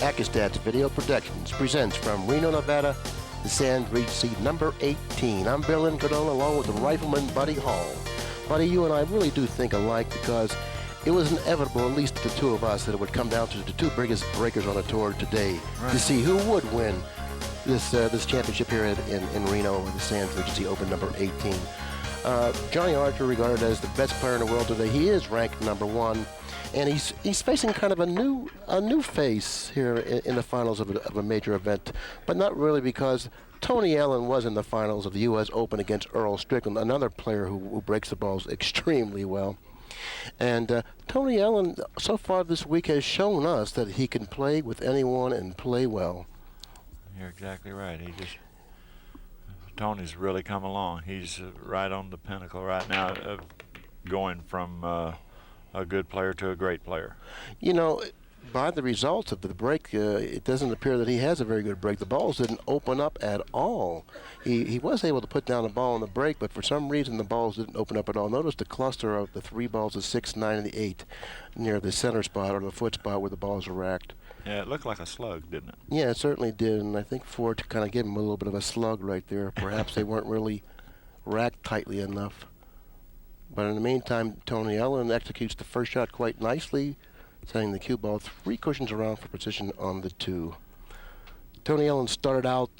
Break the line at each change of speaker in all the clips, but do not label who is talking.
ACCUSTATS Video Productions presents from Reno, Nevada, the Sand Regency number 18. I'm Bill Incardona along with the Rifleman Buddy Hall. Buddy, you and I really do think alike because it was inevitable, at least the two of us, that it would come down to the two biggest breakers on the tour today to see who would win this championship here in Reno with the Sand Regency Open number 18. Johnny Archer, regarded as the best player in the world today, he is ranked number one. And he's facing kind of a new face here in the finals of a major event, but not really, because Tony Ellin was in the finals of the U.S. Open against Earl Strickland, another player who breaks the balls extremely well. And Tony Ellin, so far this week, has shown us that he can play with anyone and play well.
You're exactly right. Tony's really come along. He's right on the pinnacle right now of going from a good player to a great player.
You know, by the results of the break, it doesn't appear that he has a very good break. The balls didn't open up at all. He was able to put down the ball on the break, but for some reason the balls didn't open up at all. Notice the cluster of the three balls, the 6, 9, and the 8, near the center spot or the foot spot where the balls are racked.
Yeah, it looked like a slug, didn't it?
Yeah, it certainly did, and I think Ford to kind of give him a little bit of a slug right there. Perhaps they weren't really racked tightly enough. But in the meantime, Tony Ellin executes the first shot quite nicely, sending the cue ball 3 cushions around for position on the 2. Tony Ellin started out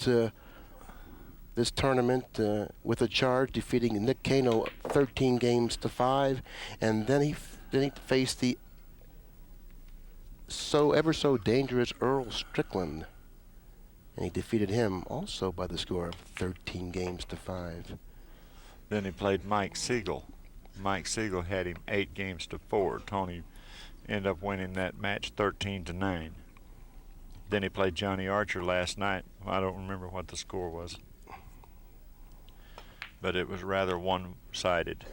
this tournament with a charge, defeating Nick Kano 13 games to 5, and then he faced the ever so dangerous Earl Strickland, and he defeated him also by the score of 13 games to 5.
Then he played Mike Siegel. Mike Siegel had him 8 games to 4. Tony ended up winning that match 13 to 9. Then he played Johnny Archer last night. I don't remember what the score was, but it was rather one-sided.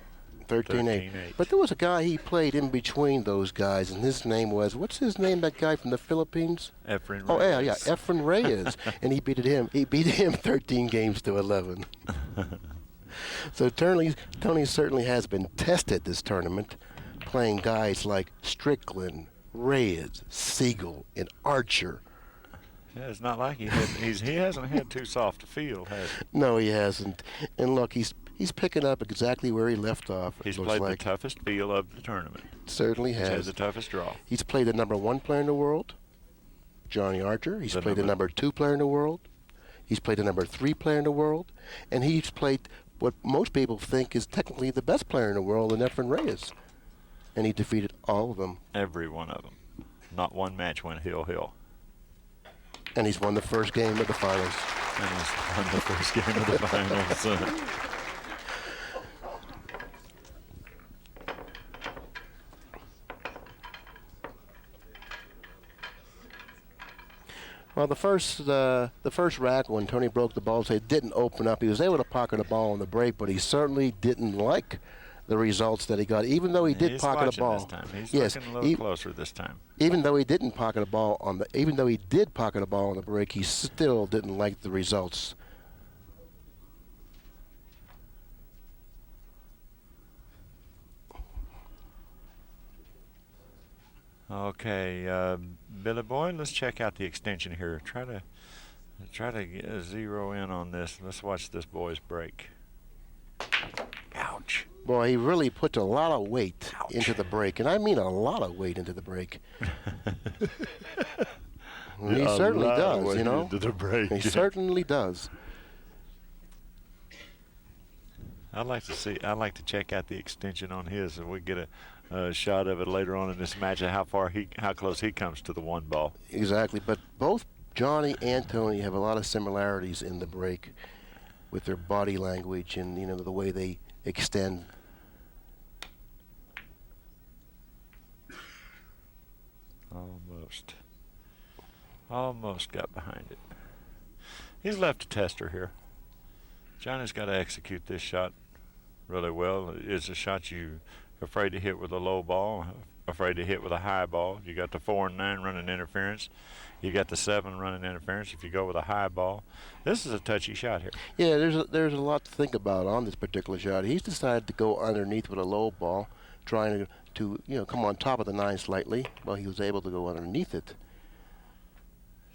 13-8. But there was a guy he played in between those guys, and his name was, what's his name, that guy from the Philippines?
Efren Reyes.
Oh, yeah, Efren Reyes. And he beat him 13 games to 11. So Tony certainly has been tested this tournament, playing guys like Strickland, Reyes, Siegel, and Archer.
Yeah, it's not like he hasn't had too soft a field, has he?
No, he hasn't. And look, he's picking up exactly where he left off.
He's played the toughest field of the tournament.
Certainly has.
He has the toughest draw.
He's played the number 1 player in the world, Johnny Archer. He's played the number 2 player in the world. He's played the number 3 player in the world. And he's played what most people think is technically the best player in the world, in Efren Reyes. And he defeated all of them.
Every one of them. Not one match went hill-hill.
And he's won the first game of the finals.
And he's won the first game of the finals.
Well, the first rack, when Tony broke the balls, it didn't open up. He was able to pocket the ball on the break, but he certainly didn't like the results that he got, even though he did pocket the ball.
This time. He's looking a little closer this time.
Even though he didn't pocket the ball on the, even though he did pocket the ball on the break, he still didn't like the results.
Okay, Billy Boy, let's check out the extension here. Try to zero in on this. Let's watch this boy's break. Ouch.
Boy, he really puts a lot of weight into the break, and I mean a lot of weight into the break. He certainly does, you know.
Into the break.
He certainly does.
I'd like to check out the extension on his, and we get a shot of it later on in this match of how close he comes to the 1 ball.
Exactly, but both Johnny and Tony have a lot of similarities in the break with their body language and, you know, the way they extend.
Almost got behind it. He's left a tester here. Johnny's got to execute this shot really well. It's a shot you're afraid to hit with a low ball, afraid to hit with a high ball. You got the 4 and 9 running interference. You got the 7 running interference if you go with a high ball. This is a touchy shot here.
Yeah, there's a lot to think about on this particular shot. He's decided to go underneath with a low ball, trying to come on top of the 9 slightly. Well, he was able to go underneath it.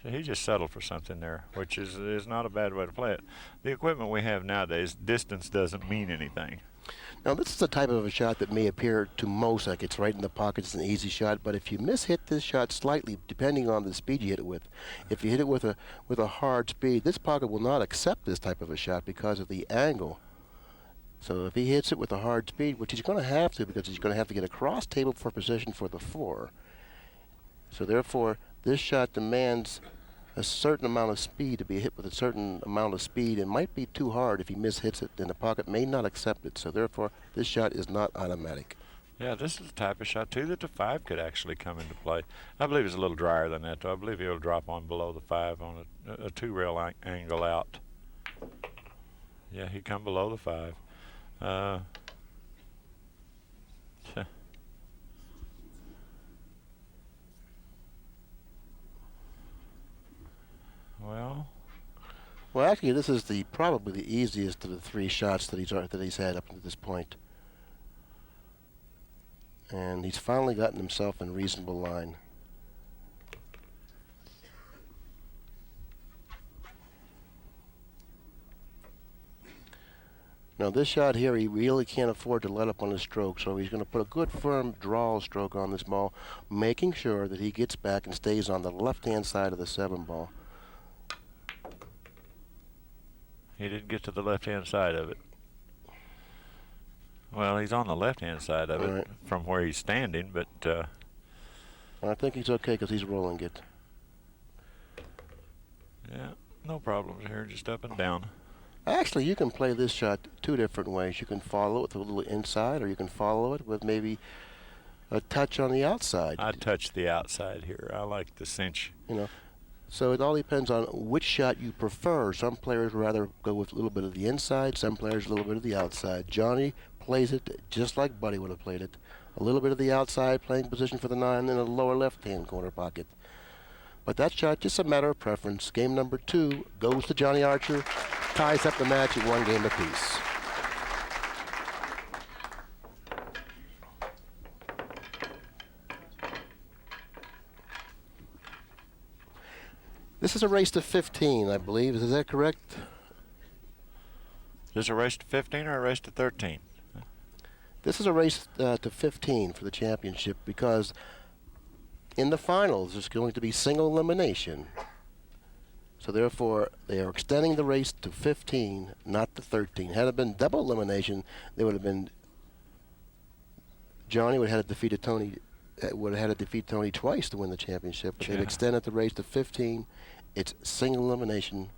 So he just settled for something there, which is not a bad way to play it. The equipment we have nowadays, distance doesn't mean anything.
Now, this is the type of a shot that may appear to most like it's right in the pocket, it's an easy shot, but if you mishit this shot slightly, depending on the speed you hit it with, if you hit it with a hard speed, this pocket will not accept this type of a shot because of the angle. So if he hits it with a hard speed, which he's going to have to because he's going to have to get across table for position for the 4. So therefore, this shot demands a certain amount of speed to be hit with a certain amount of speed. It might be too hard if he mishits it, and the pocket may not accept it. So therefore, this shot is not automatic.
Yeah, this is the type of shot, too, that the 5 could actually come into play. I believe it's a little drier than that, though. I believe he'll drop on below the 5 on a 2-rail angle out. Yeah, he come below the 5.
Well, actually, this is probably the easiest of the 3 shots that he's had up to this point. And he's finally gotten himself in reasonable line. Now this shot here, he really can't afford to let up on his stroke, so he's going to put a good firm draw stroke on this ball, making sure that he gets back and stays on the left-hand side of the 7 ball.
He didn't get to the left-hand side of it. Well, he's on the left-hand side of it from where he's standing, but
I think he's okay because he's rolling it.
Yeah, no problems here, just up and down.
Actually, you can play this shot 2 different ways. You can follow it with a little inside, or you can follow it with maybe a touch on the outside.
I touch the outside here. I like the cinch.
You know, so it all depends on which shot you prefer. Some players rather go with a little bit of the inside, some players a little bit of the outside. Johnny plays it just like Buddy would have played it. A little bit of the outside, playing position for the 9 in the lower left-hand corner pocket. But that shot, just a matter of preference. Game number 2 goes to Johnny Archer, ties up the match at 1 game apiece. This is a race to 15, I believe. Is that correct?
Is this a race to 15 or a race to 13?
This is a race to 15 for the championship because in the finals there's going to be single elimination. So therefore, they are extending the race to 15, not to 13. Had it been double elimination, they would have been Johnny would have had to defeat Tony. Would have had to defeat Tony twice to win the championship. But they've extended the race to 15. It's single elimination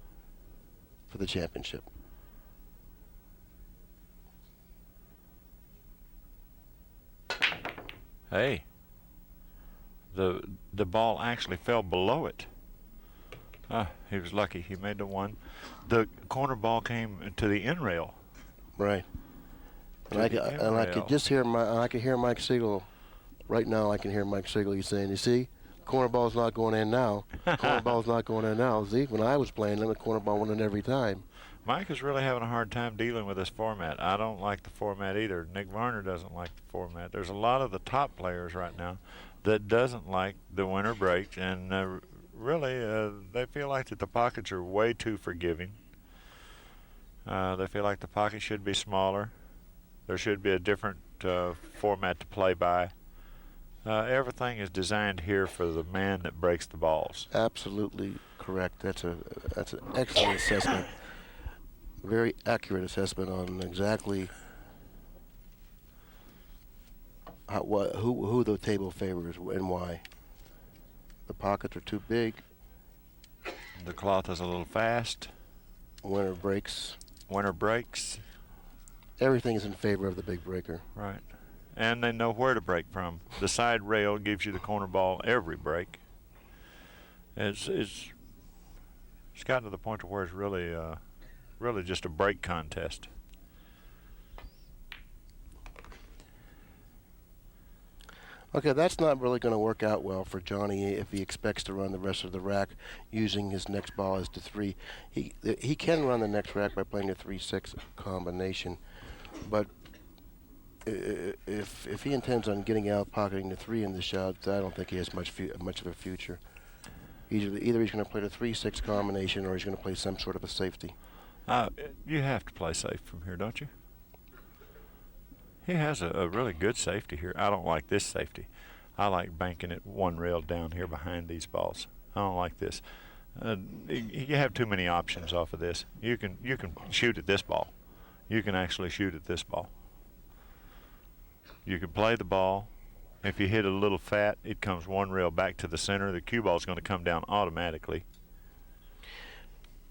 for the championship.
Hey, the ball actually fell below it. He was lucky. He made the 1. The corner ball came to the end rail.
Right. And I could just hear Mike Siegel. Right now, I can hear Mike Siegel. He's saying, "You see, corner ball's not going in now. Corner ball's not going in now." See, when I was playing them, the corner ball went in every time.
Mike is really having a hard time dealing with this format. I don't like the format either. Nick Varner doesn't like the format. There's a lot of the top players right now that doesn't like the winter break, and really, they feel like that the pockets are way too forgiving. They feel like the pocket should be smaller. There should be a different format to play by. Everything is designed here for the man that breaks the balls.
Absolutely correct. That's an excellent assessment. Very accurate assessment on exactly who the table favors and why. The pockets are too big.
The cloth is a little fast.
Winner breaks.
Winner breaks.
Everything is in favor of the big breaker.
Right. And they know where to break from. The side rail gives you the corner ball every break. It's gotten to the point where it's really just a break contest.
Okay, that's not really going to work out well for Johnny if he expects to run the rest of the rack using his next ball as the 3. He can run the next rack by playing a 3-6 combination, but if he intends on getting out pocketing the 3 in the shot, I don't think he has much of a future. Either he's going to play the 3-6 combination or he's going to play some sort of a safety.
You have to play safe from here, don't you? He has a really good safety here. I don't like this safety. I like banking it one rail down here behind these balls. I don't like this. You have too many options off of this. You can shoot at this ball. You can actually shoot at this ball. You can play the ball. If you hit a little fat, it comes one rail back to the center. The cue ball is going to come down automatically.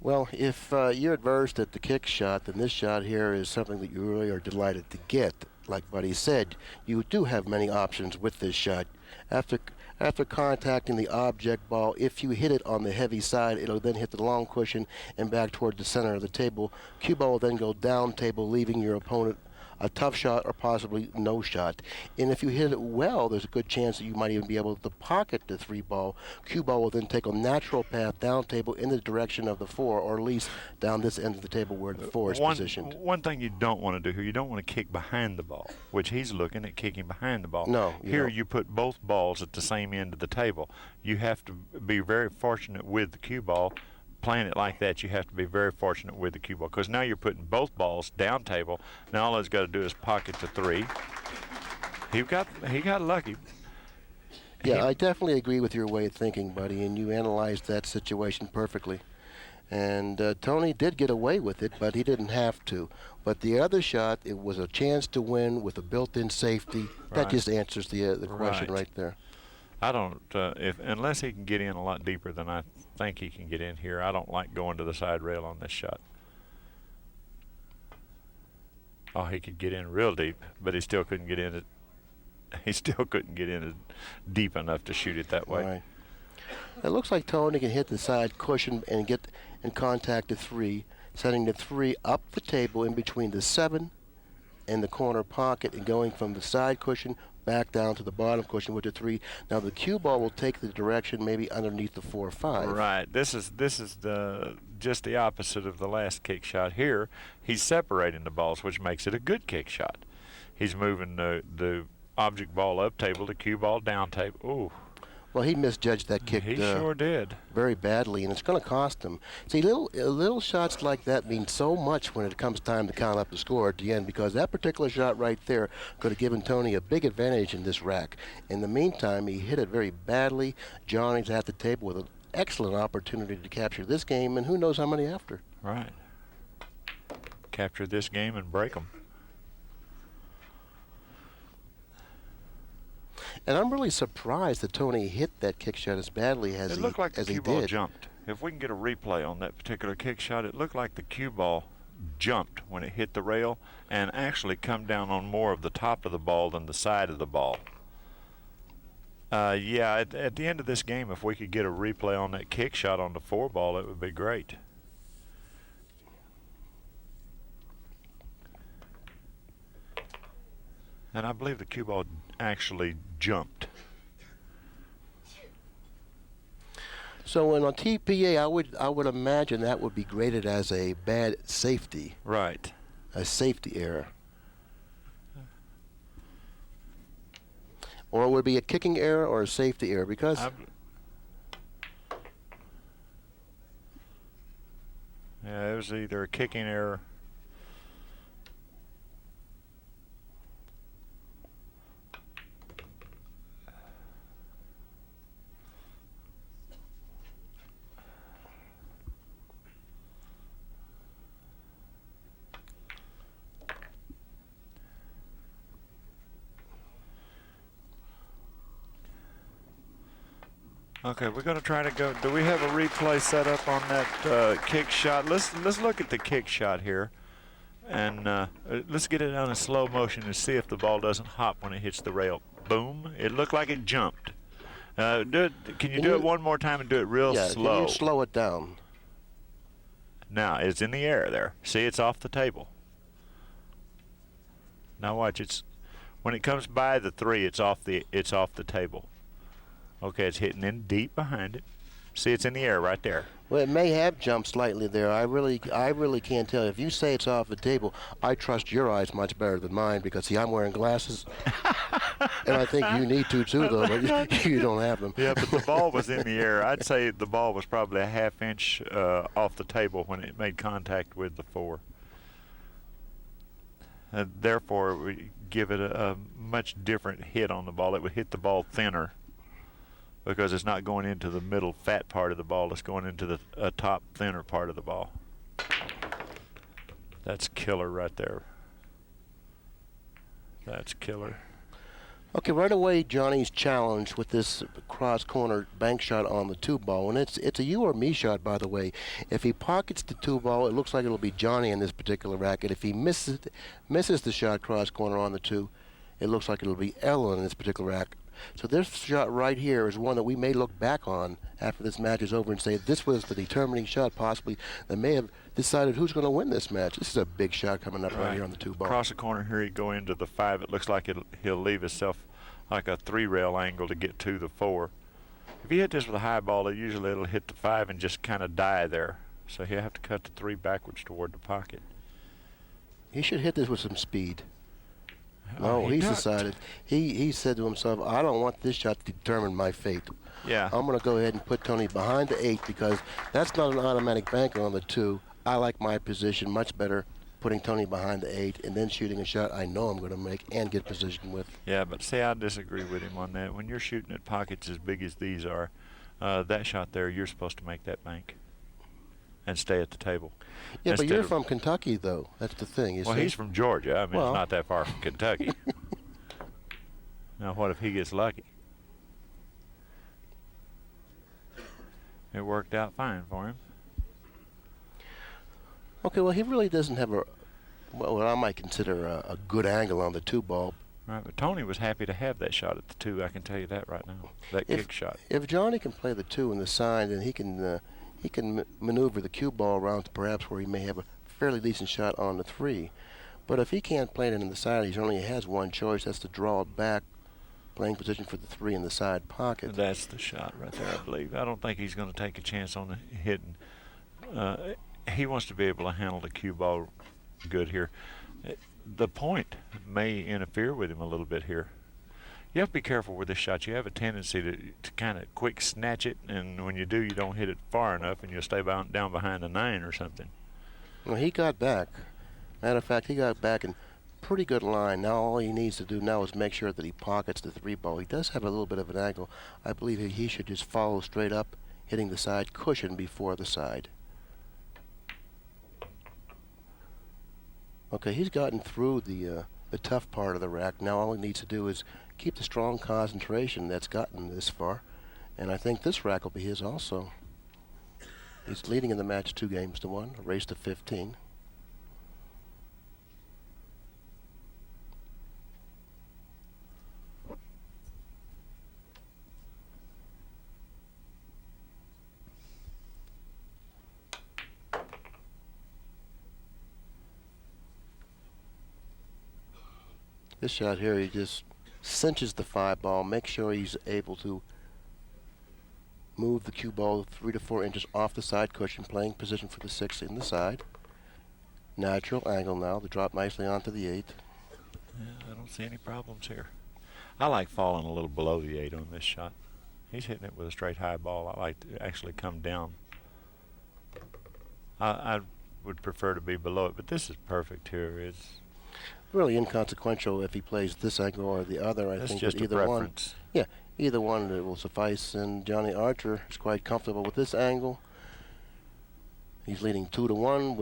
Well, if you're adverse at the kick shot, then this shot here is something that you really are delighted to get. Like Buddy said, you do have many options with this shot. After contacting the object ball, if you hit it on the heavy side, it'll then hit the long cushion and back toward the center of the table. Cue ball will then go down table, leaving your opponent a tough shot or possibly no shot. And if you hit it well, there's a good chance that you might even be able to pocket the 3 ball. Cue ball will then take a natural path down table in the direction of the 4, or at least down this end of the table where the 4 is positioned.
One thing you don't want to do here, you don't want to kick behind the ball, which he's looking at kicking behind the ball.
No.
Here you put both balls at the same end of the table. You have to be very fortunate with the cue ball. Playing it like that, you have to be very fortunate with the cue ball, because now you're putting both balls down table. Now all he's got to do is pocket the 3. He got lucky.
Yeah, I definitely agree with your way of thinking, Buddy, and you analyzed that situation perfectly. And Tony did get away with it, but he didn't have to. But the other shot, it was a chance to win with a built-in safety. That just answers the question right there.
I don't, unless he can get in a lot deeper than I think he can get in here, I don't like going to the side rail on this shot. Oh, he could get in real deep, but he still couldn't get in it. He still couldn't get in it deep enough to shoot it that way.
Right. It looks like Tony can hit the side cushion and get in contact the 3, setting the 3 up the table in between the 7 and the corner pocket, and going from the side cushion back down to the bottom cushion with the 3. Now the cue ball will take the direction maybe underneath the 4 or 5.
Right. This is just the opposite of the last kick shot here. He's separating the balls, which makes it a good kick shot. He's moving the object ball up table, the cue ball down table. Ooh.
Well, he misjudged that kick.
He sure did.
Very badly, and it's going to cost him. See, little shots like that mean so much when it comes time to count up the score at the end, because that particular shot right there could have given Tony a big advantage in this rack. In the meantime, he hit it very badly. Johnny's at the table with an excellent opportunity to capture this game, and who knows how many after.
Right. Capture this game and break them.
And I'm really surprised that Tony hit that kick shot as badly as he did.
It looked like the cue ball jumped. If we can get a replay on that particular kick shot, it looked like the cue ball jumped when it hit the rail and actually come down on more of the top of the ball than the side of the ball. Yeah, at the end of this game, if we could get a replay on that kick shot on the 4 ball, it would be great. And I believe the cue ball actually jumped.
So on TPA, I would imagine that would be graded as a bad safety.
Right.
A safety error. Or it would be a kicking error or a safety error, because
yeah, it was either a kicking error. Okay, we're going to try to go. Do we have a replay set up on that kick shot? Let's look at the kick shot here, and let's get it on in slow motion and see if the ball doesn't hop when it hits the rail. Boom! It looked like it jumped. Can you do it one more time and do it real slow?
Can you slow it down?
Now it's in the air there. See, it's off the table. Now watch. It's when it comes by the 3, it's off the table. Okay, it's hitting in deep behind it. See, it's in the air right there.
Well, it may have jumped slightly there. I really can't tell. If you say it's off the table, I trust your eyes much better than mine, because see, I'm wearing glasses. And I think you need to too, though, but you don't have them.
Yeah, but the ball was in the air. I'd say the ball was probably a half-inch off the table when it made contact with the 4. Therefore, we give it a much different hit on the ball. It would hit the ball thinner because it's not going into the middle fat part of the ball. It's going into the top thinner part of the ball. That's killer right there. That's killer.
Okay, right away, Johnny's challenged with this cross-corner bank shot on the 2-ball, and it's a you or me shot, by the way. If he pockets the 2-ball, it looks like it'll be Johnny in this particular racket. If he misses the shot cross-corner on the 2, it looks like it'll be Ellin in this particular racket. So this shot right here is one that we may look back on after this match is over and say this was the determining shot possibly that may have decided who's going to win this match. This is a big shot coming up right here on the 2-ball.
Across the corner here, he'd go into the 5. It looks like he'll leave himself like a 3-rail angle to get to the 4. If you hit this with a high ball, usually it'll hit the 5 and just kind of die there. So he'll have to cut the 3 backwards toward the pocket.
He should hit this with some speed. No, he's decided. He said to himself, I don't want this shot to determine my fate.
Yeah.
I'm going to go ahead and put Tony behind the 8 because that's not an automatic banker on the 2. I like my position much better putting Tony behind the 8 and then shooting a shot I know I'm going to make and get position with.
Yeah, but see, I disagree with him on that. When you're shooting at pockets as big as these are, that shot there, you're supposed to make that bank and stay at the table.
Yeah, but you're from Kentucky, though. That's the thing.
Well, he's from Georgia. I mean, it's not that far from Kentucky. Now, what if he gets lucky? It worked out fine for him.
Okay, well, he really doesn't have what I might consider a good angle on the 2-ball.
Right, but Tony was happy to have that shot at the 2. I can tell you that right now. That kick shot.
If Johnny can play the 2 in the side, then he can maneuver the cue ball around to perhaps where he may have a fairly decent shot on the 3. But if he can't play it in the side, he only has one choice. That's to draw it back, playing position for the 3 in the side pocket.
That's the shot right there, I believe. I don't think he's going to take a chance on the hitting. He wants to be able to handle the cue ball good here. The point may interfere with him a little bit here. You have to be careful with this shot. You have a tendency to kind of quick snatch it, and when you do, you don't hit it far enough, and you'll stay down behind the 9 or something.
Well, he got back. Matter of fact, he got back in pretty good line. Now all he needs to do now is make sure that he pockets the 3-ball. He does have a little bit of an angle. I believe he should just follow straight up, hitting the side cushion before the side. Okay, he's gotten through the tough part of the rack. Now all he needs to do is keep the strong concentration that's gotten this far. And I think this rack will be his also. He's leading in the match 2-1, a race to 15. This shot here, he just cinches the 5-ball, makes sure he's able to move the cue ball 3 to 4 inches off the side cushion, playing position for the 6 in the side. Natural angle now to drop nicely onto the 8.
Yeah, I don't see any problems here. I like falling a little below the 8 on this shot. He's hitting it with a straight high ball. I like to actually come down. I would prefer to be below it, but this is perfect here. It's
really inconsequential if he plays this angle or the other. I think
just
that either one, either one will suffice. And Johnny Archer is quite comfortable with this angle. He's leading 2-1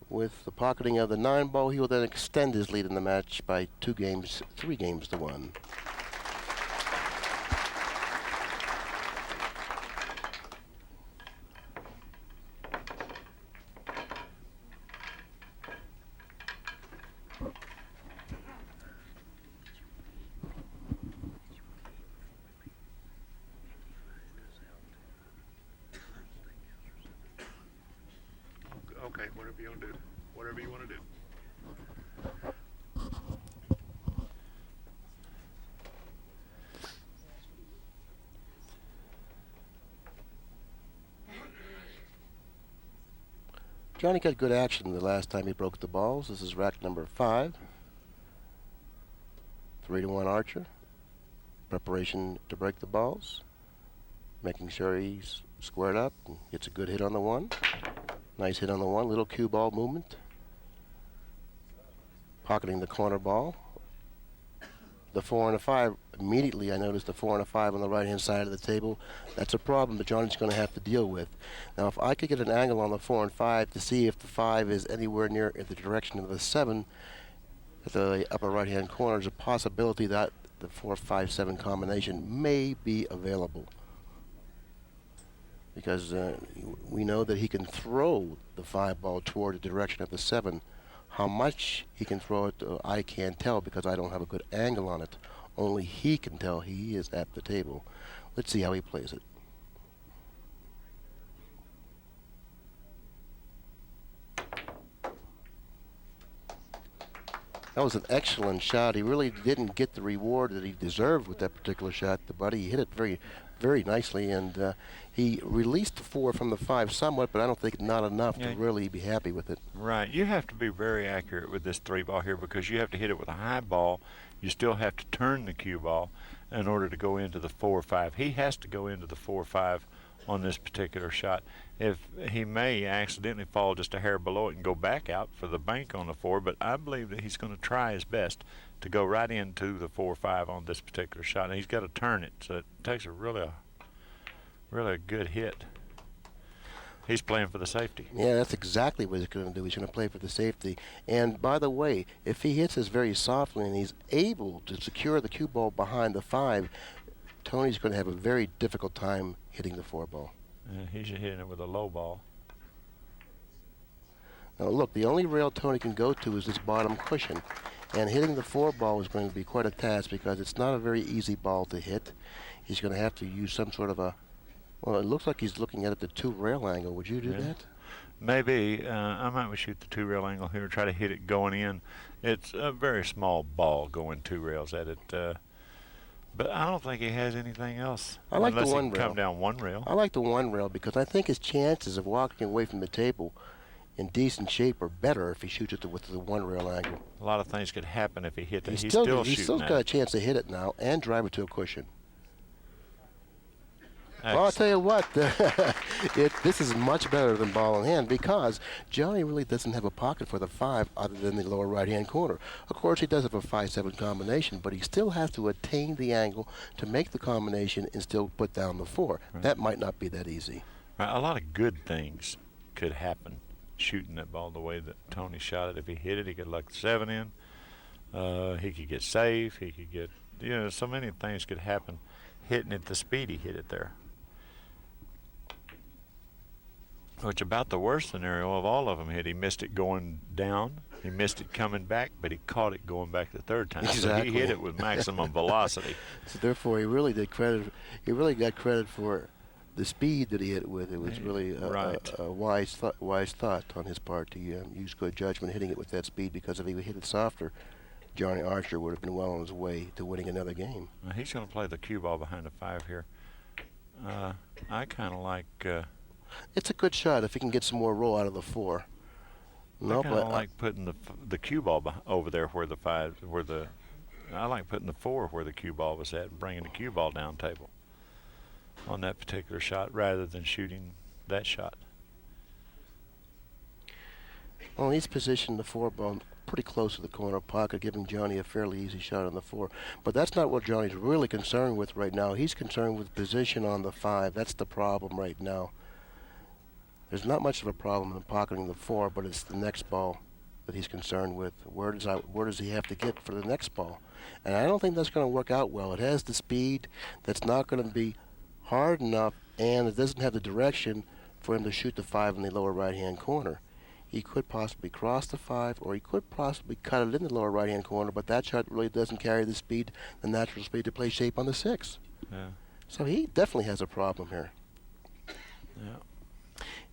with the pocketing of the 9-ball. He will then extend his lead in the match by 3 games to 1.
Okay, whatever you want to do. Whatever you want to do.
Johnny got good action the last time he broke the balls. This is rack number 5. 3-1 Archer. preparation to break the balls. Making sure he's squared up and gets a good hit on the one. Nice hit on the one. Little cue ball movement. Pocketing the corner ball. The 4 and a 5. Immediately I noticed the 4 and a 5 on the right hand side of the table. That's a problem that Johnny's going to have to deal with. Now if I could get an angle on the 4 and 5 to see if the 5 is anywhere near in the direction of the 7 at the upper right hand corner, there's a possibility that the 4-5-7 combination may be available. Because we know that he can throw the 5 ball toward the direction of the 7. How much he can throw it, I can't tell because I don't have a good angle on it. Only he can tell. He is at the table. Let's see how he plays it. That was an excellent shot. He really didn't get the reward that he deserved with that particular shot. The Buddy hit it very, very nicely, and he released the 4 from the 5 somewhat, but I don't think not enough to really be happy with it.
Right. You have to be very accurate with this 3 ball here because you have to hit it with a high ball. You still have to turn the cue ball in order to go into the 4-5. He has to go into the 4-5 on this particular shot. If he may accidentally fall just a hair below it and go back out for the bank on the 4, but I believe that he's going to try his best to go right into the 4-5 on this particular shot, and he's got to turn it, so it takes a really good hit. He's playing for the safety.
Yeah, that's exactly what he's going to do. He's going to play for the safety. And by the way, if he hits this very softly and he's able to secure the cue ball behind the 5, Tony's going to have a very difficult time hitting the 4 ball.
He's hitting it with a low ball.
Now look, the only rail Tony can go to is this bottom cushion. And hitting the 4 ball is going to be quite a task because it's not a very easy ball to hit. He's going to have to use some sort of a, well, it looks like he's looking at it the 2 rail angle. Would you do that?
Maybe. I might shoot the 2 rail angle here, try to hit it going in. It's a very small ball going 2 rails at it. But I don't think he has anything else.
I like the 1
rail.
rail.
Come down 1 rail.
I like the 1 rail because I think his chances of walking away from the table in decent shape are better if he shoots it with the 1 rail angle.
A lot of things could happen if he hit that.
He's
still
still got a chance to hit it now and drive it to a cushion.
Excellent.
Well, I'll tell you what, this is much better than ball in hand because Johnny really doesn't have a pocket for the 5 other than the lower right-hand corner. Of course, he does have a 5-7 combination, but he still has to attain the angle to make the combination and still put down the 4. Right. That might not be that easy.
Right. A lot of good things could happen shooting that ball the way that Tony shot it. If he hit it, he could luck the 7 in. He could get safe. He could get, so many things could happen hitting it the speed he hit it there. Which about the worst scenario of all of them hit. He missed it going down. He missed it coming back, but he caught it going back the 3rd time.
Exactly.
So he hit it with maximum velocity.
So therefore, he really got credit for the speed that he hit it with. It was really a wise thought on his part to use good judgment hitting it with that speed, because if he would hit it softer, Johnny Archer would have been well on his way to winning another game.
He's going to play the cue ball behind the 5 here. I kind of like...
it's a good shot if he can get some more roll out of the 4.
Nope, I kind of like putting the cue ball over there where the 5, I like putting the 4 where the cue ball was at and bringing the cue ball down table on that particular shot rather than shooting that shot.
Well, he's positioned the 4 ball pretty close to the corner pocket, giving Johnny a fairly easy shot on the 4. But that's not what Johnny's really concerned with right now. He's concerned with position on the 5. That's the problem right now. There's not much of a problem in pocketing the 4, but it's the next ball that he's concerned with. Where does he have to get for the next ball? And I don't think that's going to work out well. It has the speed that's not going to be hard enough, and it doesn't have the direction for him to shoot the 5 in the lower right-hand corner. He could possibly cross the 5, or he could possibly cut it in the lower right-hand corner, but that shot really doesn't carry the speed, the natural speed to play shape on the 6.
Yeah.
So he definitely has a problem here.
Yeah.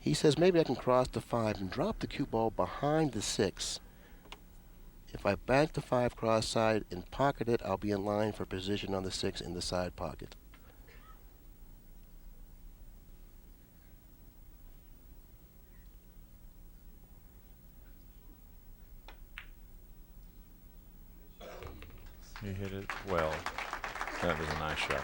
He says, maybe I can cross the 5 and drop the cue ball behind the 6. If I bank the 5 cross side and pocket it, I'll be in line for position on the 6 in the side pocket.
He hit it well. That was a nice shot.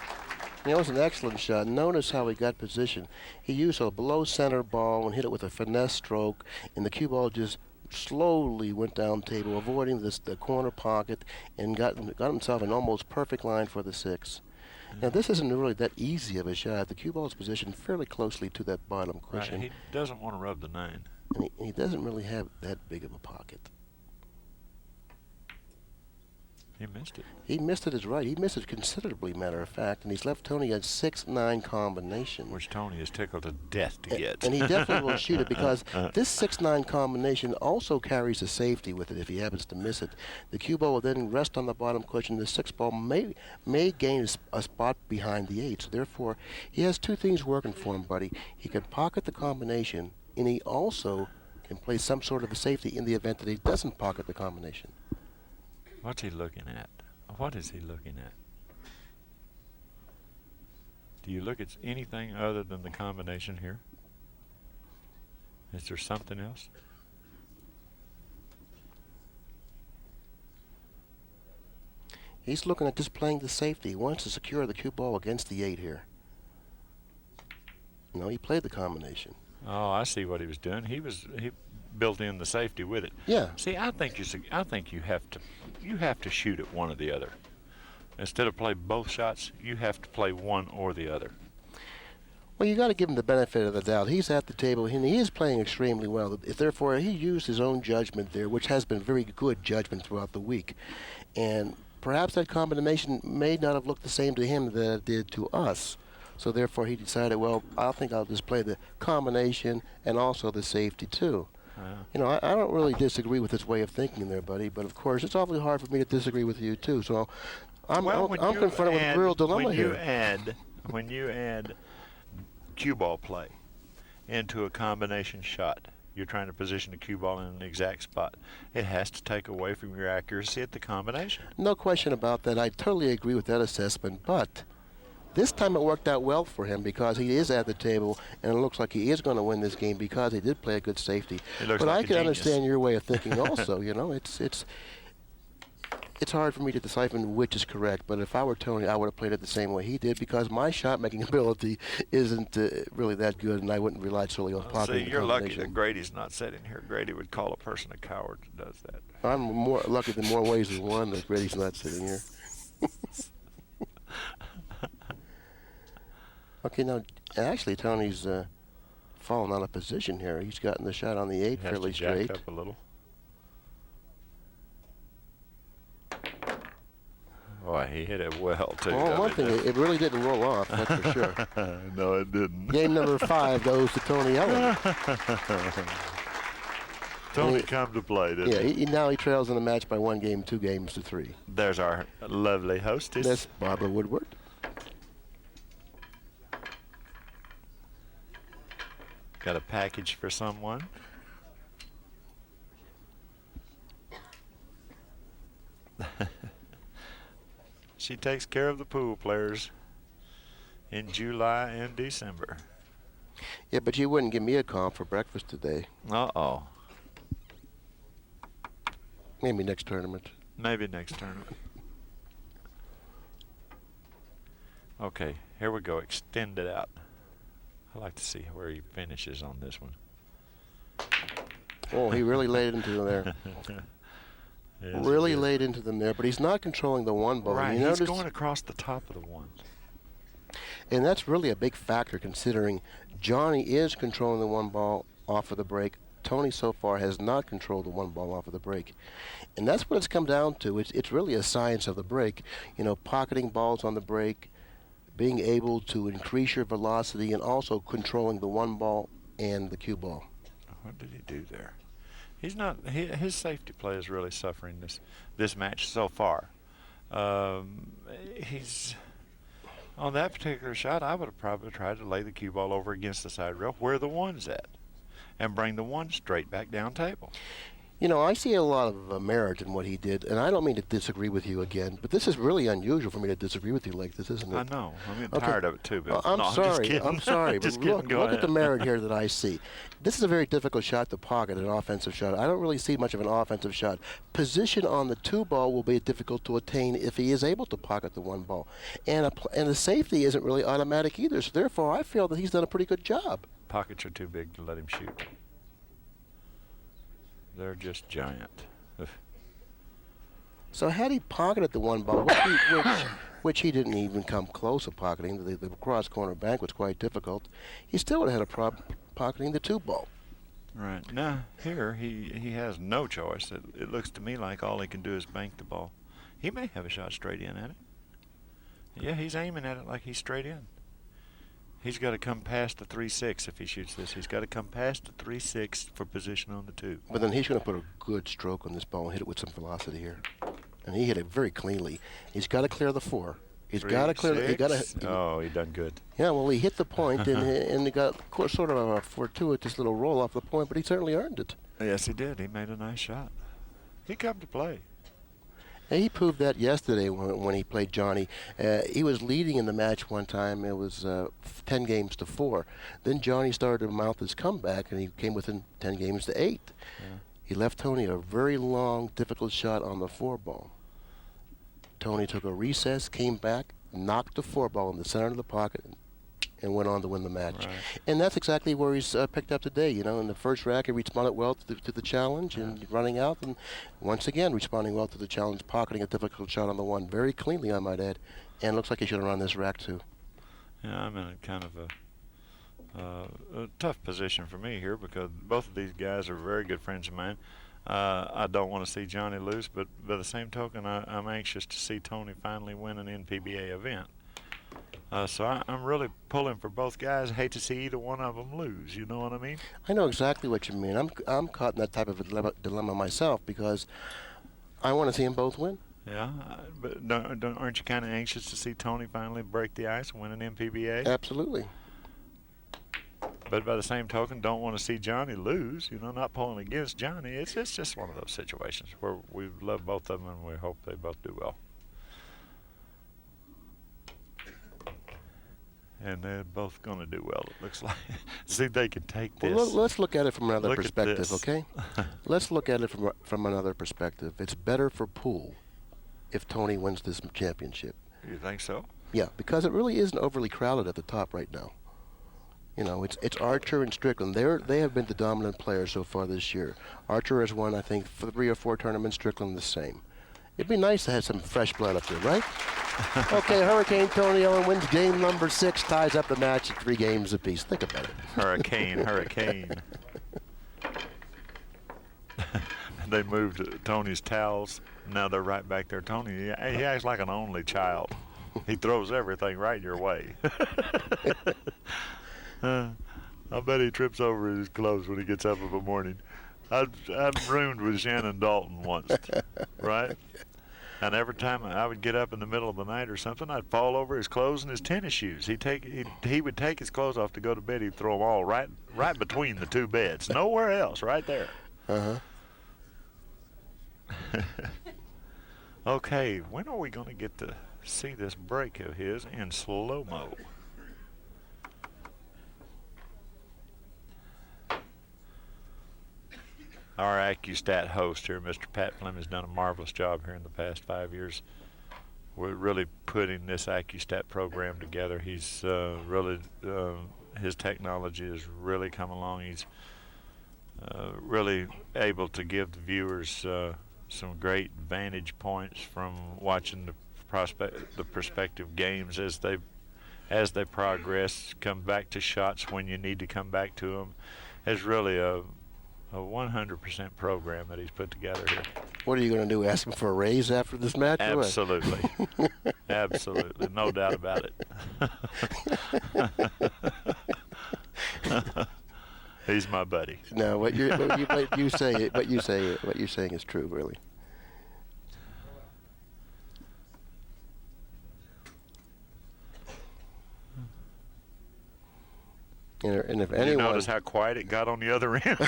It was an excellent shot. Notice how he got position. He used a below center ball and hit it with a finesse stroke, and the cue ball just slowly went down table, avoiding the corner pocket, and got himself an almost perfect line for the 6. Now, this isn't really that easy of a shot. The cue ball is positioned fairly closely to that bottom cushion.
Right, he doesn't want to rub the 9.
And he doesn't really have that big of a pocket.
He missed it.
He missed it is right. He missed it considerably, matter of fact, and he's left Tony a 6-9 combination.
Which Tony is tickled to death to get.
And he definitely will shoot it because this 6-9 combination also carries a safety with it if he happens to miss it. The cue ball will then rest on the bottom cushion. The 6 ball may gain a spot behind the 8. So therefore, he has 2 things working for him, buddy. He can pocket the combination, and he also can play some sort of a safety in the event that he doesn't pocket the combination.
What's he looking at? What is he looking at? Do you look at anything other than the combination here? Is there something else?
He's looking at just playing the safety. He wants to secure the cue ball against the 8 here. No, he played the combination.
Oh, I see what he was doing. He built in the safety with it.
Yeah.
See, I think you have to shoot at one or the other. Instead of play both shots, you have to play one or the other.
Well, you got to give him the benefit of the doubt. He's at the table, and he is playing extremely well. Therefore, he used his own judgment there, which has been very good judgment throughout the week. And perhaps that combination may not have looked the same to him that it did to us. So therefore, he decided, well, I think I'll just play the combination and also the safety too. You know, I don't really disagree with his way of thinking there, buddy. But of course, it's awfully hard for me to disagree with you too. So I'm confronted with a real dilemma here.
When you add cue ball play into a combination shot, you're trying to position the cue ball in an exact spot. It has to take away from your accuracy at the combination.
No question about that. I totally agree with that assessment. But this time it worked out well for him because he is at the table, and it looks like he is going to win this game because he did play a good safety. But
like
I can
genius.
understand your way of thinking also. You know, it's hard for me to decipher which is correct. But if I were Tony, I would have played it the same way he did because my shot-making ability isn't really that good, and I wouldn't rely solely on pocketing
See,
the
you're lucky
combination.
that Grady's not sitting here. Grady would call a person a coward that does that.
I'm more lucky than more ways than one that Grady's not sitting here. Okay, now, actually, Tony's fallen out of position here. He's gotten the shot on the 8 fairly straight.
Up a little. Boy, he hit it well, too.
Well, one thing, it really didn't roll off, that's for sure.
No, it didn't.
Game number 5 goes to Tony Ellin.
Tony come to play, didn't he?
Yeah, now he trails in the match by 1 game, 2 games to 3.
There's our lovely hostess.
That's Barbara Woodward.
Got a package for someone. She takes care of the pool players in July and December.
Yeah, but you wouldn't give me a call for breakfast today.
Uh-oh.
Maybe next tournament.
Maybe next tournament. Okay, here we go. Extend it out. I'd like to see where he finishes on this one.
Oh, he really laid into there.
Yes,
really laid into them there, but he's not controlling the 1 ball.
Right,
You
he's
notice,
going across the top of the 1.
and that's really a big factor considering Johnny is controlling the 1 ball off of the break. Tony so far has not controlled the 1 ball off of the break. And that's what it's come down to. It's really a science of the break. You know, pocketing balls on the break, being able to increase your velocity, and also controlling the 1 ball and the cue ball.
What did he do there? He's not. His safety play is really suffering this match so far. He's on that particular shot. I would have probably tried to lay the cue ball over against the side rail where the 1's at, and bring the 1 straight back down table.
You know, I see a lot of merit in what he did, and I don't mean to disagree with you again, but this is really unusual for me to disagree with you like this, isn't it?
I know. I'm getting tired of it too. But
I'm
no,
sorry.
I'm
I'm sorry.
just
But
kidding.
look at the merit here that I see. This is a very difficult shot to pocket, an offensive shot. I don't really see much of an offensive shot. Position on the 2 ball will be difficult to attain if he is able to pocket the 1 ball. And the safety isn't really automatic either, so therefore I feel that he's done a pretty good job.
Pockets are too big to let him shoot. They're just giant.
So had he pocketed the 1 ball, which he didn't even come close to pocketing, the cross corner bank was quite difficult, he still would have had a problem pocketing the 2 ball.
Right. Now, here he has no choice. It looks to me like all he can do is bank the ball. He may have a shot straight in at it. Yeah, he's aiming at it like he's straight in. He's got to come past the 3-6 if he shoots this. He's got to come past the 3-6 for position on the 2.
But then he's going to put a good stroke on this ball and hit it with some velocity here. And he hit it very cleanly. He's got to clear the 4. He's got to clear.
Oh, he done good.
Yeah, well, he hit the point and he got sort of a fortuitous little roll off the point, but he certainly earned it.
Yes, he did. He made a nice shot. He come to play.
And he proved that yesterday when he played Johnny. He was leading in the match one time. It was 10 games to 4. Then Johnny started to mount his comeback, and he came within 10 games to 8. Yeah. He left Tony a very long, difficult shot on the 4 ball. Tony took a recess, came back, knocked the 4 ball in the center of the pocket, and went on to win the match. Right. And that's exactly where he's picked up today. You know, in the first rack, he responded well to the challenge and running out, and once again responding well to the challenge, pocketing a difficult shot on the 1 very cleanly, I might add. And looks like he should have run this rack too.
Yeah, I'm in a kind of a tough position for me here because both of these guys are very good friends of mine. I don't want to see Johnny lose, but by the same token, I'm anxious to see Tony finally win an NPBA event. So I'm really pulling for both guys. I hate to see either one of them lose. You know what I mean?
I know exactly what you mean. I'm caught in that type of a dilemma myself because I want to see them both win.
Yeah, but aren't you kind of anxious to see Tony finally break the ice and win an NPBA?
Absolutely.
But by the same token, don't want to see Johnny lose. You know, not pulling against Johnny. It's just one of those situations where we love both of them and we hope they both do well. And they're both going to do well, it looks like. See, they can take this.
Well, let's look at it from another perspective, okay? Let's look at it from another perspective. It's better for Poole if Tony wins this championship.
You think so?
Yeah, because it really isn't overly crowded at the top right now. You know, it's Archer and Strickland. They have been the dominant players so far this year. Archer has won, I think, 3 or 4 tournaments. Strickland the same. It'd be nice to have some fresh blood up there, right? Okay, Hurricane Tony Ellin wins game number 6, ties up the match at 3 games apiece. Think about it.
Hurricane. They moved Tony's towels. Now they're right back there. Tony, he acts like an only child. He throws everything right your way. I bet he trips over his clothes when he gets up in the morning. I've roomed with Shannon Dalton once, right? And every time I would get up in the middle of the night or something, I'd fall over his clothes and his tennis shoes. He would take his clothes off to go to bed. He'd throw them all right between the 2 beds, nowhere else, right there. Okay, when are we going to get to see this break of his in slow-mo? Our ACCUSTAT host here, Mr. Pat Fleming, has done a marvelous job here in the past 5 years. We're really putting this ACCUSTAT program together. He's really, his technology has really come along. He's really able to give the viewers some great vantage points from watching the prospective games as they progress, come back to shots when you need to come back to them. It's really a 100% program that he's put together here.
What are you going to do, ask him for a raise after this match?
Absolutely. Absolutely. No doubt about it. He's my buddy.
No, what you're saying is true, really. And if anyone,
you notice how quiet it got on the other end?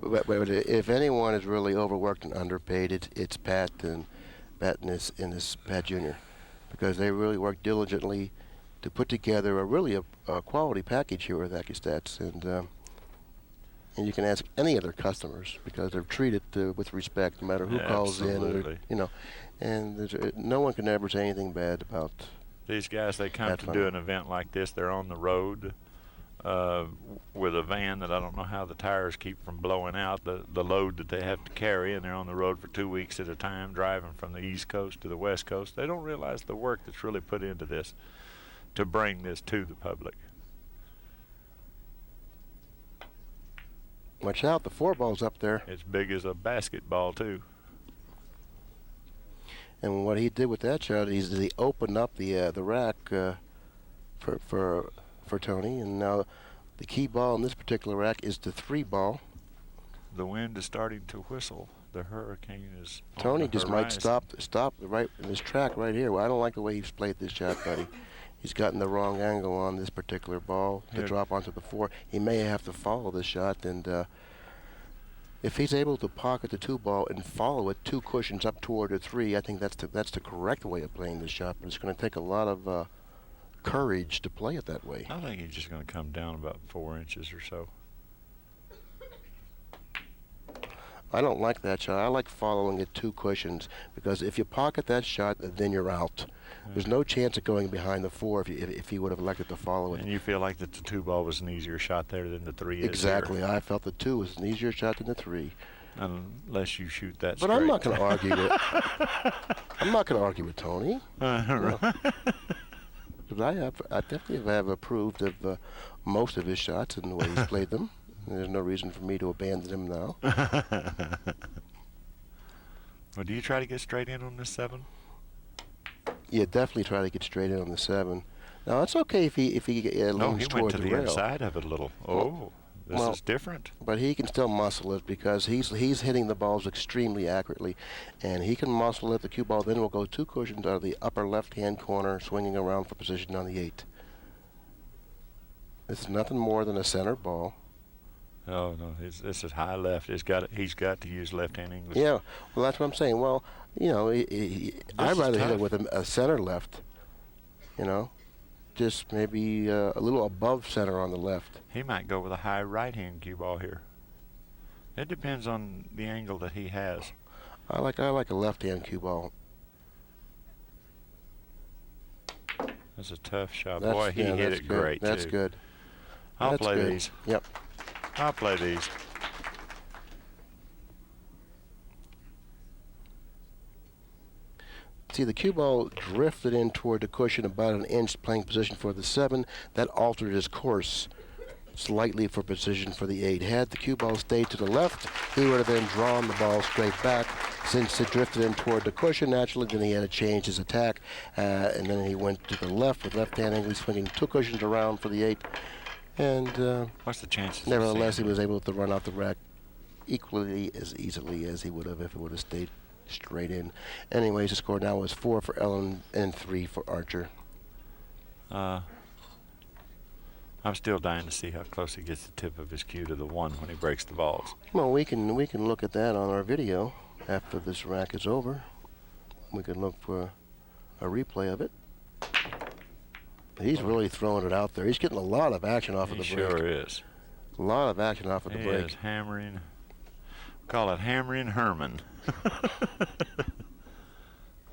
But if anyone is really overworked and underpaid, it's Pat and this Pat Jr. because they really work diligently to put together a quality package here with ACCUSTATS, and you can ask any of their customers because they're treated with respect no matter who calls in, and no one can ever say anything bad about
these guys. They come to do an event like this. They're on the road with a van that I don't know how the tires keep from blowing out the load that they have to carry, and they're on the road for 2 weeks at a time, driving from the East Coast to the West Coast. They don't realize the work that's really put into this to bring this to the public.
Watch out, the 4-ball's up there.
It's big as a basketball too.
And what he did with that shot is he opened up the rack for Tony, and now the key ball in this particular rack is the 3-ball.
The wind is starting to whistle. The hurricane is on
Tony
the
just
horizon.
might stop right in this track right here. Well, I don't like the way he's played this shot, buddy. He's gotten the wrong angle on this particular ball to drop onto the 4. He may have to follow this shot, and if he's able to pocket the 2-ball and follow it 2 cushions up toward the 3, I think that's the correct way of playing this shot. But it's going to take a lot of courage to play it that way.
I think he's just going to come down about 4 inches or so.
I don't like that shot. I like following it 2 cushions because if you pocket that shot, then you're out. There's no chance of going behind the 4 if he would have elected to follow it.
And you feel like that the 2-ball was an easier shot there than the 3 is.
Exactly.
Here.
I felt the 2 was an easier shot than the 3.
Unless you shoot that
But
straight.
I'm not going to argue with. I'm not going to argue with Tony. Because I definitely have approved of most of his shots and the way he's played them. There's no reason for me to abandon him now.
Well, do you try to get straight in on this 7?
Yeah, definitely try to get straight in on the 7. Now it's okay if he leans
he
toward
went to the
rail.
inside of it a little. This is different.
But he can still muscle it because he's hitting the balls extremely accurately, and he can muscle it. The cue ball then will go 2 cushions out of the upper left-hand corner, swinging around for position on the 8. This is nothing more than a center ball.
Oh no, this is high left. He's got to use left-hand English.
Yeah, well that's what I'm saying. Well, I'd rather hit it with a center left. Just maybe a little above center on the left.
He might go with a high right-hand cue ball here. It depends on the angle that he has.
I like a left-hand cue ball.
That's a tough shot. Boy, he hit it great too.
That's good.
I'll play these.
Yep.
I'll play these.
See, the cue ball drifted in toward the cushion about an inch, playing position for the 7. That altered his course slightly for position for the 8. Had the cue ball stayed to the left, he would have then drawn the ball straight back. Since it drifted in toward the cushion, naturally, then he had to change his attack, and then he went to the left with left-hand angle, swinging 2 cushions around for the 8. And
what's the chances?
Nevertheless, he was able to run out the rack equally as easily as he would have if it would have stayed straight in. Anyways, the score now is 4 for Ellin and 3 for Archer.
I'm still dying to see how close he gets the tip of his cue to the 1 when he breaks the balls.
Well, we can look at that on our video after this rack is over. We can look for a replay of it. He's really throwing it out there. He's getting a lot of action off of the break.
He sure is.
A lot of action off of the break.
He is hammering. Call it hammering Herman.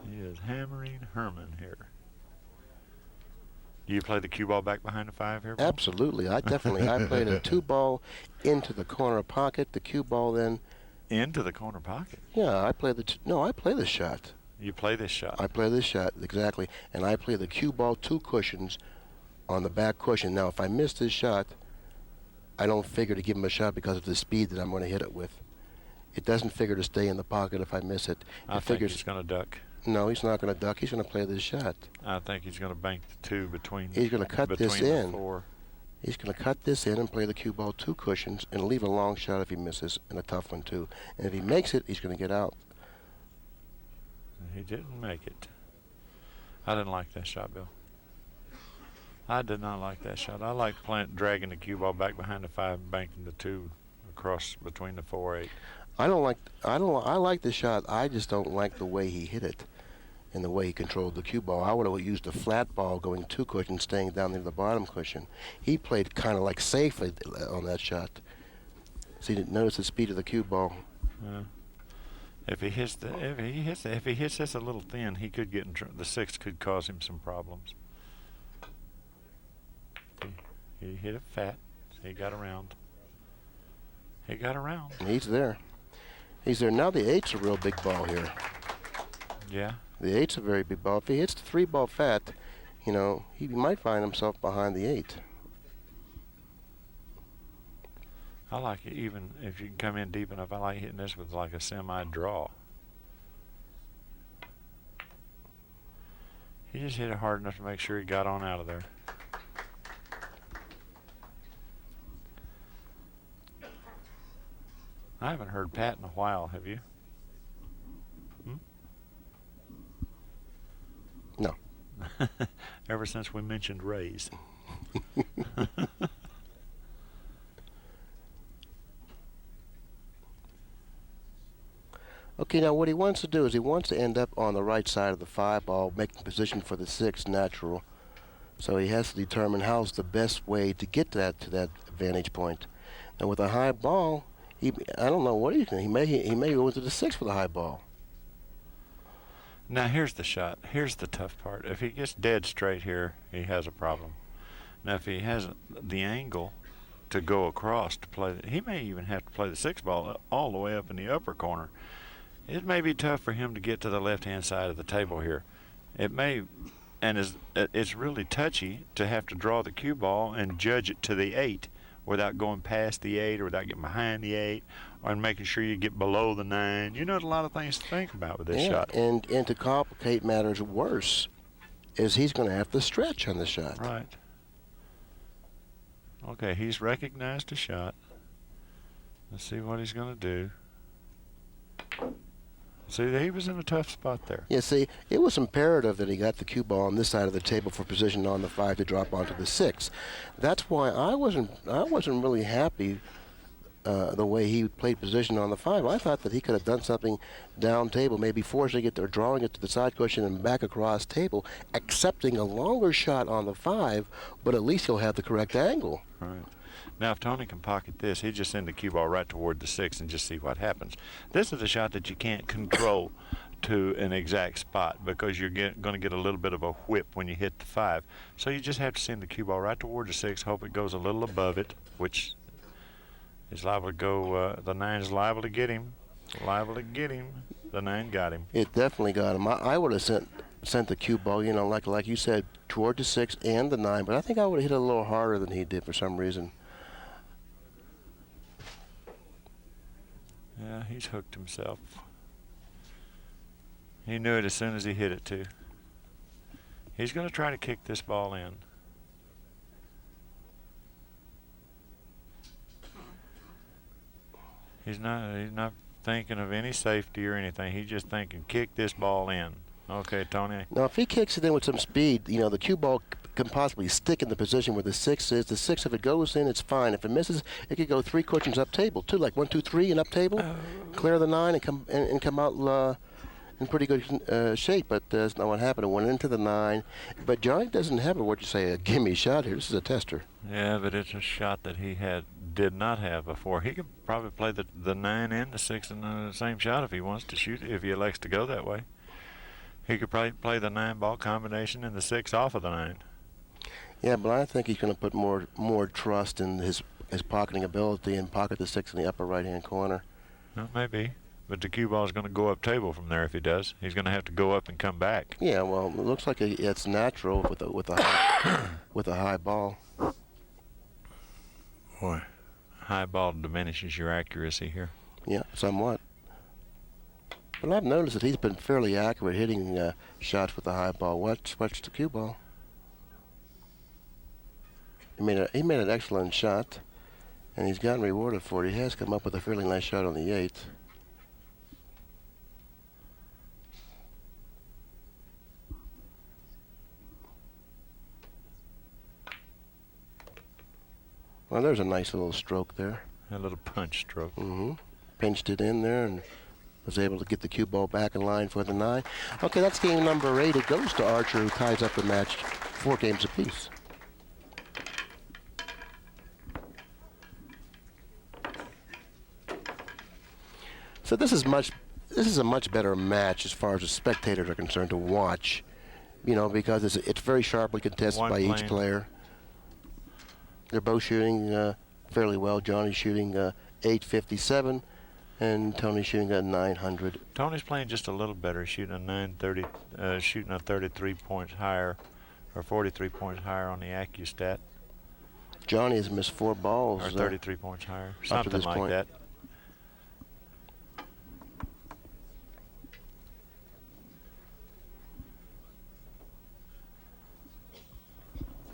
He is hammering Herman here. Do you play the cue ball back behind the 5 here, Bill?
Absolutely. I played a 2-ball into the corner pocket. The cue ball then
into the corner pocket.
Yeah, I play the shot.
You play this shot.
I play this shot, exactly. And I play the cue ball 2 cushions on the back cushion. Now, if I miss this shot, I don't figure to give him a shot because of the speed that I'm going to hit it with. It doesn't figure to stay in the pocket if I miss it.
I think he's going to duck.
No, he's not going to duck. He's going to play this shot.
I think he's going to bank the 2 between.
He's going to cut this in.
4.
He's going to cut this in and play the cue ball 2 cushions and leave a long shot if he misses, and a tough one too. And if he makes it, he's going to get out.
He didn't make it. I didn't like that shot, Bill. I did not like that shot. I like dragging the cue ball back behind the 5 and banking the 2 across between the 4-8.
I like the shot. I just don't like the way he hit it and the way he controlled the cue ball. I would have used a flat ball going 2 cushions, staying down near the bottom cushion. He played kind of like safe on that shot. See, notice the speed of the cue ball.
If he hits this a little thin, he could get the 6 could cause him some problems. He hit it fat. He got around. He got around.
He's there. He's there. Now the 8's a real big ball here.
Yeah.
The 8's a very big ball. If he hits the 3 ball fat, you know, he might find himself behind the 8.
I like it even if you can come in deep enough. I like hitting this with like a semi-draw. He just hit it hard enough to make sure he got on out of there. I haven't heard Pat in a while, have you?
No.
Ever since we mentioned Rays.
Okay, now what he wants to do is he wants to end up on the right side of the 5 ball, making position for the 6 natural. So he has to determine how's the best way to get to that vantage point. Now with a high ball, I don't know what he can. He may go into the 6 with a high ball.
Now here's the shot. Here's the tough part. If he gets dead straight here, he has a problem. Now if he has the angle to go across to play, he may even have to play the 6 ball all the way up in the upper corner. It may be tough for him to get to the left-hand side of the table here. It may, and it's really touchy to have to draw the cue ball and judge it to the 8 without going past the 8 or without getting behind the 8 or making sure you get below the 9. You know, there's a lot of things to think about with this shot.
And to complicate matters worse is he's going to have to stretch on the shot.
Right. Okay, he's recognized the shot. Let's see what he's going to do. See, he was in a tough spot there.
Yeah, see, it was imperative that he got the cue ball on this side of the table for position on the 5 to drop onto the 6. That's why I wasn't really happy the way he played position on the 5. I thought that he could have done something down table, maybe forcing it or drawing it to the side cushion and back across table, accepting a longer shot on the 5, but at least he'll have the correct angle.
Right. Now, if Tony can pocket this, he'd just send the cue ball right toward the 6 and just see what happens. This is a shot that you can't control to an exact spot because you're going to get a little bit of a whip when you hit the 5. So you just have to send the cue ball right toward the 6, hope it goes a little above it, which is liable to go, the 9 is liable to get him. Liable to get him. The 9 got him.
It definitely got him. I would have sent the cue ball, you know, like you said, toward the 6 and the 9, but I think I would have hit it a little harder than he did for some reason.
Yeah, he's hooked himself. He knew it as soon as he hit it, too. He's going to try to kick this ball in. He's not thinking of any safety or anything. He's just thinking, kick this ball in. Okay, Tony.
Now, if he kicks it in with some speed, you know, the cue ball can possibly stick in the position where the 6 is. The 6, if it goes in, it's fine. If it misses, it could go 3 cushions up table, too, like 1, 2, 3 and up table. Clear the 9 and come out in pretty good shape. But that's not what happened. It went into the 9. But Johnny doesn't have a gimme shot here. This is a tester.
Yeah, but it's a shot that he did not have before. He could probably play the 9 and the 6 in the same shot if he wants to shoot, if he elects to go that way. He could probably play the 9 ball combination and the 6 off of the 9.
Yeah, but I think he's going to put more trust in his pocketing ability and pocket the 6 in the upper right-hand corner.
Well, maybe. But the cue ball is going to go up table from there if he does. He's going to have to go up and come back.
Yeah, well, it looks like it's natural with a high ball.
Boy, high ball diminishes your accuracy here.
Yeah, somewhat. But I've noticed that he's been fairly accurate hitting shots with the high ball. Watch the cue ball. He made an excellent shot, and he's gotten rewarded for it. He has come up with a fairly nice shot on the 8. Well, there's a nice little stroke there.
A little punch stroke.
Pinched it in there and was able to get the cue ball back in line for the 9. Okay, that's game number 8. It goes to Archer, who ties up the match 4 games apiece. So this is a much better match as far as the spectators are concerned to watch, you know, because it's very sharply contested by each player. They're both shooting fairly well. Johnny's shooting 857, and Tony's shooting at 900.
Tony's playing just a little better, shooting a 930, shooting a 33 points higher, or 43 points higher on the ACCUSTAT.
Johnny has missed 4 balls.
Or 33 points higher,
up to
something
this
like
point.
that.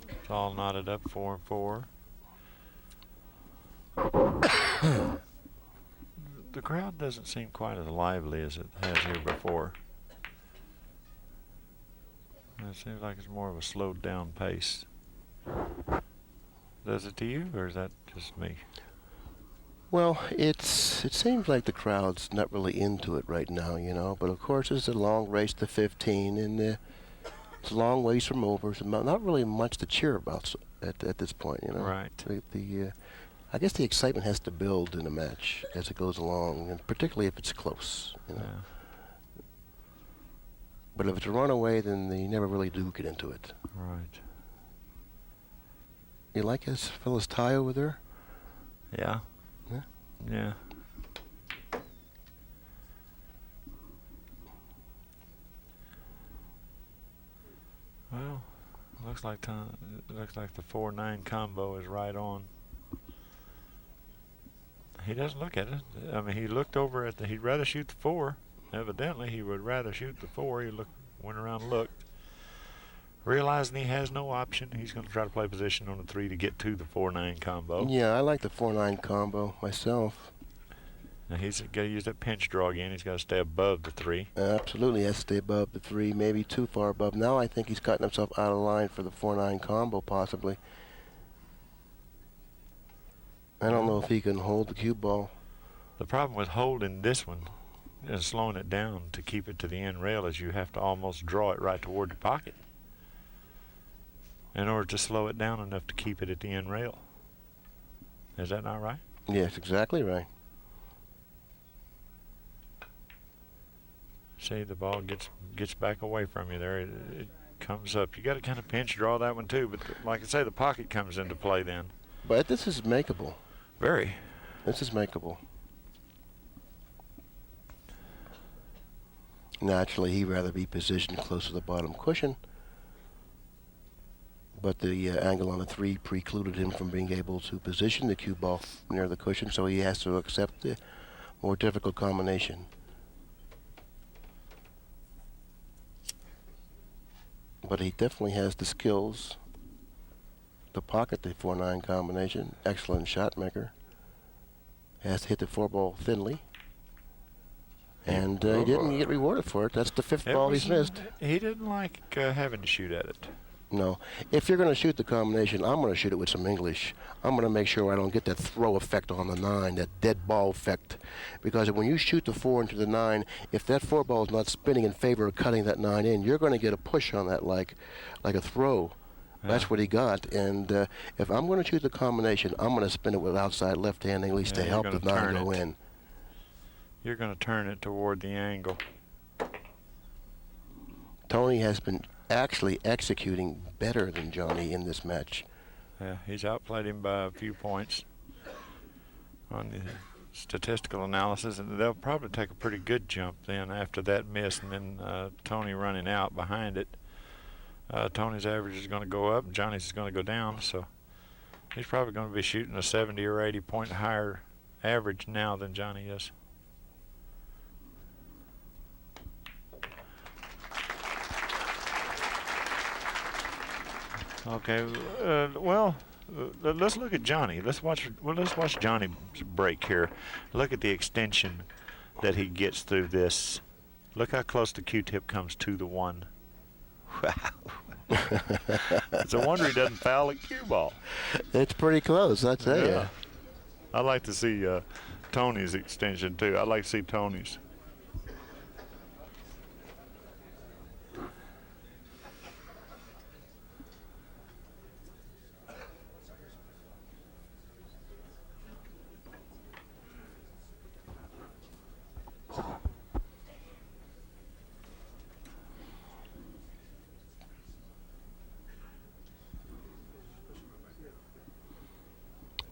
It's all knotted up, 4 and 4. The crowd doesn't seem quite as lively as it has here before. It seems like it's more of a slowed down pace. Does it to you, or is that just me?
Well, it seems like the crowd's not really into it right now, you know. But of course, it's a long race to 15, and it's a long ways from over. So not really much to cheer about at this point, you know.
Right.
I guess the excitement has to build in a match as it goes along, and particularly if it's close, you know.
Yeah.
But if it's a runaway, then they never really do get into it.
Right.
You like his fella's tie over there?
Yeah.
Yeah.
Yeah. Well, looks like the 4-9 combo is right on. He doesn't look at it. I mean, he looked over at he'd rather shoot the 4. Evidently, he would rather shoot the 4. He went around and looked. Realizing he has no option, he's going to try to play position on the 3 to get to the 4-9 combo.
Yeah, I like the 4-9 combo myself.
Now he's got to use that pinch draw again. He's got to stay above the 3.
Absolutely, he has to stay above the 3, maybe too far above. Now I think he's cutting himself out of line for the 4-9 combo, possibly. I don't know if he can hold the cue ball.
The problem with holding this one and slowing it down to keep it to the end rail is you have to almost draw it right toward the pocket in order to slow it down enough to keep it at the end rail. Is that not right?
Yes, exactly right.
See, the ball gets back away from you there. It comes up. You got to kind of pinch draw that one too, but like I say, the pocket comes into play then.
But this is makeable.
Very.
This is makeable. Naturally, he'd rather be positioned close to the bottom cushion, but the angle on the 3 precluded him from being able to position the cue ball near the cushion, so he has to accept the more difficult combination. But he definitely has the skills to pocket the 4-9 combination. Excellent shot maker. Has to hit the 4-ball thinly. And he didn't get rewarded for it. That's the 5th ball he's missed.
He didn't like having to shoot at it.
No. If you're going to shoot the combination, I'm going to shoot it with some English. I'm going to make sure I don't get that throw effect on the 9, that dead ball effect. Because when you shoot the 4 into the 9, if that 4 ball is not spinning in favor of cutting that 9 in, you're going to get a push on that like a throw. Yeah. That's what he got. And if I'm going to shoot the combination, I'm going to spin it with outside left hand English to help the 9 go in.
You're going to turn it toward the angle.
Tony has been actually executing better than Johnny in this match.
Yeah, he's outplayed him by a few points on the statistical analysis, and they'll probably take a pretty good jump then after that miss, and then Tony running out behind it. Tony's average is going to go up, and Johnny's is going to go down, so he's probably going to be shooting a 70 or 80 point higher average now than Johnny is. Okay, let's look at Johnny. Let's watch Johnny break here. Look at the extension that he gets through this. Look how close the Q-tip comes to the 1. Wow. It's a wonder he doesn't foul a cue ball.
It's pretty close, I tell you.
I like to see Tony's extension too. I like to see Tony's.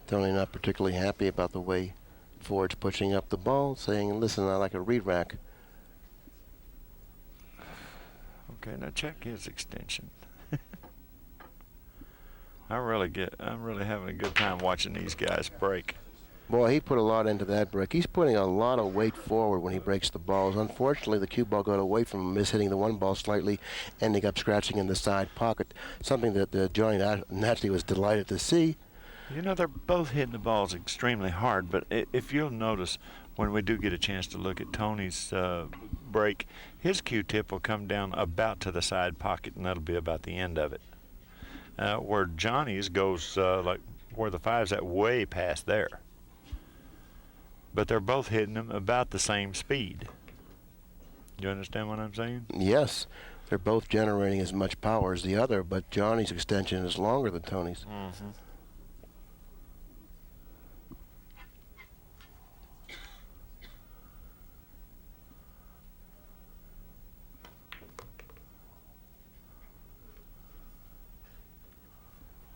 Tony not particularly happy about the way Ford's pushing up the ball, saying, listen, I like a read rack.
Okay, now check his extension. I'm really having a good time watching these guys break.
Boy, he put a lot into that break. He's putting a lot of weight forward when he breaks the balls. Unfortunately, the cue ball got away from him, mishitting the one ball slightly, ending up scratching in the side pocket, something that Johnny naturally was delighted to see.
You know, they're both hitting the balls extremely hard, but if you'll notice, when we do get a chance to look at Tony's break, his Q-tip will come down about to the side pocket, and that'll be about the end of it. Where Johnny's goes like where the five's at, way past there. But they're both hitting them about the same speed. You understand what I'm saying?
Yes. They're both generating as much power as the other, but Johnny's extension is longer than Tony's.
Mm-hmm.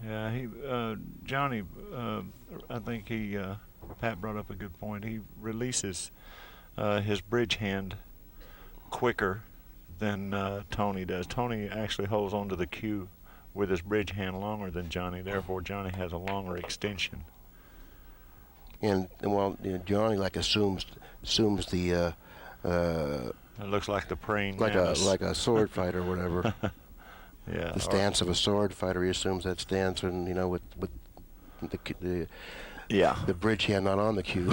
Yeah, Johnny, I think Pat brought up a good point. He releases his bridge hand quicker than Tony does. Tony actually holds onto the cue with his bridge hand longer than Johnny. Therefore, Johnny has a longer extension.
And well, Johnny assumes the.
It looks like the praying
like a sword fighter, or whatever.
Yeah.
The stance of a sword fighter. He assumes that stance, and with the bridge hand not on the cue.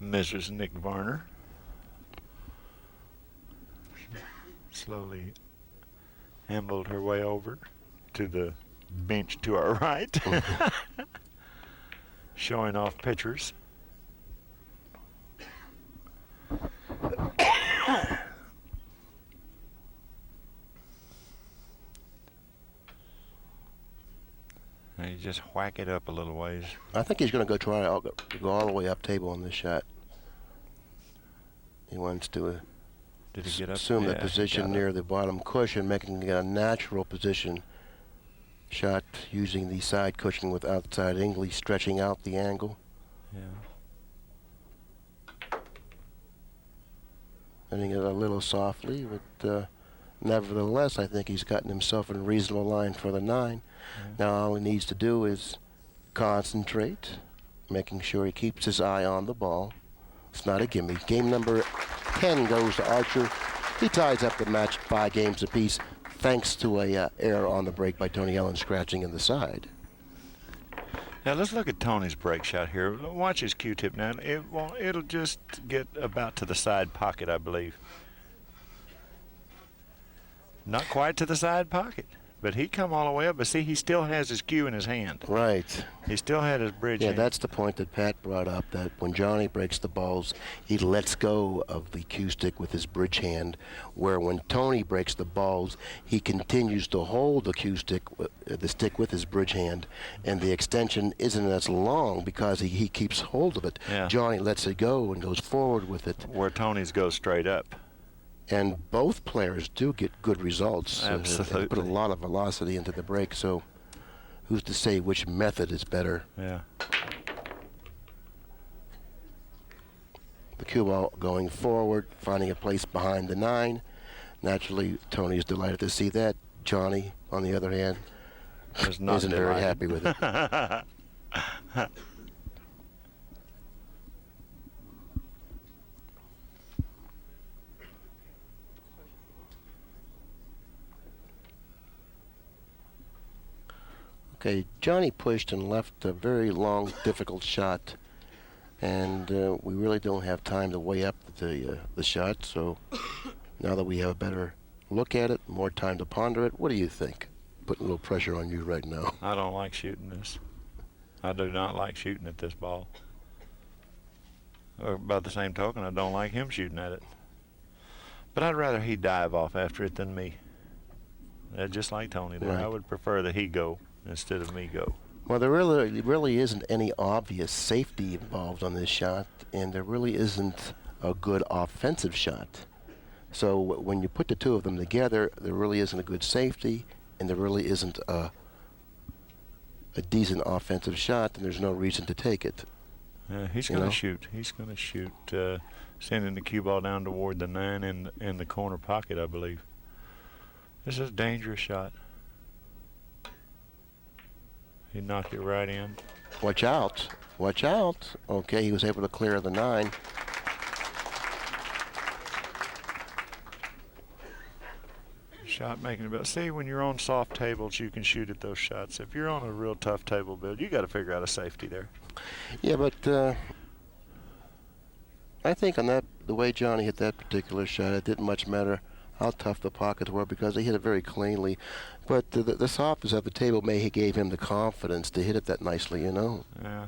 Mrs. Nick Varner slowly ambled her way over to the bench to our right, showing off pictures. And you just whack it up a little ways.
I think he's going to go all the way up table on this shot. He wants to
Did he get up?
assume the position near the bottom cushion, making a natural position shot using the side cushion with outside angle, stretching out the angle.
Yeah.
Hitting it a little softly, but nevertheless, I think he's gotten himself in a reasonable line for the 9.
Yeah.
Now all he needs to do is concentrate, making sure he keeps his eye on the ball. It's not a gimme. Game number 10 goes to Archer. He ties up the match 5 games apiece, thanks to a error on the break by Tony Ellin scratching in the side.
Now let's look at Tony's break shot here. Watch his Q-tip now. It'll just get about to the side pocket, I believe. Not quite to the side pocket, but he come all the way up. But see, he still has his cue in his hand.
Right.
He still had his bridge
Yeah,
hand.
that's the point that Pat brought up, that when Johnny breaks the balls, he lets go of the cue stick with his bridge hand, where when Tony breaks the balls, he continues to hold the cue stick, the stick with his bridge hand, and the extension isn't as long because he keeps hold of it.
Yeah.
Johnny lets it go and goes forward with it.
Where Tony's goes straight up.
And both players do get good results.
Absolutely.
They put a lot of velocity into the break, so who's to say which method is better?
Yeah.
The cue ball going forward, finding a place behind the 9. Naturally, Tony is delighted to see that. Johnny, on the other hand, isn't very happy with it. Okay, Johnny pushed and left a very long, difficult shot, and we really don't have time to weigh up the shot. So now that we have a better look at it, more time to ponder it, what do you think? Putting a little pressure on you right now.
I don't like shooting this. I do not like shooting at this ball. Or by the same token, I don't like him shooting at it. But I'd rather he dive off after it than me. Just like Tony there.
Right.
I would prefer that he go instead of me go.
Well, there really isn't any obvious safety involved on this shot, and there really isn't a good offensive shot. So when you put the two of them together, there really isn't a good safety, and there really isn't a decent offensive shot, and there's no reason to take it.
He's going to shoot. He's going to shoot, sending the cue ball down toward the 9 in the corner pocket, I believe. This is a dangerous shot. He knocked it right in.
Watch out. Watch out. Okay, he was able to clear the 9.
Shot making about. See, when you're on soft tables, you can shoot at those shots. If you're on a real tough table build, you got to figure out a safety there.
Yeah, but I think on the way Johnny hit that particular shot, it didn't much matter how tough the pockets were because he hit it very cleanly. But the softness of the table may gave him the confidence to hit it that nicely, you know.
Yeah.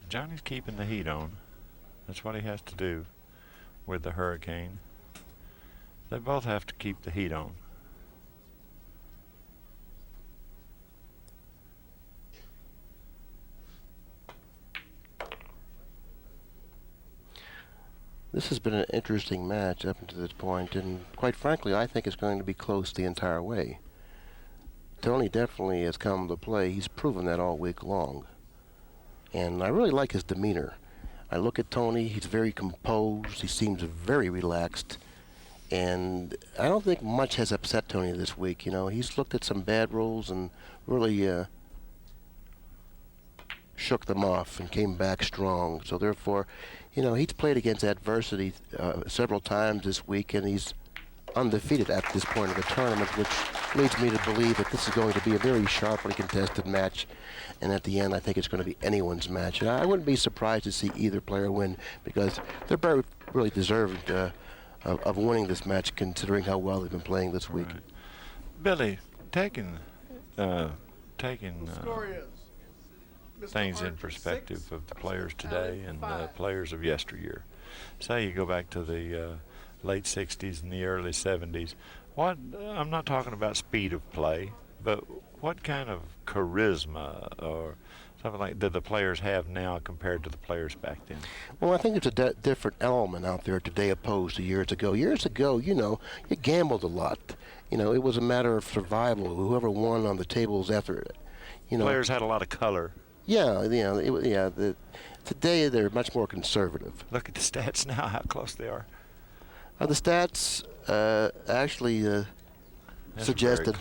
Johnny's keeping the heat on. That's what he has to do with the Hurricane. They both have to keep the heat on.
This has been an interesting match up until this point, and quite frankly, I think it's going to be close the entire way. Tony definitely has come to play. He's proven that all week long. And I really like his demeanor. I look at Tony, he's very composed, he seems very relaxed, and I don't think much has upset Tony this week. You know, he's looked at some bad rolls and really shook them off and came back strong. So therefore, you know, he's played against adversity several times this week, and he's undefeated at this point of the tournament, which leads me to believe that this is going to be a very sharply contested match. And at the end, I think it's going to be anyone's match. And I wouldn't be surprised to see either player win because they're very really deserving of winning this match, considering how well they've been playing this week.
Right. Billy, taking things in perspective of the players today and the players of yesteryear. Say you go back to the late 60s and the early 70s. I'm not talking about speed of play, but what kind of charisma or something like that the players have now compared to the players back then?
Well, I think it's a different element out there today opposed to years ago. Years ago, you know, you gambled a lot. You know, it was a matter of survival. Whoever won on the tables after it. You know,
players had a lot of color.
Yeah, today they're much more conservative.
Look at the stats now, how close they are.
The stats actually suggest that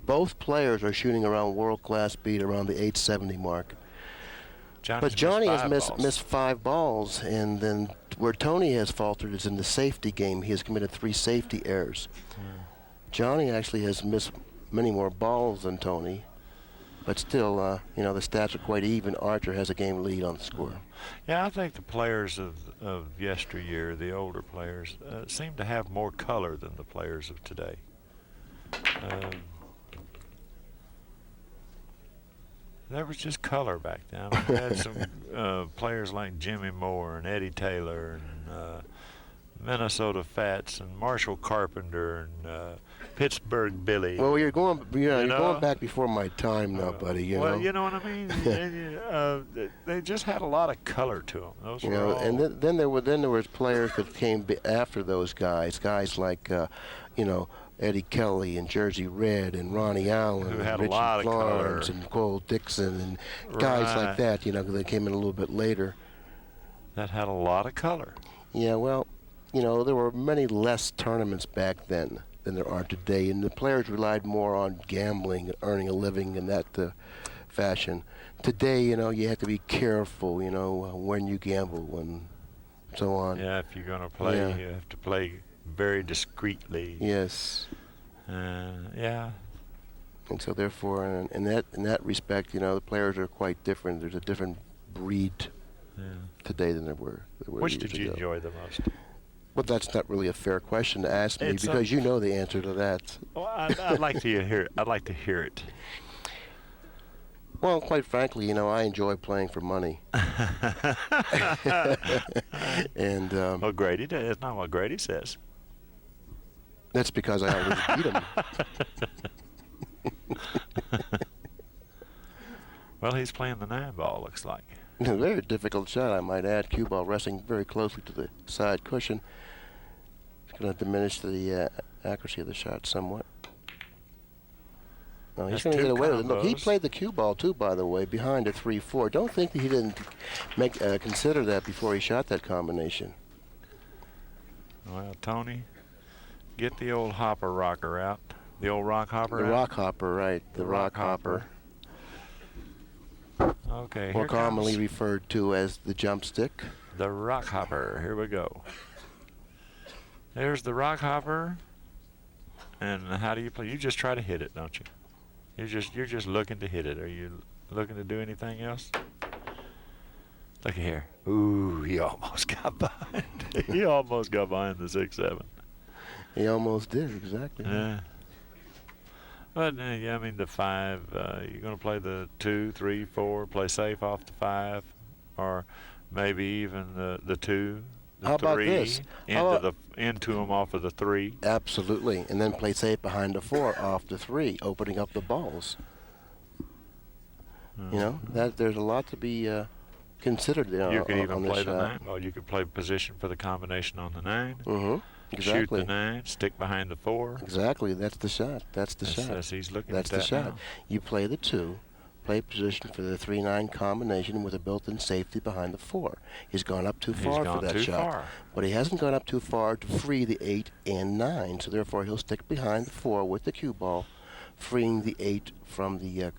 both players are shooting around world-class speed around the 870 mark. But Johnny has missed 5 balls, and then where Tony has faltered is in the safety game. He has committed 3 safety errors. Johnny actually has missed many more balls than Tony, but still, you know, the stats are quite even. Archer has a game lead on the score.
Yeah, I think the players of yesteryear, the older players, seem to have more color than the players of today. There was just color back then. We had some players like Jimmy Moore and Eddie Taylor and Minnesota Fats and Marshall Carpenter and Pittsburgh Billy.
Well, you're going back before my time now, buddy. You know.
You know what I mean. They just had a lot of color to them. Those
you
were
know,
all
and then there was players that came after those guys like, you know, Eddie Kelly and Jersey Red and Ronnie Allen
who
and
had
Richie
a lot of
Florence
color.
and Cole Dixon and guys like that. You know, they came in a little bit later.
That had a lot of color.
Yeah, well, you know, there were many less tournaments back then than there are today, and the players relied more on gambling and earning a living and that fashion. Today, you know, you have to be careful, you know, when you gamble and so on.
Yeah, if you're going to play,
Yeah.
you have to play very discreetly.
Yes.
Yeah.
And so therefore, in that respect, you know, the players are quite different. There's a different breed today than there were
Which
years
did you
ago.
enjoy the most?
Well, that's not really a fair question to ask me
It's
because you know the answer to that.
Well, I'd like to hear it. I'd like to hear it.
Well, quite frankly, you know, I enjoy playing for money. And
Well, Grady, that's not what Grady says.
that's because I always beat him.
Well, he's playing the 9-ball, looks like.
A very difficult shot, I might add. Cue ball resting very closely to the side cushion. It's going to diminish the accuracy of the shot somewhat. No, he's
That's
going to
two
get away with it. Look, he
combos.
played the cue ball too, by the way, behind a 3-4. Don't think that he didn't consider that before he shot that combination.
Well, Tony, get the old hopper rocker out. The old rock hopper
The
out.
rock hopper, right? The rock hopper.
Okay,
More
here
commonly
comes
referred to as the jump stick.
the rock hopper. Here we go. There's the rock hopper. And how do you play? You just try to hit it, don't you? You're just looking to hit it. Are you looking to do anything else? Look here. Ooh, he almost got behind. He almost got behind the 6-7.
He almost did, exactly.
Yeah. But yeah, I mean the 5. You're going to play the 2, 3, 4. Play safe off the 5, or maybe even the 2, the
How
3.
about this?
Into them off of the 3.
Absolutely. And then play safe behind the 4 off the 3, opening up the balls. You know, there's a lot to be considered there
You could
on
even
this
play the
shot.
9 ball. You could play position for the combination on the 9.
Mm-hmm.
Shoot
Exactly.
the 9. Stick behind the 4.
Exactly. That's the shot. That's the shot.
That's he's looking
That's
at
the
that
shot.
now.
You play the 2, play position for the 3-9 combination with a built-in safety behind the 4. He's gone up too
He's
far
gone
for that
too
shot.
far.
But he hasn't gone up too far to free the 8 and 9. So therefore, he'll stick behind the 4 with the cue ball, freeing the 8 from the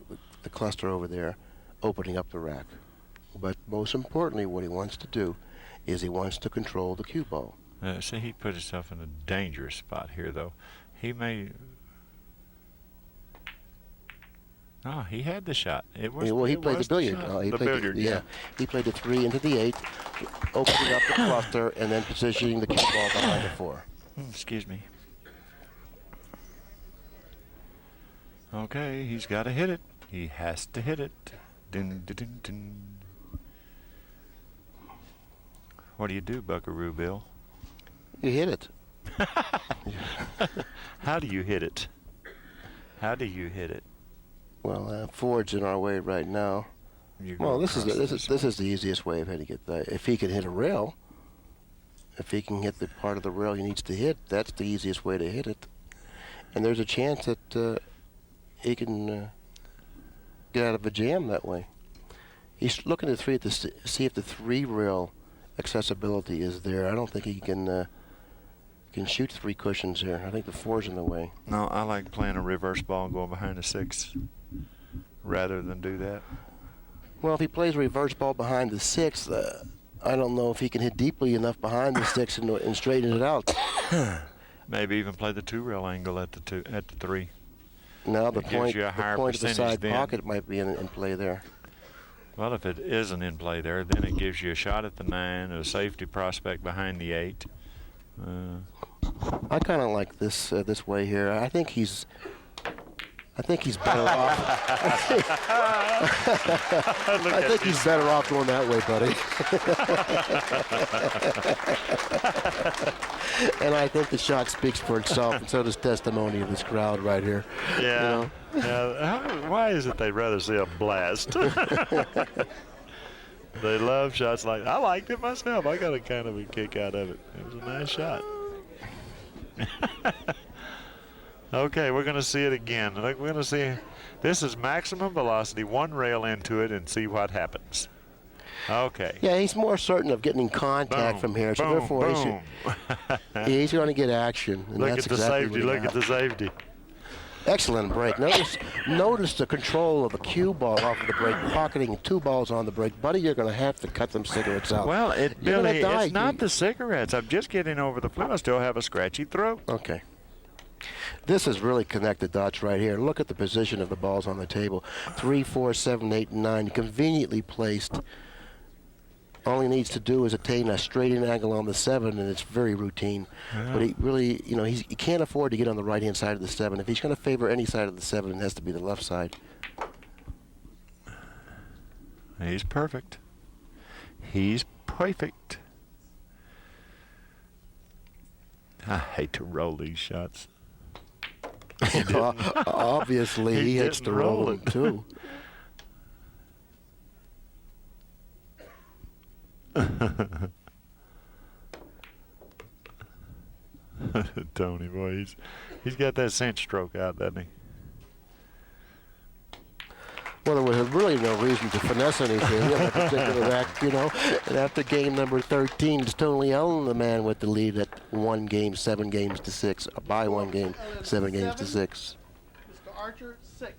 cluster over there, opening up the rack. But most importantly, what he wants to do is he wants to control the cue ball.
See, he put himself in a dangerous spot here, though. He may. Oh, he had the shot. It was.
Well, he
it
played
was
the billiard.
shot.
He
The
played
billiard,
yeah. He played the 3 into the 8, opening up the cluster, and then positioning the cue ball behind the 4.
Excuse me. Okay, he's got to hit it. He has to hit it. Dun, dun, dun, dun. What do you do, Buckaroo Bill?
You hit it.
How do you hit it? How do you hit it?
Well, Ford's in our way right now.
You go
Well, this is
across
the easiest way of hitting it. If he can hit a rail, if he can hit the part of the rail he needs to hit, that's the easiest way to hit it. And there's a chance that he can get out of a jam that way. He's looking at 3 to see if the 3 rail accessibility is there. I don't think he can shoot 3 cushions here. I think the 4's in the way.
No, I like playing a reverse ball and going behind the 6 rather than do that.
Well, if he plays a reverse ball behind the 6, I don't know if he can hit deeply enough behind the 6 and straighten it out.
Maybe even play the 2 rail angle at the 3.
Now the
It gives
point,
you a
the
higher
point of the
percentage
side
then.
pocket might be in play there.
Well, if it isn't in play there, then it gives you a shot at the 9, a safety prospect behind the 8.
I kind of like this this way here. I think he's better off. I think he's better off going that way, buddy. And I think the shot speaks for itself, and so does testimony of this crowd right here.
Yeah.
You
Yeah. Why is it they'd rather see a blast? They love shots like I liked it myself. I got a kind of a kick out of it. It was a nice shot. Okay, we're going to see it again. We're going to see. This is maximum velocity, 1 rail into it, and see what happens. Okay.
Yeah, he's more certain of getting contact
Boom,
from here, so
boom,
therefore
boom.
he's going to get action. And
Look
that's
at the
exactly
safety.
what he
Look at
got.
the safety.
Excellent break. Notice the control of a cue ball off of the break, pocketing 2 balls on the break. Buddy, you're going to have to cut them cigarettes out.
Well, Billy,
die.
it's not the cigarettes. I'm just getting over the flu. I still have a scratchy throat.
Okay. This is really connected dots right here. Look at the position of the balls on the table. 3, 4, 7, 8, and 9, conveniently placed. All he needs to do is attain a straight in angle on the 7, and it's very routine.
Yeah.
But he really, he can't afford to get on the right-hand side of the 7. If he's going to favor any side of the 7, it has to be the left side.
He's perfect. He's perfect. I hate to roll these shots.
Obviously, he hits to roll them, too.
Tony, boy, he's got that cinch stroke out, doesn't he?
Well, there was really no reason to finesse anything in that particular act, And after game number 13, it's Tony Ellin, the man with the lead at 1 game, 7 games to 6. By 1 game, 7 games to 6.
Mr. Archer, 6.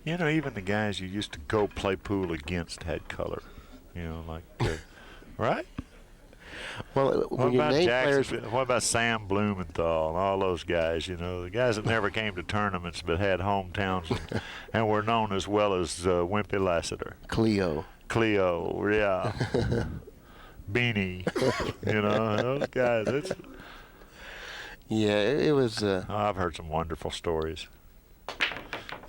Even the guys you used to go play pool against had color. Right?
Well, when you name players,
what about Sam Blumenthal and all those guys? The guys that never came to tournaments but had hometowns and were known as well as Wimpy Lassiter.
Cleo,
yeah. Beanie, those guys.
Yeah, it was.
I've heard some wonderful stories.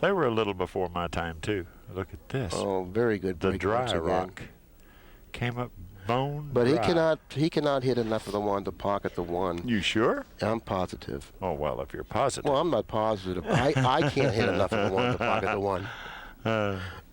They were a little before my time too. Look at this.
Oh, very good.
The dry rock came up bone
but
dry.
he cannot hit enough of the 1 to pocket the 1.
You sure?
I'm positive.
Oh, well, if you're positive.
Well, I'm not positive. I can't hit enough of the 1 to pocket the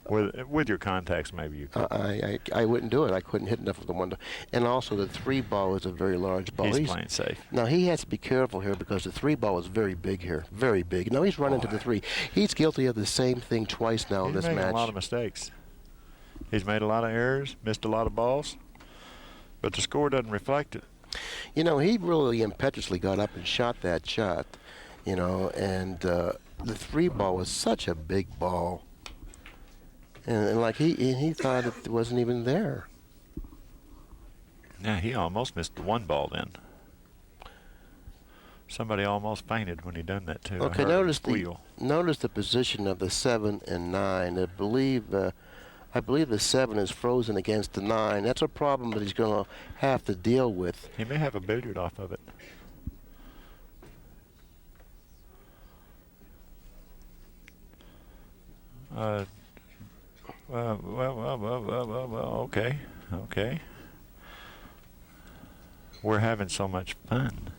1.
With your contacts, maybe you could.
I wouldn't do it. I couldn't hit enough of the 1 to. And also, the 3 ball is a very large ball.
He's playing safe.
Now, he has to be careful here because the 3 ball is very big here. Very big. Now, he's running to the 3. He's guilty of the same thing twice now in this match.
He's making a lot of mistakes. He's made a lot of errors, missed a lot of balls. But the score doesn't reflect it.
He really impetuously got up and shot that shot, and the 3 ball was such a big ball. And like he thought it wasn't even there.
Yeah, he almost missed the 1 ball then. Somebody almost fainted when he done that too.
Okay, notice the position of the 7 and 9. I believe the 7 is frozen against the 9. That's a problem that he's going to have to deal with.
He may have a billiard off of it. Well, okay. We're having so much fun.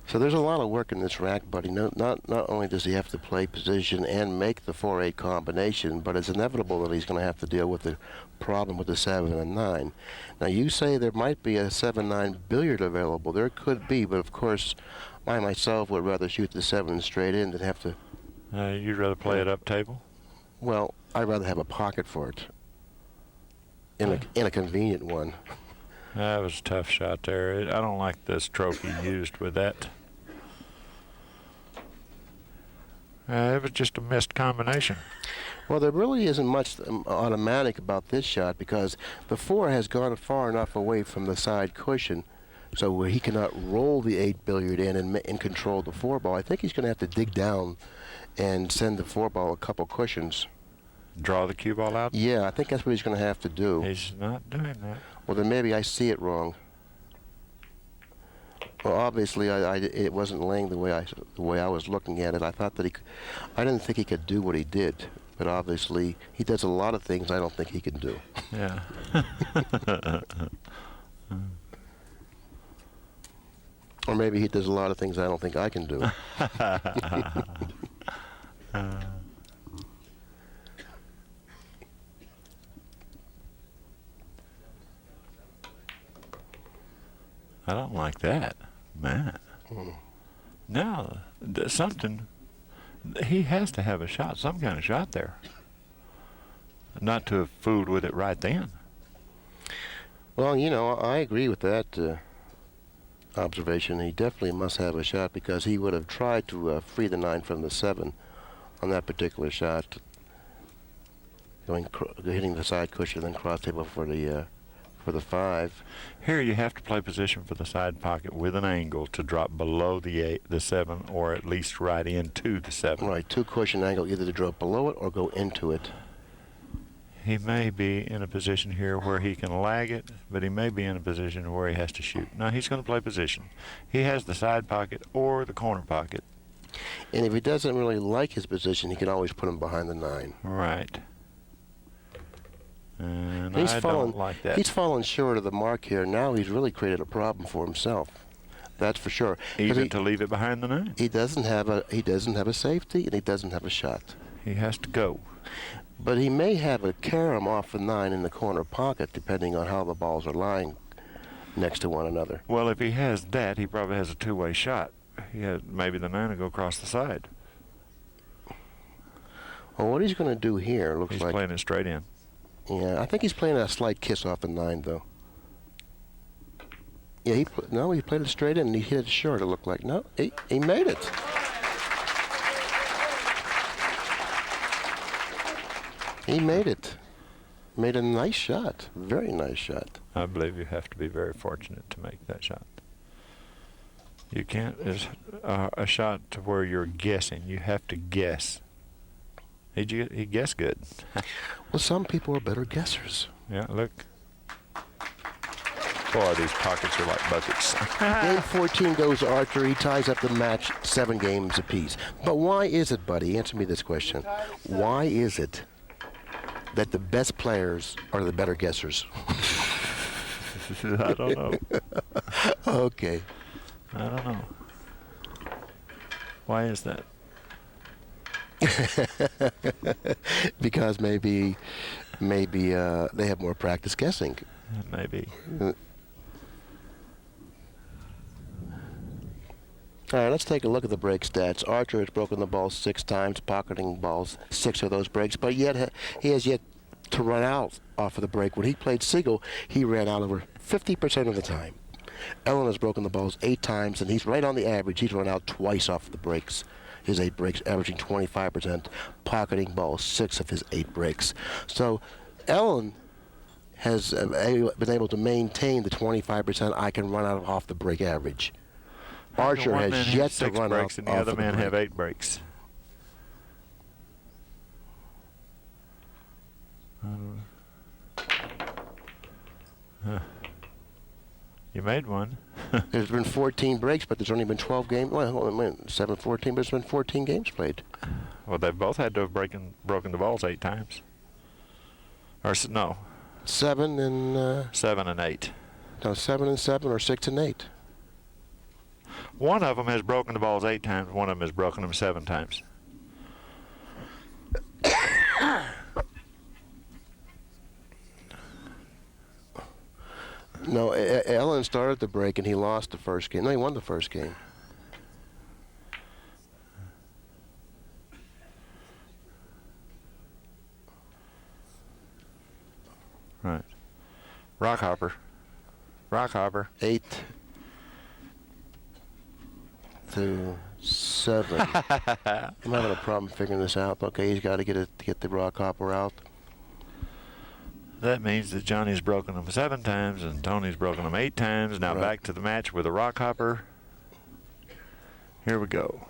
So there's a lot of work in this rack, buddy. Not only does he have to play position and make the 4-8 combination, but it's inevitable that he's going to have to deal with the problem with the 7 and 9. Now, you say there might be a 7-9 billiard available. There could be, but of course, I myself would rather shoot the 7 straight in than have to.
You'd rather play it up table?
Well, I'd rather have a pocket for it. In a convenient one.
That was a tough shot there. I don't like this trophy used with that. It was just a missed combination.
Well, there really isn't much automatic about this shot because the 4 has gone far enough away from the side cushion so where he cannot roll the 8 billiard in and control the 4 ball. I think he's going to have to dig down and send the 4 ball a couple cushions.
Draw the cue ball out?
Yeah, I think that's what he's going to have to do.
He's not doing that.
Well, then maybe I see it wrong. Well, obviously, it wasn't laying the way I was looking at it. I thought that I didn't think he could do what he did, but obviously he does a lot of things I don't think he can do.
Yeah.
Or maybe he does a lot of things I don't think I can do.
I don't like that, man. No, something. He has to have a shot, some kind of shot there. Not to have fooled with it right then.
Well, I agree with that. observation. He definitely must have a shot because he would have tried to free the 9 from the 7 on that particular shot. Hitting the side cushion, then cross table for the 5.
Here you have to play position for the side pocket with an angle to drop below the 7, or at least right into the 7.
Right, 2 cushion angle, either to drop below it or go into it.
He may be in a position here where he can lag it, but he may be in a position where he has to shoot. Now he's going to play position. He has the side pocket or the corner pocket.
And if he doesn't really like his position, he can always put him behind the 9.
Right. And
I
don't like that.
He's fallen short of the mark here. Now he's really created a problem for himself. That's for sure.
Even to leave it behind the 9.
He doesn't have a safety, and he doesn't have a shot.
He has to go.
But he may have a carom off the 9 in the corner pocket, depending on how the balls are lying next to one another.
Well, if he has that, he probably has a two-way shot. He has maybe the 9 will go across the side.
Well, what he's going to do here looks
He's
like...
playing it straight in.
Yeah, I think he's playing a slight kiss off the 9, though. Yeah, he played it straight in, and he hit it short, it looked like. No, he made it. He made it. Made a nice shot. Very nice shot.
I believe you have to be very fortunate to make that shot. You can't, it's a shot to where you're guessing. You have to guess. He guessed good.
Well, some people are better guessers.
Yeah, look. Boy, these pockets are like buckets.
Game 14 goes to Archer. He ties up the match 7 games apiece. But why is it, buddy? Answer me this question. Why is it that the best players are the better guessers?
I don't know.
Okay.
I don't know. Why is that?
Because maybe they have more practice guessing.
Maybe.
All right, let's take a look at the break stats. Archer has broken the ball 6 times, pocketing balls 6 of those breaks, but yet he has yet to run out off of the break. When he played Siegel, he ran out over 50% of the time. Ellin has broken the balls 8 times, and he's right on the average. He's run out twice off the breaks. His 8 breaks, averaging 25%, pocketing balls 6 of his 8 breaks. So Ellin has been able to maintain the 25% I can run out off the break average. Archer has yet to run out
breaks, and the other man have 8 breaks. You made one.
There's been 14 breaks, but there's only been 12 games. Well, 7-14, but there's been 14 games played.
Well, they've both had to have broken the balls 8 times. Or no.
7 and
7 and 8.
No, 7 and 7 or 6 and 8.
One of them has broken the balls 8 times. One of them has broken them 7 times.
No, Ellin started the break and he lost the first game. No, he won the first game.
Right. Rockhopper.
8 to 7. I'm having a problem figuring this out. Okay, he's got to get the Rockhopper out.
That means that Johnny's broken them 7 times and Tony's broken them 8 times. Now back to the match with a Rockhopper. Here we go.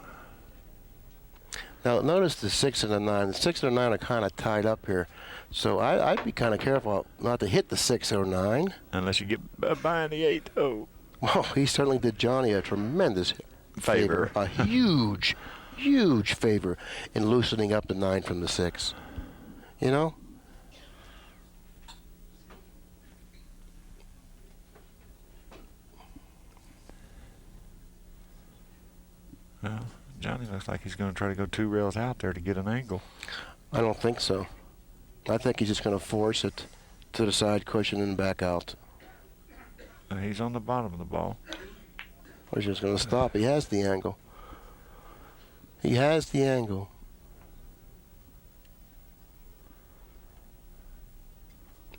Now notice the 6 and the 9. The 6 and the 9 are kind of tied up here, so I'd be kind of careful not to hit the 6 or 9.
Unless you get behind the 8. Oh.
Well, he certainly did Johnny a tremendous favor. A huge, huge favor in loosening up the 9 from the 6. You know?
Well, Johnny looks like he's going to try to go 2 rails out there to get an angle.
I don't think so. I think he's just going to force it to the side cushion and back out.
He's on the bottom of the ball.
Or he's just going to stop. He has the angle. He has the angle.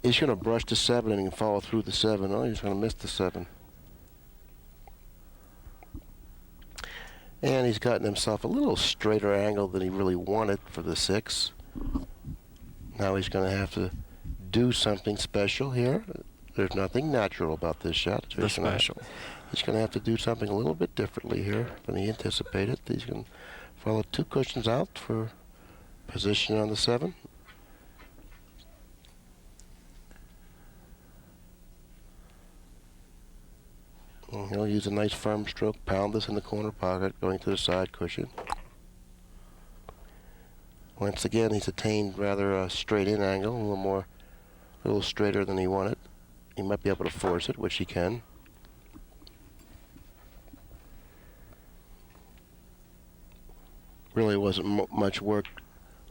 He's going to brush the 7 and follow through the 7. Oh, he's going to miss the 7. And he's gotten himself a little straighter angle than he really wanted for the 6. Now he's going to have to do something special here. There's nothing natural about this shot.
The special.
He's going to have to do something a little bit differently here than he anticipated. He's going to follow 2 cushions out for position on the 7. And he'll use a nice firm stroke, pound this in the corner pocket, going to the side cushion. Once again, he's attained rather a straight-in angle, a little straighter than he wanted. He might be able to force it, which he can. Really wasn't much work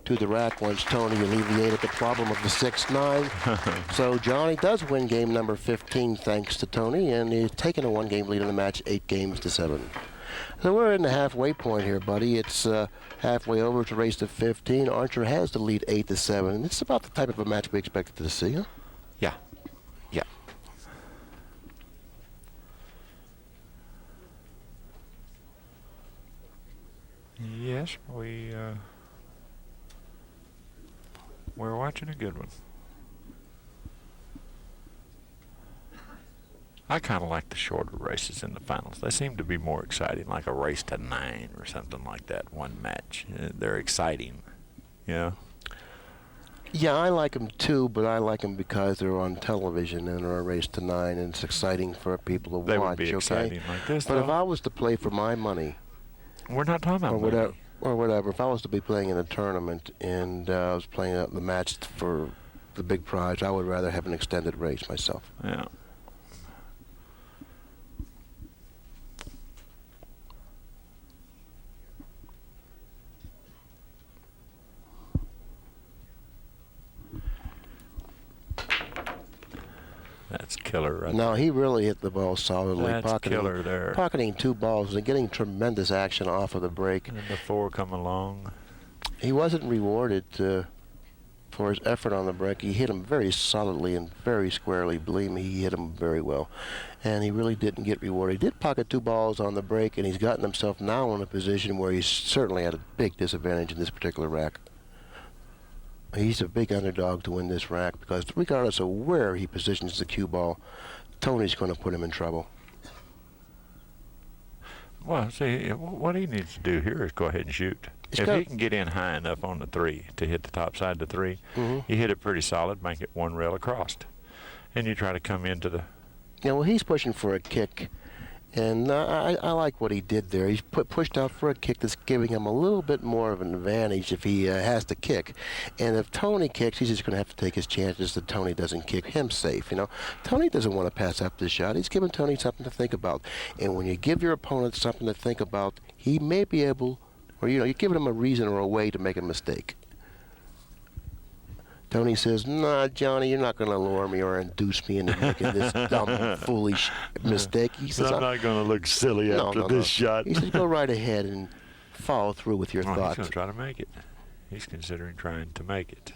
to the rack once Tony alleviated the problem of the 6-9. So Johnny does win game number 15 thanks to Tony, and he's taken a 1-game lead in the match, 8 games to 7. So we're in the halfway point here, buddy. It's halfway over to race to 15. Archer has the lead 8 to 7, and it's about the type of a match we expected to see, huh?
Yeah. Yeah. Yes, we're watching a good one. I kind of like the shorter races in the finals. They seem to be more exciting, like a race to 9 or something like that, one match. They're exciting, you know?
Yeah, I like them too, but I like them because they're on television and they're a race to 9, and it's exciting for people to watch.
They would be
okay?
exciting like this,
But
though.
if I was to play for my money,
We're not talking about money.
or whatever, if I was to be playing in a tournament and I was playing the match for the big prize, I would rather have an extended race myself.
Yeah. That's killer right
No, he really hit the ball solidly.
That's killer there.
Pocketing 2 balls and getting tremendous action off of the break.
And the 4 come along.
He wasn't rewarded for his effort on the break. He hit him very solidly and very squarely. Believe me, he hit him very well. And he really didn't get rewarded. He did pocket 2 balls on the break, and he's gotten himself now in a position where he's certainly at a big disadvantage in this particular rack. He's a big underdog to win this rack because regardless of where he positions the cue ball, Tony's going to put him in trouble.
Well, see, what he needs to do here is go ahead and shoot. If he can get in high enough on the 3 to hit the top side of the 3, you hit it pretty solid, make it 1 rail across. And you try to come into the...
Yeah, well, he's pushing for a kick. And I like what he did there. He's pushed out for a kick that's giving him a little bit more of an advantage if he has to kick. And if Tony kicks, he's just going to have to take his chances that Tony doesn't kick him safe. You know, Tony doesn't want to pass up this shot. He's giving Tony something to think about. And when you give your opponent something to think about, he may be able, or you're giving him a reason or a way to make a mistake. Tony says, "Nah, Johnny, you're not going to lure me or induce me into making this dumb, foolish mistake." He says,
I'm not going to look silly after this shot.
He says, "Go right ahead and follow through with your
He's
thoughts."
going to try to make it. He's considering trying to make it.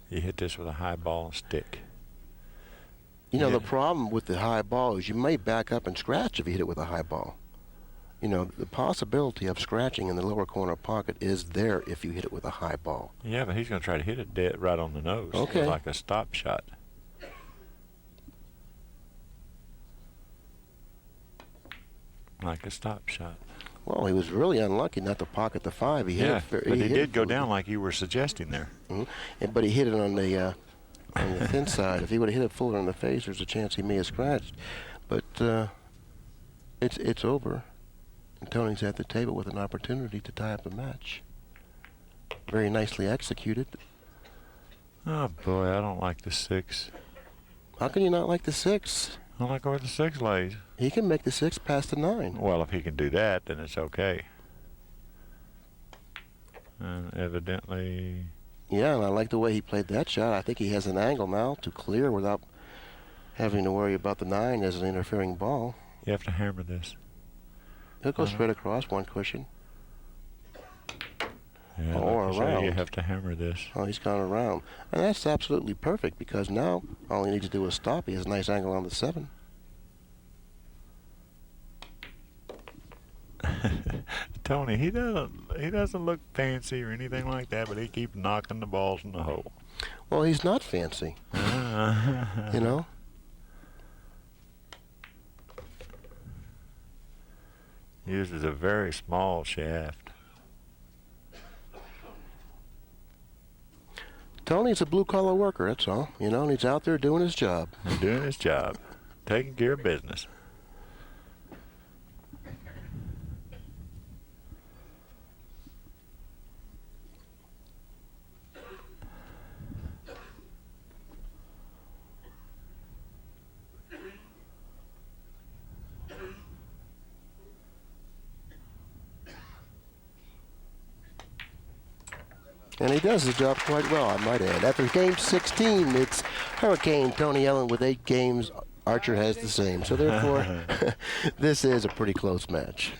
You hit this with a high ball and stick.
You know, the problem with the high ball is you may back up and scratch if you hit it with a high ball. You know, the possibility of scratching in the lower corner pocket is there if you hit it with a high ball.
Yeah, but he's going to try to hit it dead right on the nose.
Okay.
Like a stop shot. Like a stop shot.
Well, he was really unlucky not to pocket the 5. He hit
Yeah,
it,
but he did go down like you were suggesting there.
But he hit it on the thin side. If he would have hit it fuller in the face, there's a chance he may have scratched. But it's over. And Tony's at the table with an opportunity to tie up the match. Very nicely executed.
Oh, boy, I don't like the 6.
How can you not like the 6?
I don't like where the 6 lays.
He can make the 6 past the 9.
Well, if he can do that, then it's okay. And evidently,
Yeah, and I like the way he played that shot. I think he has an angle now to clear without having to worry about the 9 as an interfering ball.
You have to hammer this.
He'll go straight across one cushion.
Yeah,
or
like
around.
You have to hammer this.
Oh, he's gone around. And that's absolutely perfect because now all he needs to do is stop. He has a nice angle on the 7.
Tony, he doesn't look fancy or anything like that, but he keeps knocking the balls in the hole.
Well, he's not fancy. You know?
Uses a very small shaft.
Tony's a blue-collar worker, that's all. You know, and he's out there doing his job.
And doing his job. Taking care of business.
And he does his job quite well, I might add. After game 16, it's Hurricane Tony Ellin with 8 games. Archer has the same. So therefore, this is a pretty close match.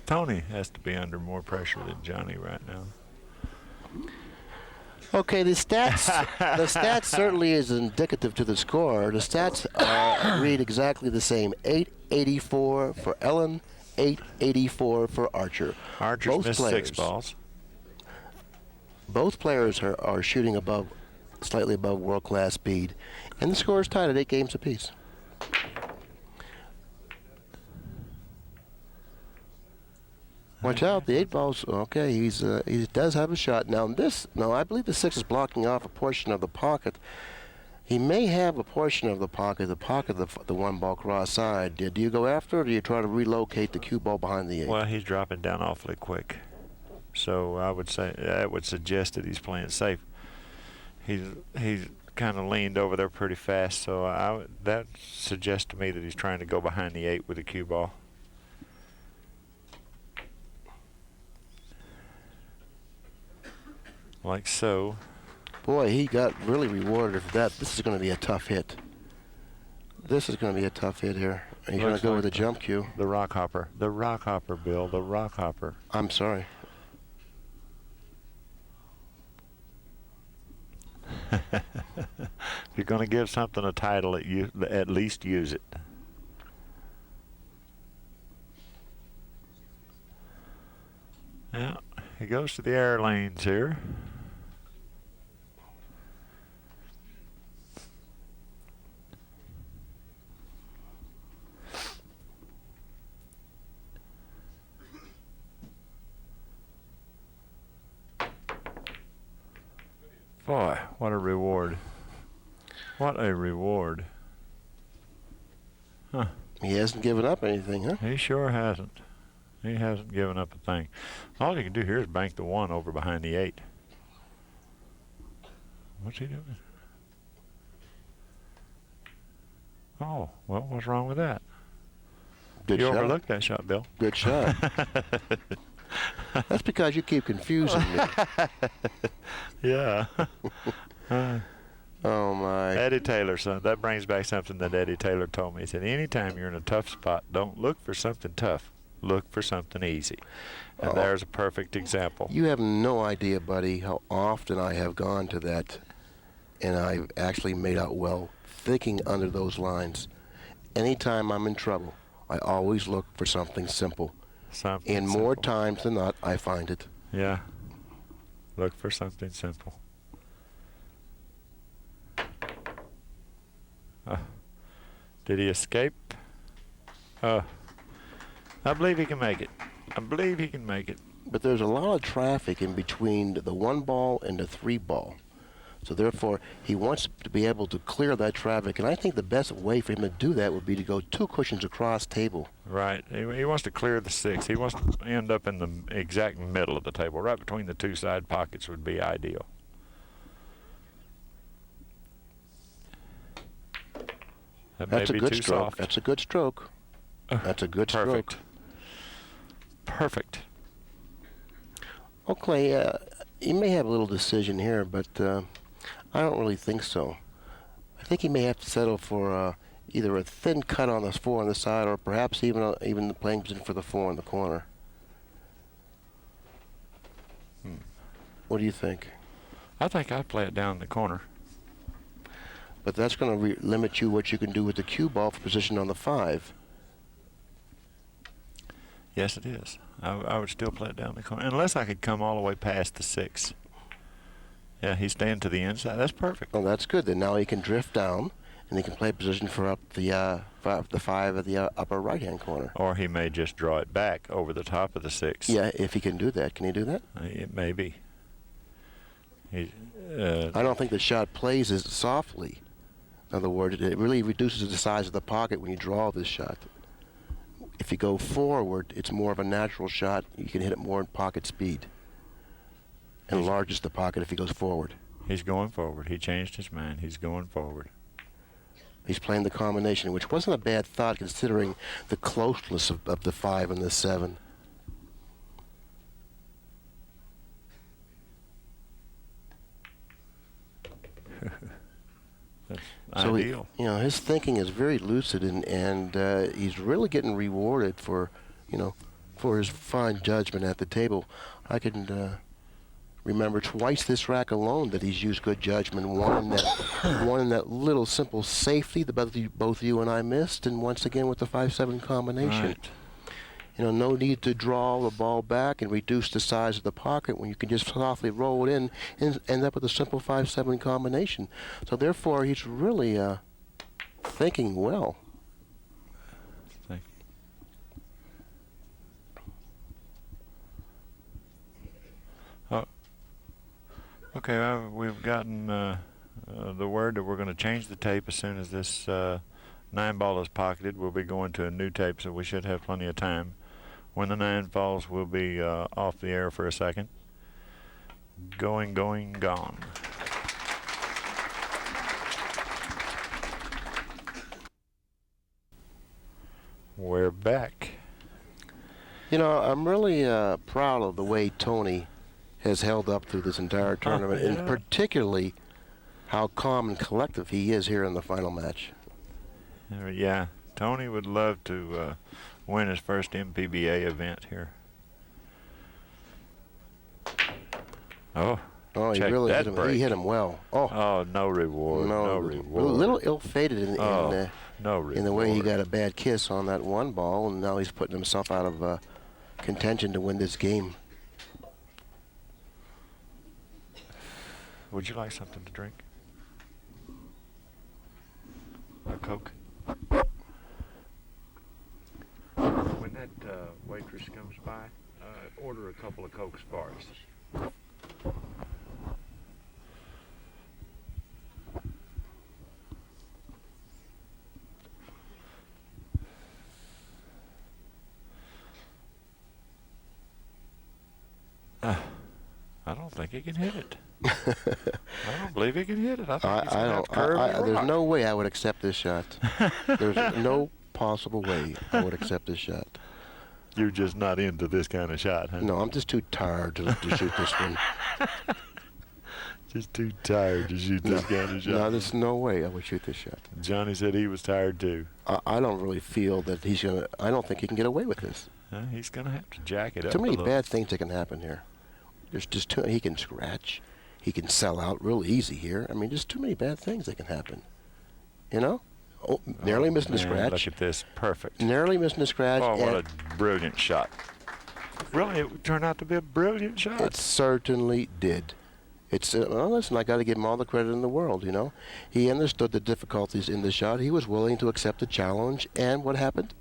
Tony has to be under more pressure than Johnny right now.
Okay, the stats certainly is indicative to the score. The stats read exactly the same. 884 for Ellin, 884 for Archer.
Archer's
Both
missed
players,
6 balls.
Both players are shooting slightly above world-class speed. And the score is tied at 8 games apiece. Watch out, the 8 balls. Okay, he does have a shot. Now I believe the 6 is blocking off a portion of the pocket. He may have a portion of the pocket of the 1 ball cross side. Do you go after it, or do you try to relocate the cue ball behind the 8?
Well, he's dropping down awfully quick. So I would say that would suggest that he's playing safe. He's kind of leaned over there pretty fast, so that suggests to me that he's trying to go behind the 8 with the cue ball. Like so.
Boy, he got really rewarded for that. This is going to be a tough hit. This is going to be a tough hit here. And he's going to go with a jump cue.
The rock hopper. The rock hopper, Bill. The rock hopper.
I'm sorry.
If you're going to give something a title, at least use it. Yeah, he goes to the air lanes here. Boy, what a reward. What a reward. Huh.
He hasn't given up anything, huh?
He sure hasn't. He hasn't given up a thing. All you can do here is bank the 1 over behind the 8. What's he doing? Oh, well, what's wrong with that?
Good
you
shot.
Overlooked that shot, Bill.
Good shot. That's because you keep confusing me.
Yeah.
Oh, my.
Eddie Taylor, son. That brings back something that Eddie Taylor told me. He said, anytime you're in a tough spot, don't look for something tough. Look for something easy. And there's a perfect example.
You have no idea, buddy, how often I have gone to that, and I've actually made out well thinking under those lines. Anytime I'm in trouble, I always look for something simple. And more times than not, I find it.
Yeah. Look for something simple. Did he escape? I believe he can make it. I believe he can make it.
But there's a lot of traffic in between the 1 ball and the 3 ball. So therefore, he wants to be able to clear that traffic. And I think the best way for him to do that would be to go 2 cushions across table.
Right. He wants to clear the 6. He wants to end up in the exact middle of the table. Right between the 2 side pockets would be ideal.
That's a good stroke. That's a good stroke. That's a good
Perfect.
stroke.
Perfect.
Okay, he may have a little decision here, but I don't really think so. I think he may have to settle for either a thin cut on the 4 on the side, or perhaps even the playing position for the 4 in the corner. What do you think?
I think I'd play it down in the corner.
But that's going to limit you what you can do with the cue ball for position on the 5.
Yes, it is. I would still play it down the corner, unless I could come all the way past the 6. Yeah, he's staying to the inside. That's perfect.
Oh, that's good. Then now he can drift down, and he can play position for up the 5 at the upper right-hand corner.
Or he may just draw it back over the top of the 6.
Yeah, if he can do that. Can he do that?
It may be.
I don't think the shot plays as softly. In other words, it really reduces the size of the pocket when you draw this shot. If you go forward, it's more of a natural shot. You can hit it more in pocket speed. Enlarges the pocket if he goes forward.
He's going forward. He changed his mind. He's going forward.
He's playing the combination, which wasn't a bad thought considering the closeness of the 5 and the 7.
That's
so
ideal.
His thinking is very lucid, and he's really getting rewarded for his fine judgment at the table. I can remember twice this rack alone that he's used good judgment. One in that little simple safety that both you and I missed, and once again with the 5-7 combination.
Right.
No need to draw the ball back and reduce the size of the pocket when you can just softly roll it in and end up with a simple 5-7 combination. So therefore, he's really thinking well.
Okay, we've gotten the word that we're going to change the tape as soon as this 9 ball is pocketed. We'll be going to a new tape, so we should have plenty of time. When the 9 falls, we'll be off the air for a second. Going, gone. We're back.
I'm really proud of the way Tony has held up through this entire tournament,
Yeah.
and particularly how calm and collective he is here in the final match.
Yeah, Tony would love to win his first MPBA event here. Oh,
he
check
really
that
hit him.
break.
He hit him well. Oh,
no reward. No
a
reward.
little ill-fated in
No reward.
in the way he got a bad kiss on that 1 ball, and now he's putting himself out of contention to win this game.
Would you like something to drink? A Coke? When that waitress comes by, order a couple of Coke Sparks. I don't think he can hit it. I don't believe he can hit it. I think he's gonna have to curve the
There's
rock.
no way I would accept this shot. There's no possible way I would accept this shot.
You're just not into this kind of shot, huh?
No, I'm just too tired to shoot this one.
Just too tired to shoot this kind of shot.
No, there's no way I would shoot this shot.
Johnny said he was tired too.
I don't really feel that he's gonna. I don't think he can get away with this.
He's gonna have to jack it up.
Too many
a little.
bad things that can happen here. There's just too. He can scratch. He can sell out real easy here. I mean, just too many bad things that can happen. Oh, narrowly missing the
Man,
scratch.
Look at this, perfect.
Narrowly missing the scratch.
Oh, what
and
a brilliant shot. Really, it turned out to be a brilliant shot.
it certainly did. It's well, listen, I got to give him all the credit in the world. He understood the difficulties in the shot. He was willing to accept the challenge, and what happened?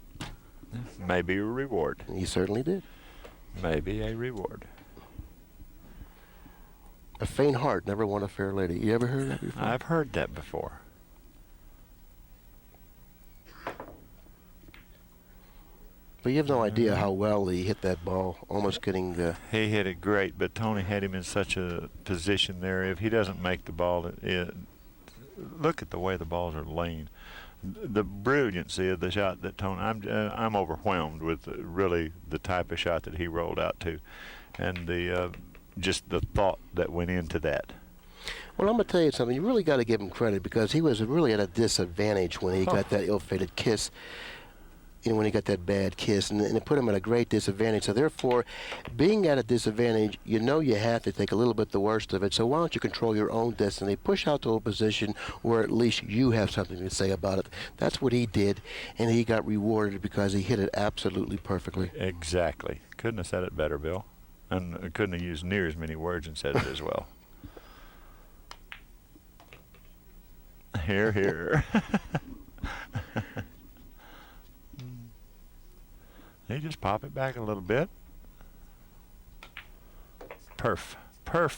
Maybe a reward.
He certainly did.
Maybe a reward.
A faint heart never won a fair lady. You ever heard that before?
I've heard that before.
But you have no idea how well he hit that ball, almost getting the...
He hit it great, but Tony had him in such a position there. If he doesn't make the ball, look at the way the balls are laying. The brilliancy of the shot that Tony... I'm overwhelmed with really the type of shot that he rolled out to. And the just the thought that went into that.
Well, I'm going to tell you something. You really got to give him credit because he was really at a disadvantage when he got that ill-fated kiss. When he got that bad kiss, and it put him at a great disadvantage. So therefore, being at a disadvantage, you have to take a little bit the worst of it. So why don't you control your own destiny? Push out to a position where at least you have something to say about it. That's what he did, and he got rewarded because he hit it absolutely perfectly.
Exactly. Couldn't have said it better, Bill. And couldn't have used near as many words and said it as well. Here, here. They just pop it back a little bit. Perf. Perf,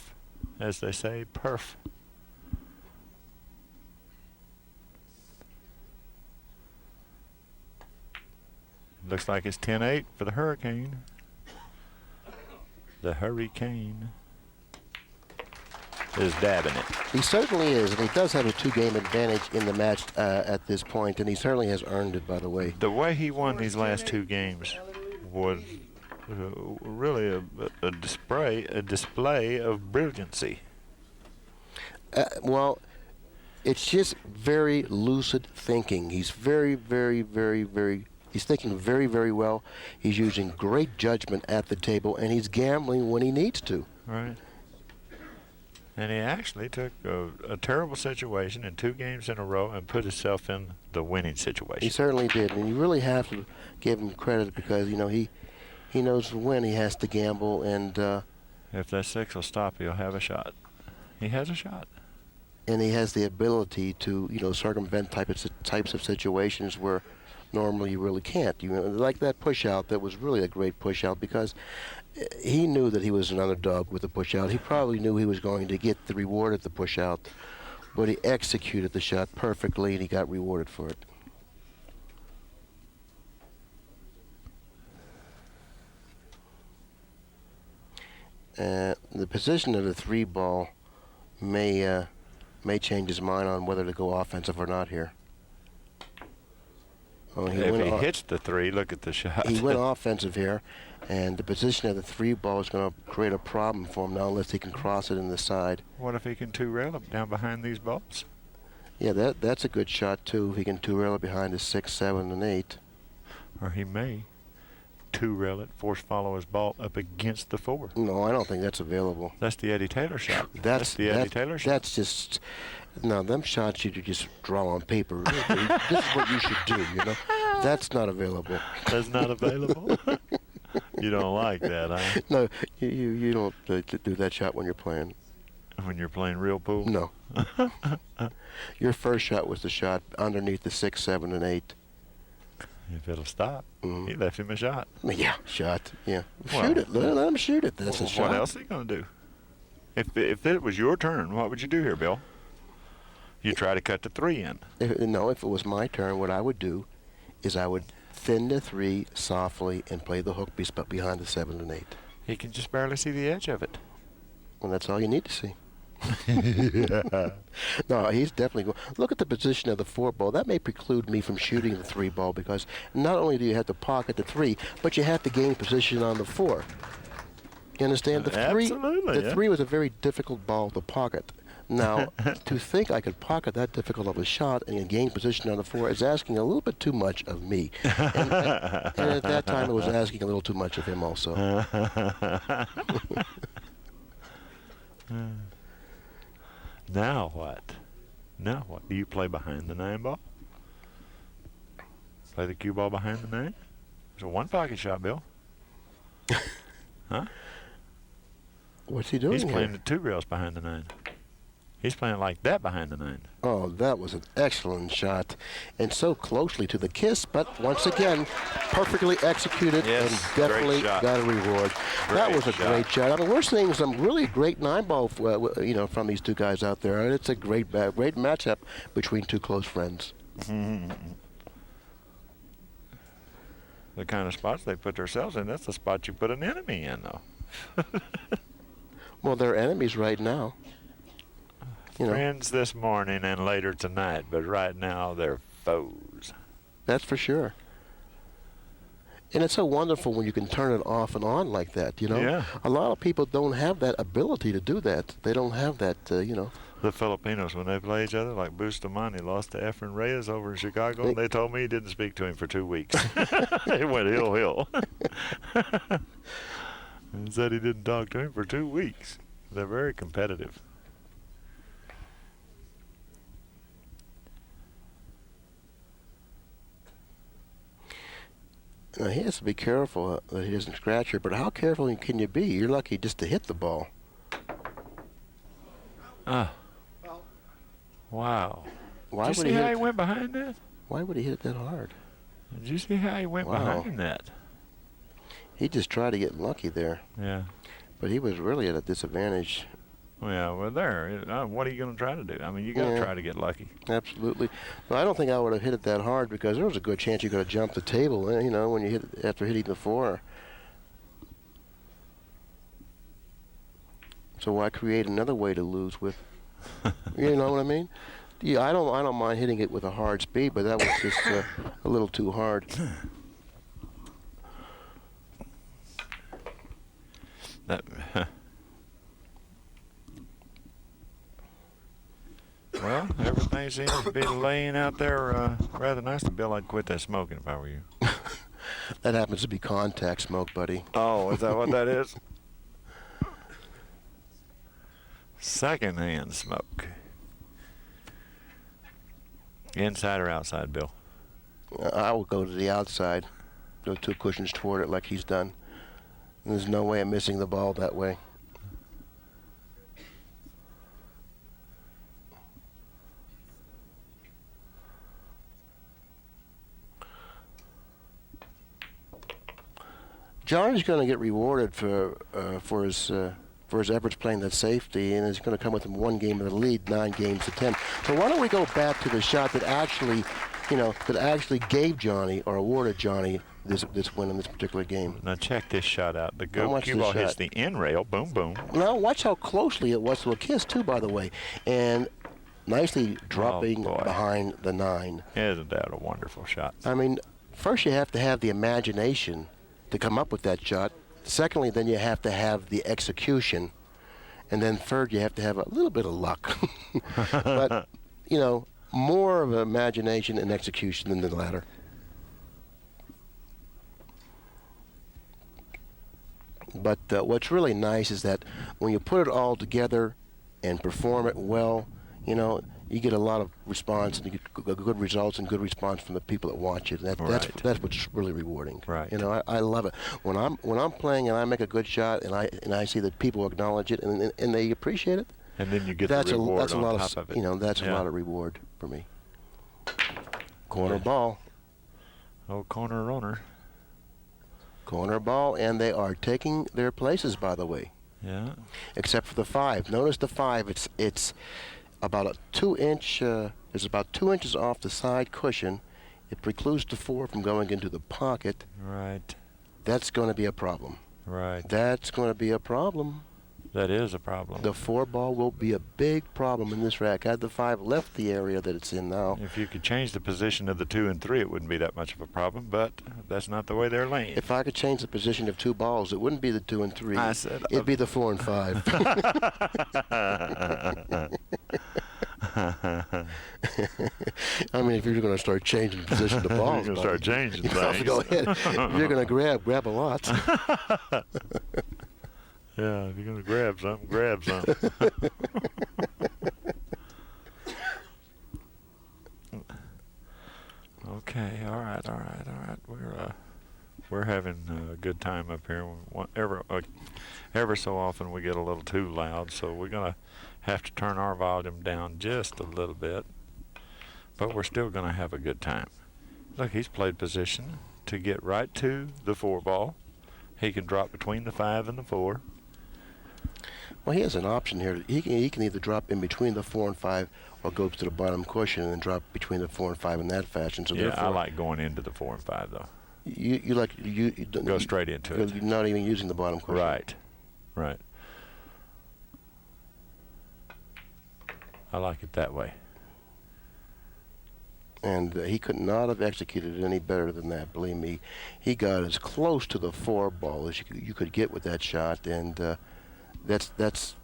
as they say, perf. Looks like it's 10-8 for the Hurricane. The Hurricane is dabbing it.
He certainly is, and he does have a 2-game advantage in the match at this point, and he certainly has earned it, by the way.
The way he won these last 2 games was really a display of brilliancy.
Well, it's just very lucid thinking. He's very, very, very, very. He's thinking very, very well. He's using great judgment at the table, and he's gambling when he needs to.
Right. And he actually took a terrible situation in 2 games in a row and put himself in the winning situation.
He certainly did, and you really have to give him credit because he knows when he has to gamble, and
if that 6 will stop, he'll have a shot. He has a shot.
And he has the ability to circumvent types of situations where normally you really can't. Like that push out, that was really a great push out because he knew that he was an underdog with the push out. He probably knew he was going to get the reward at the push out, but he executed the shot perfectly and he got rewarded for it. The position of the 3 ball may change his mind on whether to go offensive or not here. Oh,
if he hits the 3, look at the shot.
He went offensive here, and the position of the 3 ball is going to create a problem for him now unless he can cross it in the side.
What if he can 2-rail it down behind these balls?
Yeah, that's a good shot too. If he can 2-rail it behind his 6, 7, and 8.
Or he may 2-rail it, force follow his ball up against the 4.
No, I don't think that's available.
That's the Eddie Taylor shot. That's the Eddie Taylor shot.
That's just, no, them shots you just draw on paper. This is what you should do, That's not available.
That's not available? You don't like that, huh?
No, you don't do that shot when you're playing.
When you're playing real pool?
No. Your first shot was the shot underneath the 6, 7, and 8.
If it'll stop. He left him a shot.
Yeah, shot. Yeah. Shoot it. Let him shoot it. That's a shot.
What else is he going to do? If it was your turn, what would you do here, Bill? You try to cut the 3 in.
If it was my turn, what I would do is I would thin the 3 softly and play the hook behind the 7 and 8.
He can just barely see the edge of it.
Well, that's all you need to see. No, he's definitely going. Look at the position of the 4 ball. That may preclude me from shooting the 3 ball because not only do you have to pocket the 3, but you have to gain position on the 4. You understand? The 3.
Absolutely.
The 3 was a very difficult ball to pocket. Now, to think I could pocket that difficult of a shot and gain position on the 4 is asking a little bit too much of me. And at that time, it was asking a little too much of him also.
Now what? Now what? Do you play behind the 9 ball? Play the cue ball behind the 9? It's a 1 pocket shot, Bill. Huh?
What's he doing
He's playing
here?
the 2 rails behind the 9. He's playing like that behind the 9.
Oh, that was an excellent shot. And so closely to the kiss, but once again, perfectly executed and definitely got a reward. That was a great shot. I mean, we're seeing some really great 9-ball, from these 2 guys out there. And it's a great matchup between 2 close friends.
The kind of spots they put themselves in, that's the spot you put an enemy in, though.
Well, they're enemies right now.
Friends this morning and later tonight, but right now they're foes.
That's for sure. And it's so wonderful when you can turn it off and on like that, you know?
Yeah.
A lot of people don't have that ability to do that. They don't have that, you know.
The Filipinos, when they play each other, like Bustamante lost to Efren Reyes over in Chicago, and they told me he didn't speak to him for 2 weeks. It went hill. And said he didn't talk to him for 2 weeks. They're very competitive.
Now, he has to be careful that he doesn't scratch her, but how careful can you be? You're lucky just to hit the ball.
Ah. Wow.
Why
Did you
would
see
he
how
hit
he
it?
went behind that?
Why would he hit it that hard?
Did you see how he went
Wow.
behind that?
He just tried to get lucky there,
Yeah.
but he was really at a disadvantage.
Yeah, well, there. What are you going to try to do? I mean, you got to
Yeah.
try to get lucky.
Absolutely. But I don't think I would have hit it that hard because there was a good chance you could have jumped the table, you know, when you hit it after hitting the 4. So why create another way to lose with? You know what I mean? Yeah, I don't mind hitting it with a hard speed, but that was just a little too hard.
That. Well, everything seems to be laying out there rather nicely. Bill, I'd quit that smoking if I were you.
That happens to be contact smoke, buddy.
Oh, is that what that is? Secondhand smoke. Inside or outside, Bill?
I will go to the outside, go 2 cushions toward it like he's done. And there's no way I'm missing the ball that way. Johnny's going to get rewarded for his efforts playing that safety, and he's going to come with him 1 game of the lead, 9 games to 10. So why don't we go back to the shot that actually, gave Johnny or awarded Johnny this win in this particular game.
Now check this shot out. The
watch
cue
this
ball hits
shot.
the end rail. Boom, boom.
Now watch how closely it was to a kiss too, by the way, and nicely dropping
boy.
behind the 9.
Isn't that a wonderful shot?
I mean, first you have to have the imagination to come up with that shot. Secondly, then you have to have the execution. And then third, you have to have a little bit of luck. But, more of imagination and execution than the latter. But what's really nice is that when you put it all together and perform it well, you get a lot of response and you get good results and good response from the people that watch it. That's what's really rewarding.
Right.
I love it when I'm playing and I make a good shot and I see that people acknowledge it and they appreciate it.
And then you get the reward
that's a
on
lot
top of it.
That's
Yeah.
a lot of reward for me. Corner ball.
Oh, corner runner.
Corner ball, and they are taking their places, by the way.
Yeah.
Except for the 5. Notice the 5. It's about a 2-inch. It's about 2 inches off the side cushion. It precludes the 4 from going into the pocket.
Right.
That's going to be a problem.
Right.
That's going to be a problem.
That is a problem.
The 4 ball will be a big problem in this rack. Had the 5 left the area that it's in now.
If you could change the position of the 2 and 3, it wouldn't be that much of a problem, but that's not the way they're laying.
If I could change the position of 2 balls, it wouldn't be the 2 and 3.
I said,
it'd be the 4 and 5. I mean, if you're going to start changing the position of the balls,
You're going to start changing
you have to
things.
go ahead. If you're going to grab a lot.
Yeah, if you're going to grab something, grab something. Okay, all right. We're having a good time up here. Ever so often we get a little too loud, so we're going to have to turn our volume down just a little bit. But we're still going to have a good time. Look, he's played position to get right to the 4 ball. He can drop between the 5 and the 4.
Well, he has an option here. He can either drop in between the 4 and 5 or go to the bottom cushion and then drop between the 4 and 5 in that fashion. So
Yeah, I like going into the 4 and 5 though.
You
Go straight into it.
You're not even using the bottom cushion.
Right. I like it that way.
And he could not have executed it any better than that. Believe me, he got as close to the 4-ball as you could get with that shot, and that's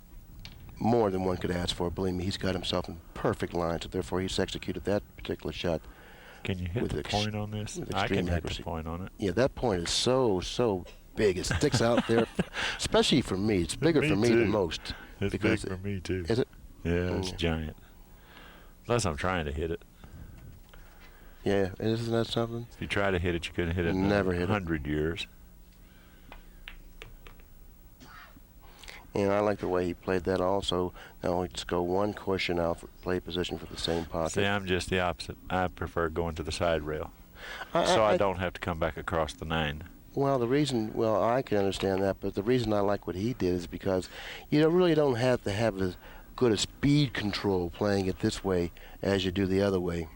more than one could ask for. Believe me, he's got himself in perfect line, so therefore he's executed that particular shot.
Can you hit the point on this? I can hit the point on it.
Yeah, that point is so big. It sticks out there, especially for me. It's bigger for me than most.
It's big for me, too.
Is it?
Yeah, it's giant. Unless I'm trying to hit it.
Yeah, isn't that something?
If you try to hit it, you couldn't hit it in
Never hit it.
100 years.
And I like the way he played that also. Now let's go one cushion out for play position for the same pocket.
See, I'm just the opposite. I prefer going to the side rail. I don't have to come back across the 9.
Well, I can understand that, but the reason I like what he did is because you really don't have to have as good a speed control playing it this way as you do the other way.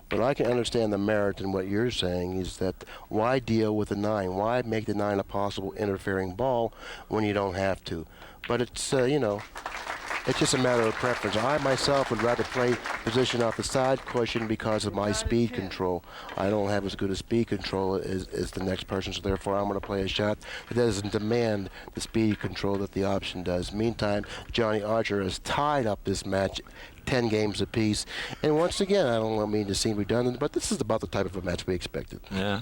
But I can understand the merit in what you're saying is that why deal with the 9? Why make the 9 a possible interfering ball when you don't have to? But it's, it's just a matter of preference. I myself would rather play position off the side cushion because of my speed control. I don't have as good a speed control as the next person, so therefore I'm going to play a shot that doesn't demand the speed control that the option does. Meantime, Johnny Archer has tied up this match 10 games apiece. And once again, I don't mean to seem redundant, but this is about the type of a match we expected.
Yeah.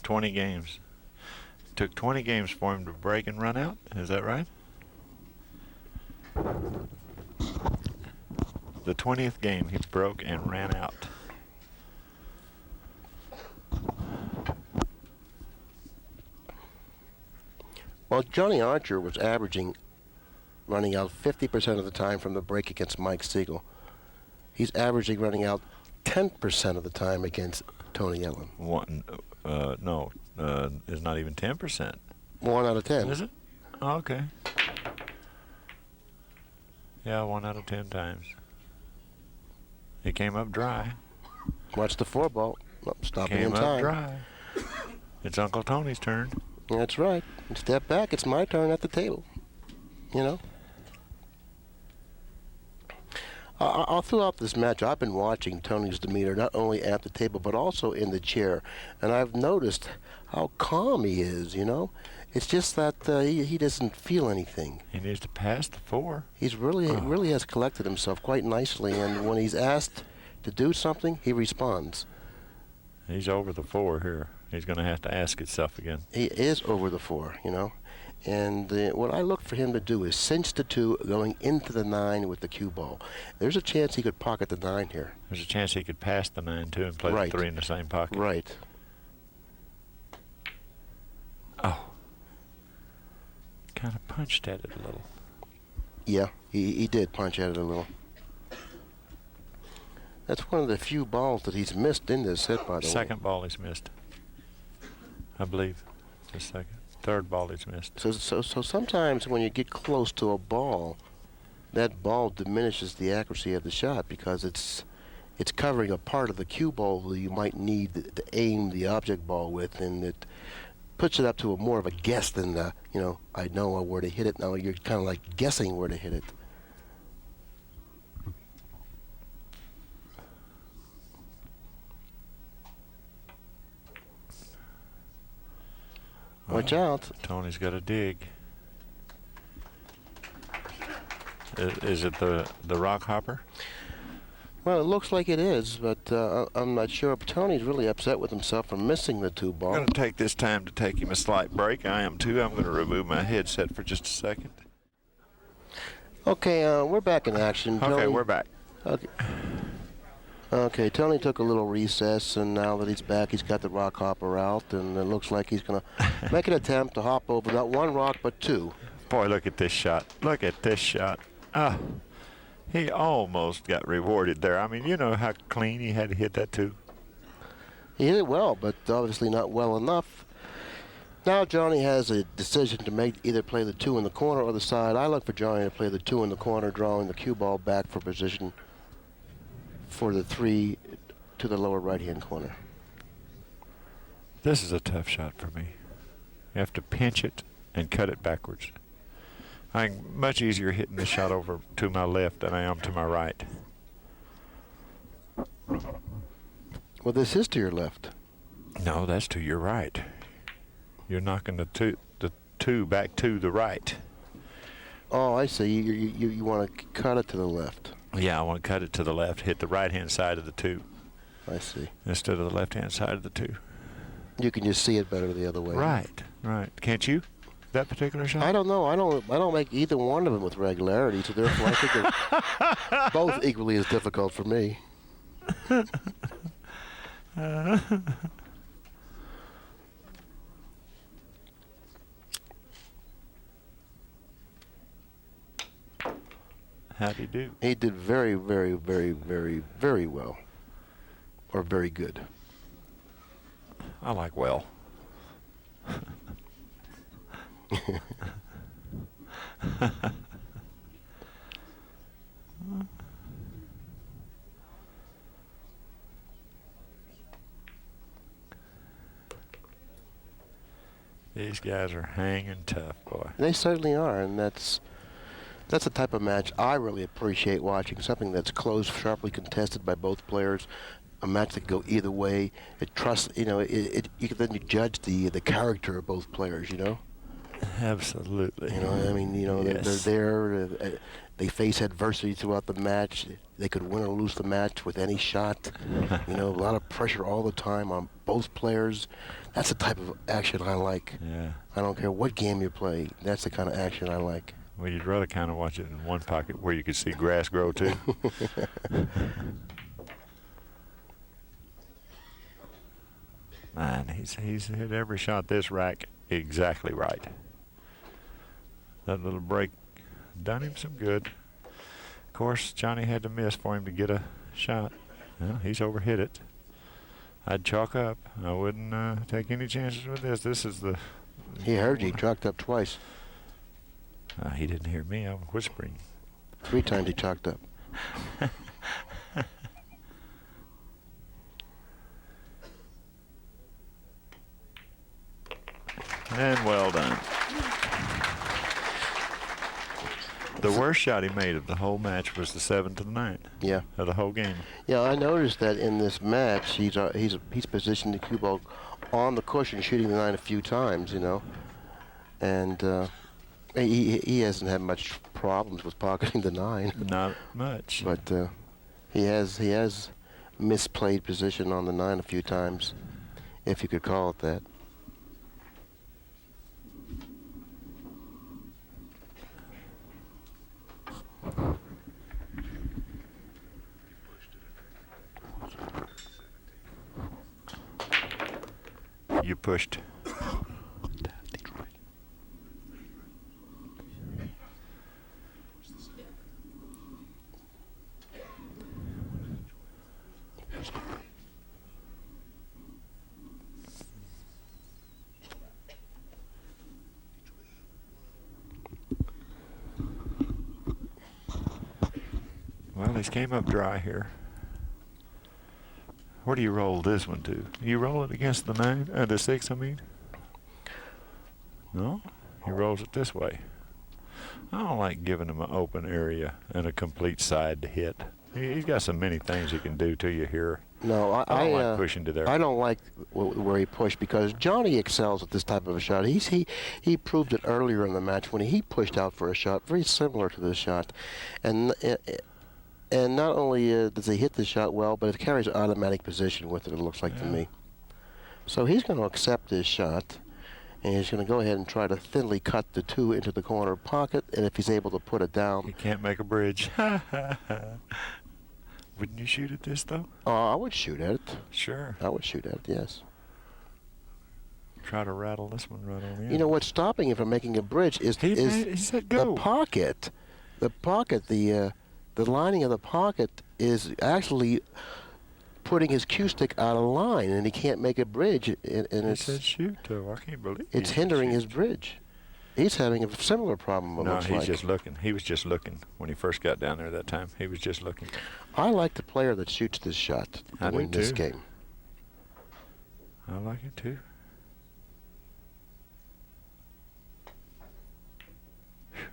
20 games. It took 20 games for him to break and run out. Is that right? The 20th game, he broke and ran out.
Well, Johnny Archer was averaging running out 50% of the time from the break against Mike Siegel. He's averaging running out 10% of the time against Tony Ellin.
It's not even 10%.
1 out of 10.
Is it? Oh, okay. Yeah, 1 out of 10 times. He came up dry.
Watch the 4-ball. Stopping
Came
in time.
up dry. It's Uncle Tony's turn.
That's right. Step back. It's my turn at the table. All throughout this match, I've been watching Tony's demeanor, not only at the table, but also in the chair. And I've noticed how calm he is, It's just that he doesn't feel anything.
He needs to pass the 4.
He's really has collected himself quite nicely. And when he's asked to do something, he responds.
He's over the 4 here. He's going to have to ask itself again.
He is over the 4, And what I look for him to do is cinch the 2 going into the 9 with the cue ball. There's a chance he could pocket the 9 here.
There's a chance he could pass the 9 too and play the 3 in the same pocket.
Right.
Oh. Kind of punched at it a little.
Yeah, he did punch at it a little. That's one of the few balls that he's missed in this set, by the way.
Second ball he's missed, I believe. Just second. Third ball he's missed.
So sometimes when you get close to a ball, that ball diminishes the accuracy of the shot because it's covering a part of the cue ball that you might need to aim the object ball with, and it puts it up to more of a guess than I know where to hit it. Now you're kind of like guessing where to hit it. Watch out.
Tony's got a dig. Is it the rock hopper?
Well, it looks like it is, but I'm not sure. But Tony's really upset with himself for missing the 2 ball.
I'm going to take this time to take him a slight break. I am too. I'm going to remove my headset for just a second.
Okay, we're back in action.
Okay,
Tony,
we're back.
Okay, Tony took a little recess, and now that he's back, he's got the rock hopper out, and it looks like he's going to make an attempt to hop over not 1 rock, but 2.
Boy, look at this shot. Look at this shot. He almost got rewarded there. I mean, you know how clean he had to hit that 2.
He hit it well, but obviously not well enough. Now Johnny has a decision to make, either play the 2 in the corner or the side. I look for Johnny to play the 2 in the corner, drawing the cue ball back for position for the 3 to the lower right-hand corner.
This is a tough shot for me. You have to pinch it and cut it backwards. I'm much easier hitting this shot over to my left than I am to my right.
Well, this is to your left.
No, that's to your right. You're knocking the two back to the right.
Oh, I see. You want to cut it to the left.
Yeah, I want to cut it to the left, hit the right-hand side of the two
I see.
instead of the left-hand side of the two.
You can just see it better the other way.
Right, right. Can't you? That particular shot?
I don't know. I don't make either one of them with regularity, so therefore I think they're both equally as difficult for me.
How'd he do?
He did very, very, very, very, very well. Or very good.
I like well. These guys are hanging tough, boy.
They certainly are, and that's the type of match I really appreciate watching. Something that's close, sharply contested by both players. A match that can go either way. It trusts, you know, you can then judge the character of both players, you know.
Absolutely.
You know, I mean, you know,
Yes.
they're there. They face adversity throughout the match. They could win or lose the match with any shot. You know, a lot of pressure all the time on both players. That's the type of action I like.
Yeah.
I don't care what game you play. That's the kind of action I like.
Well, you'd rather kind of watch it in one pocket where you could see grass grow too. Man, he's hit every shot this rack exactly right. That little break done him some good. Of course, Johnny had to miss for him to get a shot. Well, he's overhit it. I'd chalk up. I wouldn't take any chances with this. This is the...
He heard you. He chalked up twice.
He didn't hear me. I'm whispering.
3 times he chalked up.
And well done. The worst shot he made of the whole match was the 7 to the 9.
Yeah.
Of the whole game.
Yeah, I noticed that in this match, he's positioned the cue ball on the cushion, shooting the 9 a few times, you know, and he hasn't had much problems with pocketing the 9.
Not much.
But he has misplayed position on the 9 a few times, if you could call it that.
You pushed. Well, he's came up dry here. Where do you roll this one to? You roll it against the 9, the 6, I mean? No? He rolls it this way. I don't like giving him an open area and a complete side to hit. He's got so many things he can do to you here.
No,
I don't like pushing to there.
I don't like where he pushed, because Johnny excels at this type of a shot. He proved it earlier in the match when he pushed out for a shot very similar to this shot, and not only does he hit the shot well, but it carries automatic position with it. It looks like to me. So he's going to accept this shot, and he's going to go ahead and try to thinly cut the 2 into the corner pocket, and if he's able to put it down.
He can't make a bridge. Wouldn't you shoot at this, though?
Oh, I would shoot at it.
Sure.
I would shoot at it, yes.
Try to rattle this one right on in.
You know, what's stopping him from making a bridge is
He said go.
the pocket. The pocket, the lining of the pocket is actually putting his cue stick out of line, and he can't make a bridge. And
He said shoot, though. I can't believe
it's hindering his bridge. He's having a similar problem, it
No,
looks
he's
like.
just looking. He was just looking when he first got down there that time. He was just looking.
I like the player that shoots this shot
I
to
do
win this
too.
game.
I like it, too.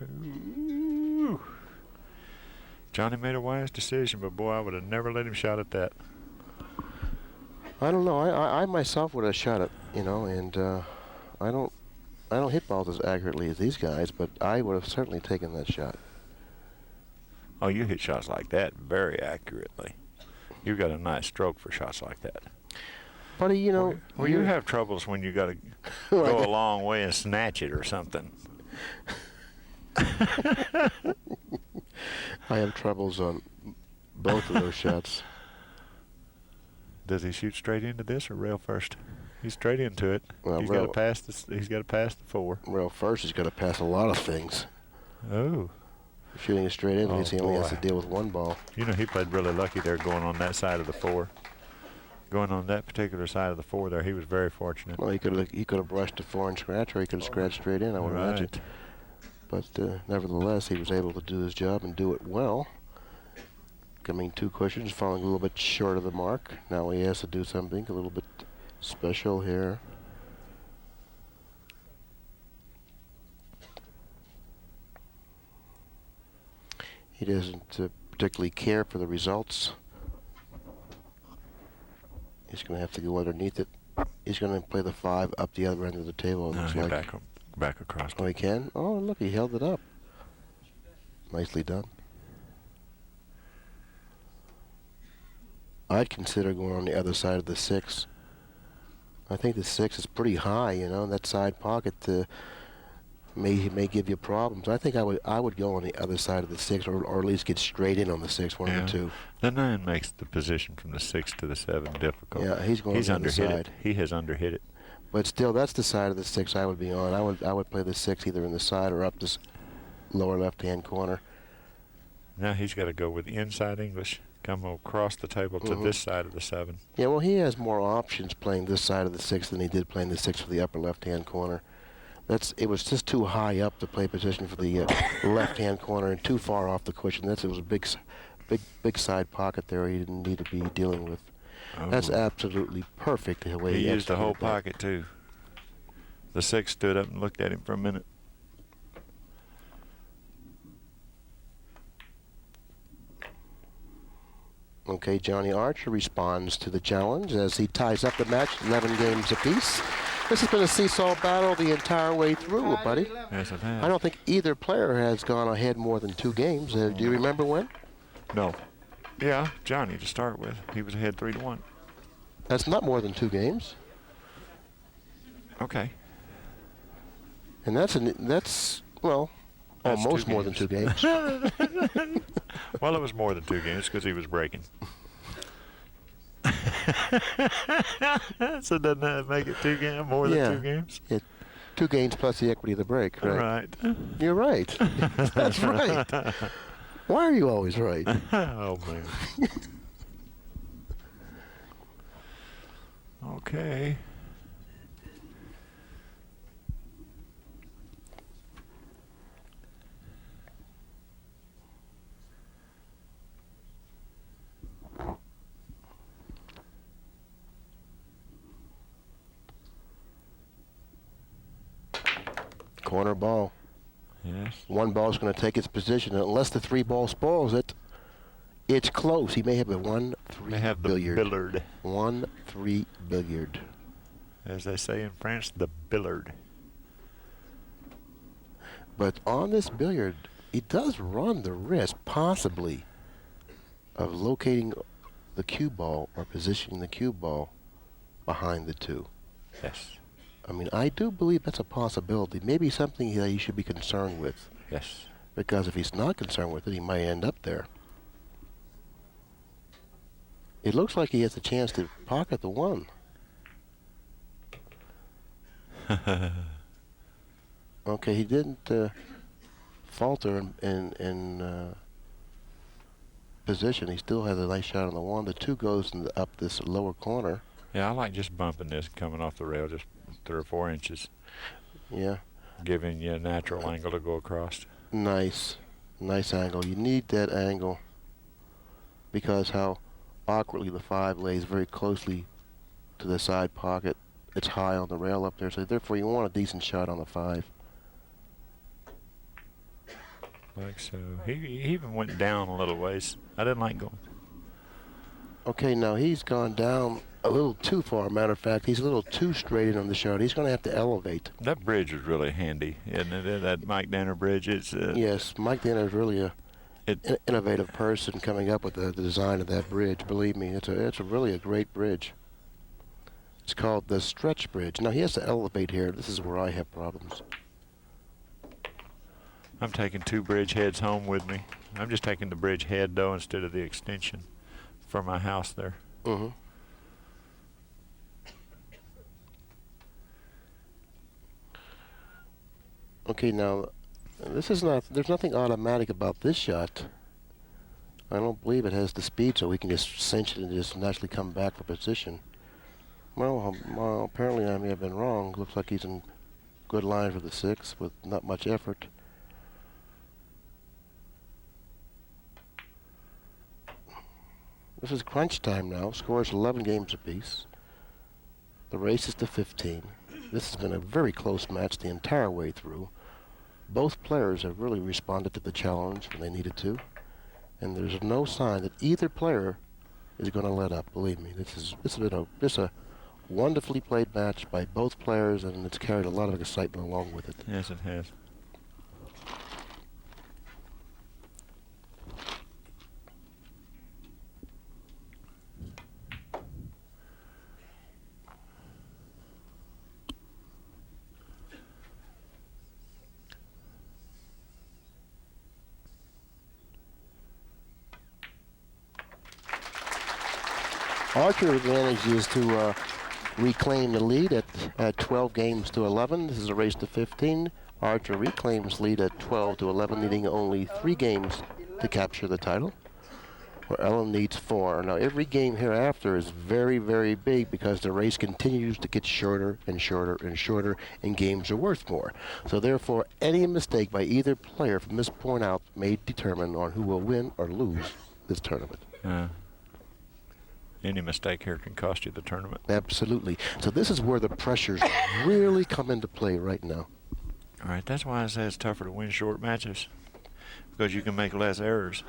Ooh. Johnny made a wise decision, but boy, I would have never let him shot at that.
I don't know. I myself would have shot it, you know, and I don't hit balls as accurately as these guys, but I would have certainly taken that shot.
Oh, you hit shots like that very accurately. You've got a nice stroke for shots like that.
Buddy, you know...
Well, you have troubles when you got to go a long way and snatch it or something.
I have troubles on both of those shots.
Does he shoot straight into this or rail first? He's straight into it.
Well,
He's got to pass this. He's got to pass the 4.
Rail first, he's got to pass a lot of things.
Oh.
Shooting it straight in,
Oh,
he only has
boy.
to deal with one ball.
You know, he played really lucky there going on that side of the 4. Going on that particular side of the 4 there, he was very fortunate.
Well, he could have brushed the 4 and scratch, or he could have scratched straight in, I would imagine. But nevertheless, he was able to do his job and do it well. Coming 2 cushions, falling a little bit short of the mark. Now he has to do something a little bit special here. He doesn't particularly care for the results. He's going to have to go underneath it. He's going to play the 5 up the other end of the table. It
No,
looks
he's
like.
back across.
Oh, he can? Oh, look, he held it up. Nicely done. I'd consider going on the other side of the 6. I think the 6 is pretty high, you know. That side pocket may give you problems. I think I would go on the other side of the 6, or at least get straight in on the 6, one of the 2.
The 9 makes the position from the 6 to the 7 difficult.
Yeah, he's going on the other
underhit
side.
it. He has underhit it.
But still, that's the side of the 6 I would be on. I would play the 6 either in the side or up this lower left-hand corner.
Now he's got to go with the inside English. Come across the table to this side of the 7.
Yeah, well, he has more options playing this side of the 6 than he did playing the 6 for the upper left-hand corner. It was just too high up to play position for the left-hand corner and too far off the cushion. It was a big side pocket there he didn't need to be dealing with.
Oh.
That's absolutely perfect the way
He used the whole
executed that.
pocket too. The 6 stood up and looked at him for a minute.
Okay, Johnny Archer responds to the challenge as he ties up the match 11 games apiece. This has been a seesaw battle the entire way through, buddy.
Yes, it has.
I don't think either player has gone ahead more than 2 games. Do you remember when?
No. Yeah, Johnny to start with. He was ahead 3-1.
That's not more than 2 games.
Okay.
And that's well,
That's
almost
2
more than 2 games.
Well, it was more than 2 games because he was breaking. So doesn't that make it 2 games, more than 2 games?
Yeah, 2 games plus the equity of the break, right?
Right.
You're right. That's right. Why are you always right?
Oh, man. Okay.
Corner ball.
Yes.
1 ball is going to take its position. Unless the 3 ball spoils it, it's close. He may have a 1-3
They have the
billiard.
billard.
1-3 billiard.
As they say in France, the billard.
But on this billiard, he does run the risk, possibly, of locating the cue ball or positioning the cue ball behind the 2.
Yes.
I mean, I do believe that's a possibility. Maybe something that he should be concerned with.
Yes.
Because if he's not concerned with it, he might end up there. It looks like he has a chance to pocket the 1. Okay, he didn't falter in position. He still has a nice shot on the 1. The 2 goes up this lower corner.
Yeah, I like just bumping this coming off the rail just 3 or 4 inches.
Yeah.
Giving you a natural angle to go across.
Nice angle. You need that angle because how awkwardly the 5 lays very closely to the side pocket. It's high on the rail up there, so therefore you want a decent shot on the 5.
Like so. He even went down a little ways. I didn't like going.
Okay, now he's gone down a little too far. Matter of fact, he's a little too straight in on the shot. He's going to have to elevate.
That bridge was really handy, isn't it? That Mike Danner bridge. It's
yes, Mike Danner is really an innovative person coming up with the design of that bridge. Believe me, it's a really a great bridge. It's called the stretch bridge. Now he has to elevate here. This is where I have problems.
I'm taking 2 bridge heads home with me. I'm just taking the bridge head though instead of the extension for my house there.
Mm-hmm. Okay, now this is not. There's nothing automatic about this shot. I don't believe it has the speed, so we can just cinch it and just naturally come back for position. Well, apparently I may have been wrong. Looks like he's in good line for the 6 with not much effort. This is crunch time now. Scores 11 games apiece. The race is to 15. This has been a very close match the entire way through. Both players have really responded to the challenge when they needed to, and there's no sign that either player is going to let up. Believe me, this has been a wonderfully played match by both players, and it's carried a lot of excitement along with it.
Yes, it has.
Archer manages to reclaim the lead at 12 games to 11. This is a race to 15. Archer reclaims lead at 12 to 11, needing only 3 games to capture the title, where Ellin needs 4. Now, every game hereafter is very, very big because the race continues to get shorter and shorter and shorter, and games are worth more. So, therefore, any mistake by either player from this point out may determine on who will win or lose this tournament.
Any mistake here can cost you the tournament.
Absolutely. So this is where the pressures really come into play right now.
All right, that's why I say it's tougher to win short matches, because you can make less errors.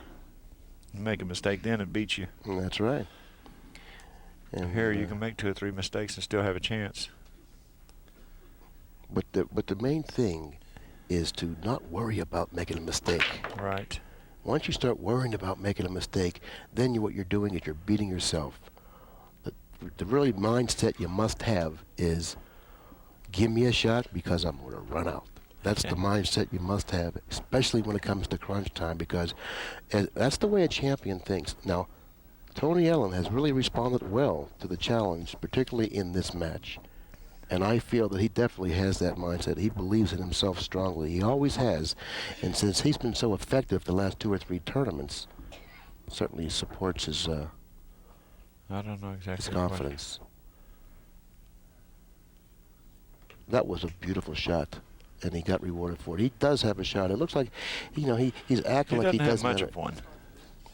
You make a mistake then, it beats you.
That's right. And
here you can make 2 or 3 mistakes and still have a chance.
But the main thing is to not worry about making a mistake.
Right.
Once you start worrying about making a mistake, then what you're doing is you're beating yourself. The really mindset you must have is, give me a shot because I'm going to run out. That's the mindset you must have, especially when it comes to crunch time, because that's the way a champion thinks. Now, Tony Ellin has really responded well to the challenge, particularly in this match. And I feel that he definitely has that mindset. He believes in himself strongly. He always has. And since he's been so effective the last 2 or 3 tournaments, certainly supports his
I don't know exactly
his confidence. That was a beautiful shot, and he got rewarded for it. He does have a shot. It looks like, he's acting like he doesn't
have much of one.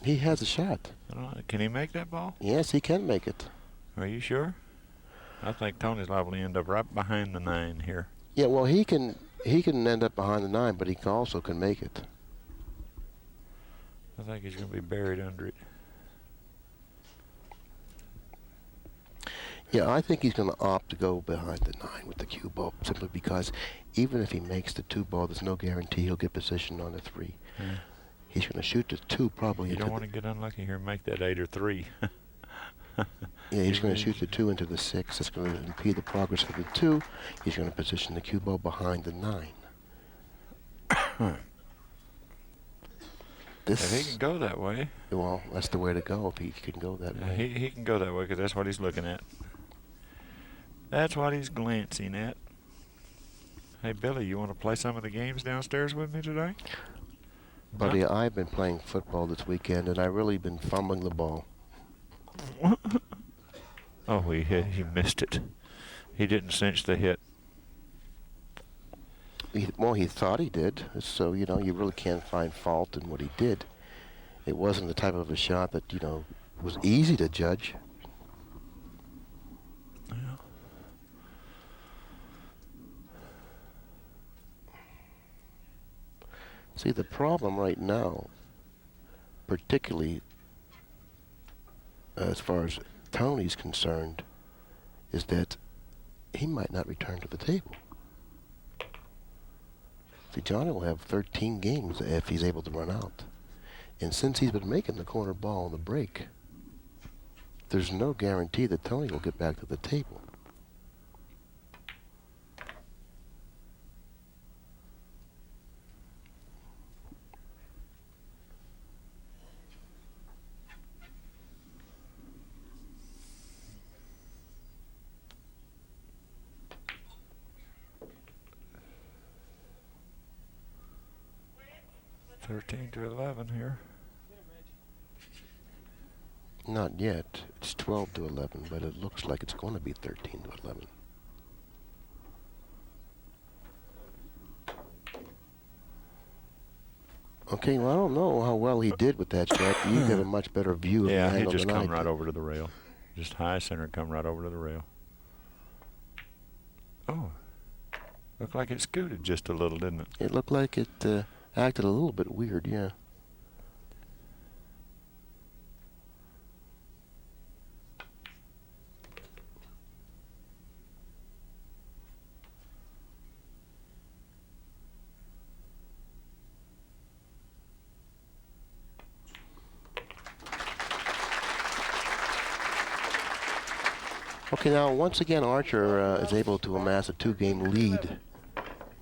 He has a shot.
I don't know. Can he make that ball?
Yes, he can make it.
Are you sure? I think Tony's liable to end up right behind the 9 here.
Yeah, well, he can end up behind the 9, but he also can make it.
I think he's going to be buried under it.
Yeah, I think he's going to opt to go behind the 9 with the cue ball, simply because even if he makes the 2 ball, there's no guarantee he'll get positioned on the 3.
Yeah.
He's going to shoot the 2 probably.
You don't want to get unlucky here and make that 8 or 3.
Yeah, he's going to shoot the 2 into the 6. That's going to impede the progress of the 2. He's going to position the cue ball behind the 9.
If he can go that way.
Well, that's the way to go if he can go that way.
He can go that way because that's what he's looking at. That's what he's glancing at. Hey, Billy, you want to play some of the games downstairs with me today?
Buddy, I've been playing football this weekend, and I've really been fumbling the ball.
Oh, he missed it. He didn't cinch the hit.
He thought he did. So, you really can't find fault in what he did. It wasn't the type of a shot that, was easy to judge.
Yeah.
See, the problem right now, particularly as far as Tony's concerned, is that he might not return to the table. See, Johnny will have 13 games if he's able to run out. And since he's been making the corner ball on the break, there's no guarantee that Tony will get back to the table.
(13-11) here.
Not yet. It's 12-11, but it looks like it's going to be 13-11. Okay, well, I don't know how well he did with that shot. You have a much better view of the
Yeah, he
angle
just
than I
come right
did.
over to the rail. Just high center, come right over to the rail. Oh, looked like it scooted just a little, didn't it?
It looked like it acted a little bit weird, yeah. Okay, now once again, Archer is able to amass a 2-game lead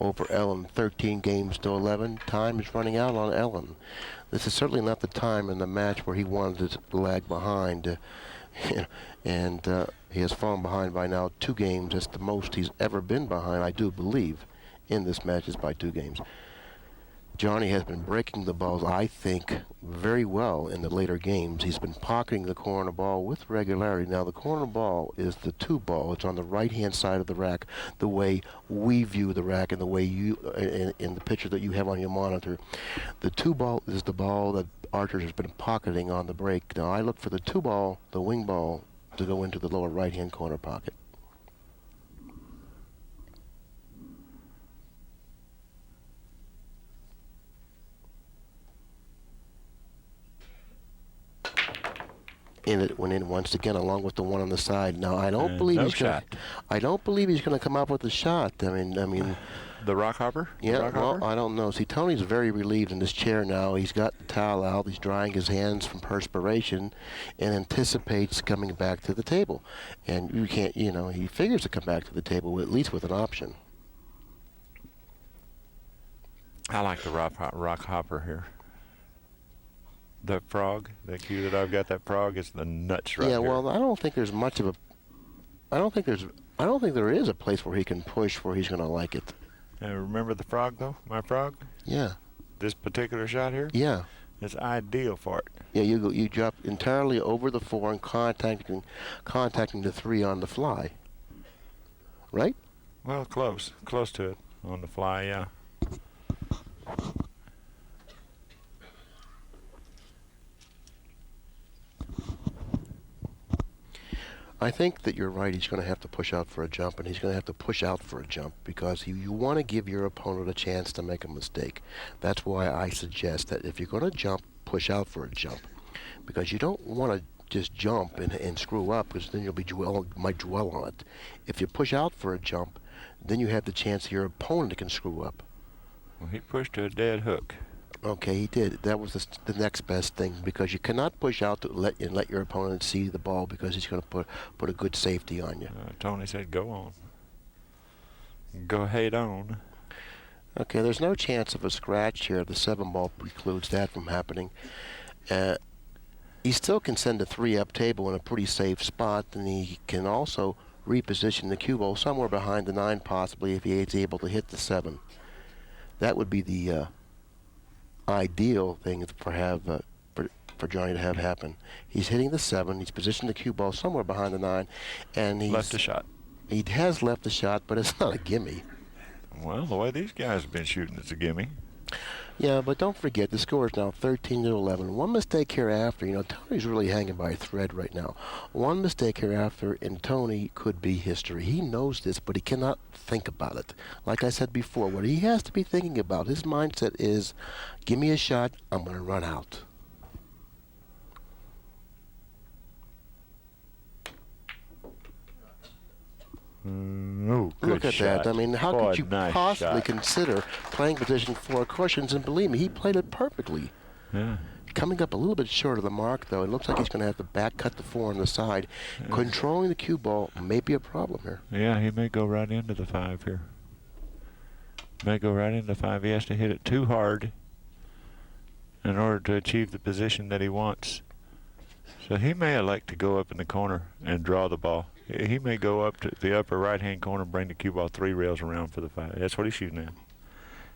over Ellin, 13 games to 11. Time is running out on Ellin. This is certainly not the time in the match where he wanted to lag behind. And he has fallen behind by now 2 games. That's the most he's ever been behind, I do believe, in this match is by 2 games. Johnny has been breaking the balls, I think, very well in the later games. He's been pocketing the corner ball with regularity. Now, the corner ball is the 2 ball. It's on the right-hand side of the rack, the way we view the rack and the way you, in the picture that you have on your monitor. The 2 ball is the ball that Archer has been pocketing on the break. Now, I look for the 2 ball, the wing ball, to go into the lower right-hand corner pocket. And it went in once again, along with the one on the side. Now I don't believe
no
he's going. I don't believe he's going to come up with a shot. I mean.
The rock hopper?
Yeah.
Rock
Well,
hopper?
I don't know. See, Tony's very relieved in this chair now. He's got the towel out. He's drying his hands from perspiration, and anticipates coming back to the table. And you can't. He figures to come back to the table at least with an option.
I like the rock hopper here. The frog, the cue that I've got, that frog is the nuts right
Yeah.
here.
Well, I don't think there's much of a. I don't think there is a place where he can push where he's going to like it.
Remember the frog though? My frog?
Yeah.
This particular shot here?
Yeah.
It's ideal for it.
Yeah, you drop entirely over the 4 and contacting the 3 on the fly. Right?
Well, close to it on the fly, yeah.
I think that you're right. He's going to have to push out for a jump, and he's going to have to push out for a jump because you want to give your opponent a chance to make a mistake. That's why I suggest that if you're going to jump, push out for a jump, because you don't want to just jump and screw up, because then might dwell on it. If you push out for a jump, then you have the chance your opponent can screw up.
Well, he pushed to a dead hook.
Okay, he did. That was the next best thing, because you cannot push out to let your opponent see the ball, because he's going to put a good safety on you.
Tony said, "Go on. Go ahead on."
Okay, there's no chance of a scratch here. The 7 ball precludes that from happening. He still can send a 3 up table in a pretty safe spot, and he can also reposition the cue ball somewhere behind the 9, possibly, if he is able to hit the 7. That would be the ideal thing for Johnny to have happen. He's hitting the 7. He's positioned the cue ball somewhere behind the 9, and he's
Left a shot.
He has left a shot, but it's not a gimme.
Well, the way these guys have been shooting, it's a gimme.
Yeah, but don't forget, the score is now 13-11. One mistake hereafter, you know, Tony's really hanging by a thread right now. One mistake hereafter, and Tony could be history. He knows this, but he cannot think about it. Like I said before, what he has to be thinking about, his mindset is, give me a shot, I'm going to run out.
Oh, good
Look at
shot.
that. I mean, how
Boy,
could you
nice
possibly
shot.
consider playing position 4 cushions? And believe me, he played it perfectly.
Yeah.
Coming up a little bit short of the mark, though. It looks like he's going to have to back cut the 4 on the side. Controlling the cue ball may be a problem here.
Yeah, he may go right into the 5 here. May go right into 5. He has to hit it too hard in order to achieve the position that he wants. So he may elect to go up in the corner and draw the ball. He may go up to the upper right-hand corner, bring the cue ball 3 rails around for the 5. That's what he's shooting at.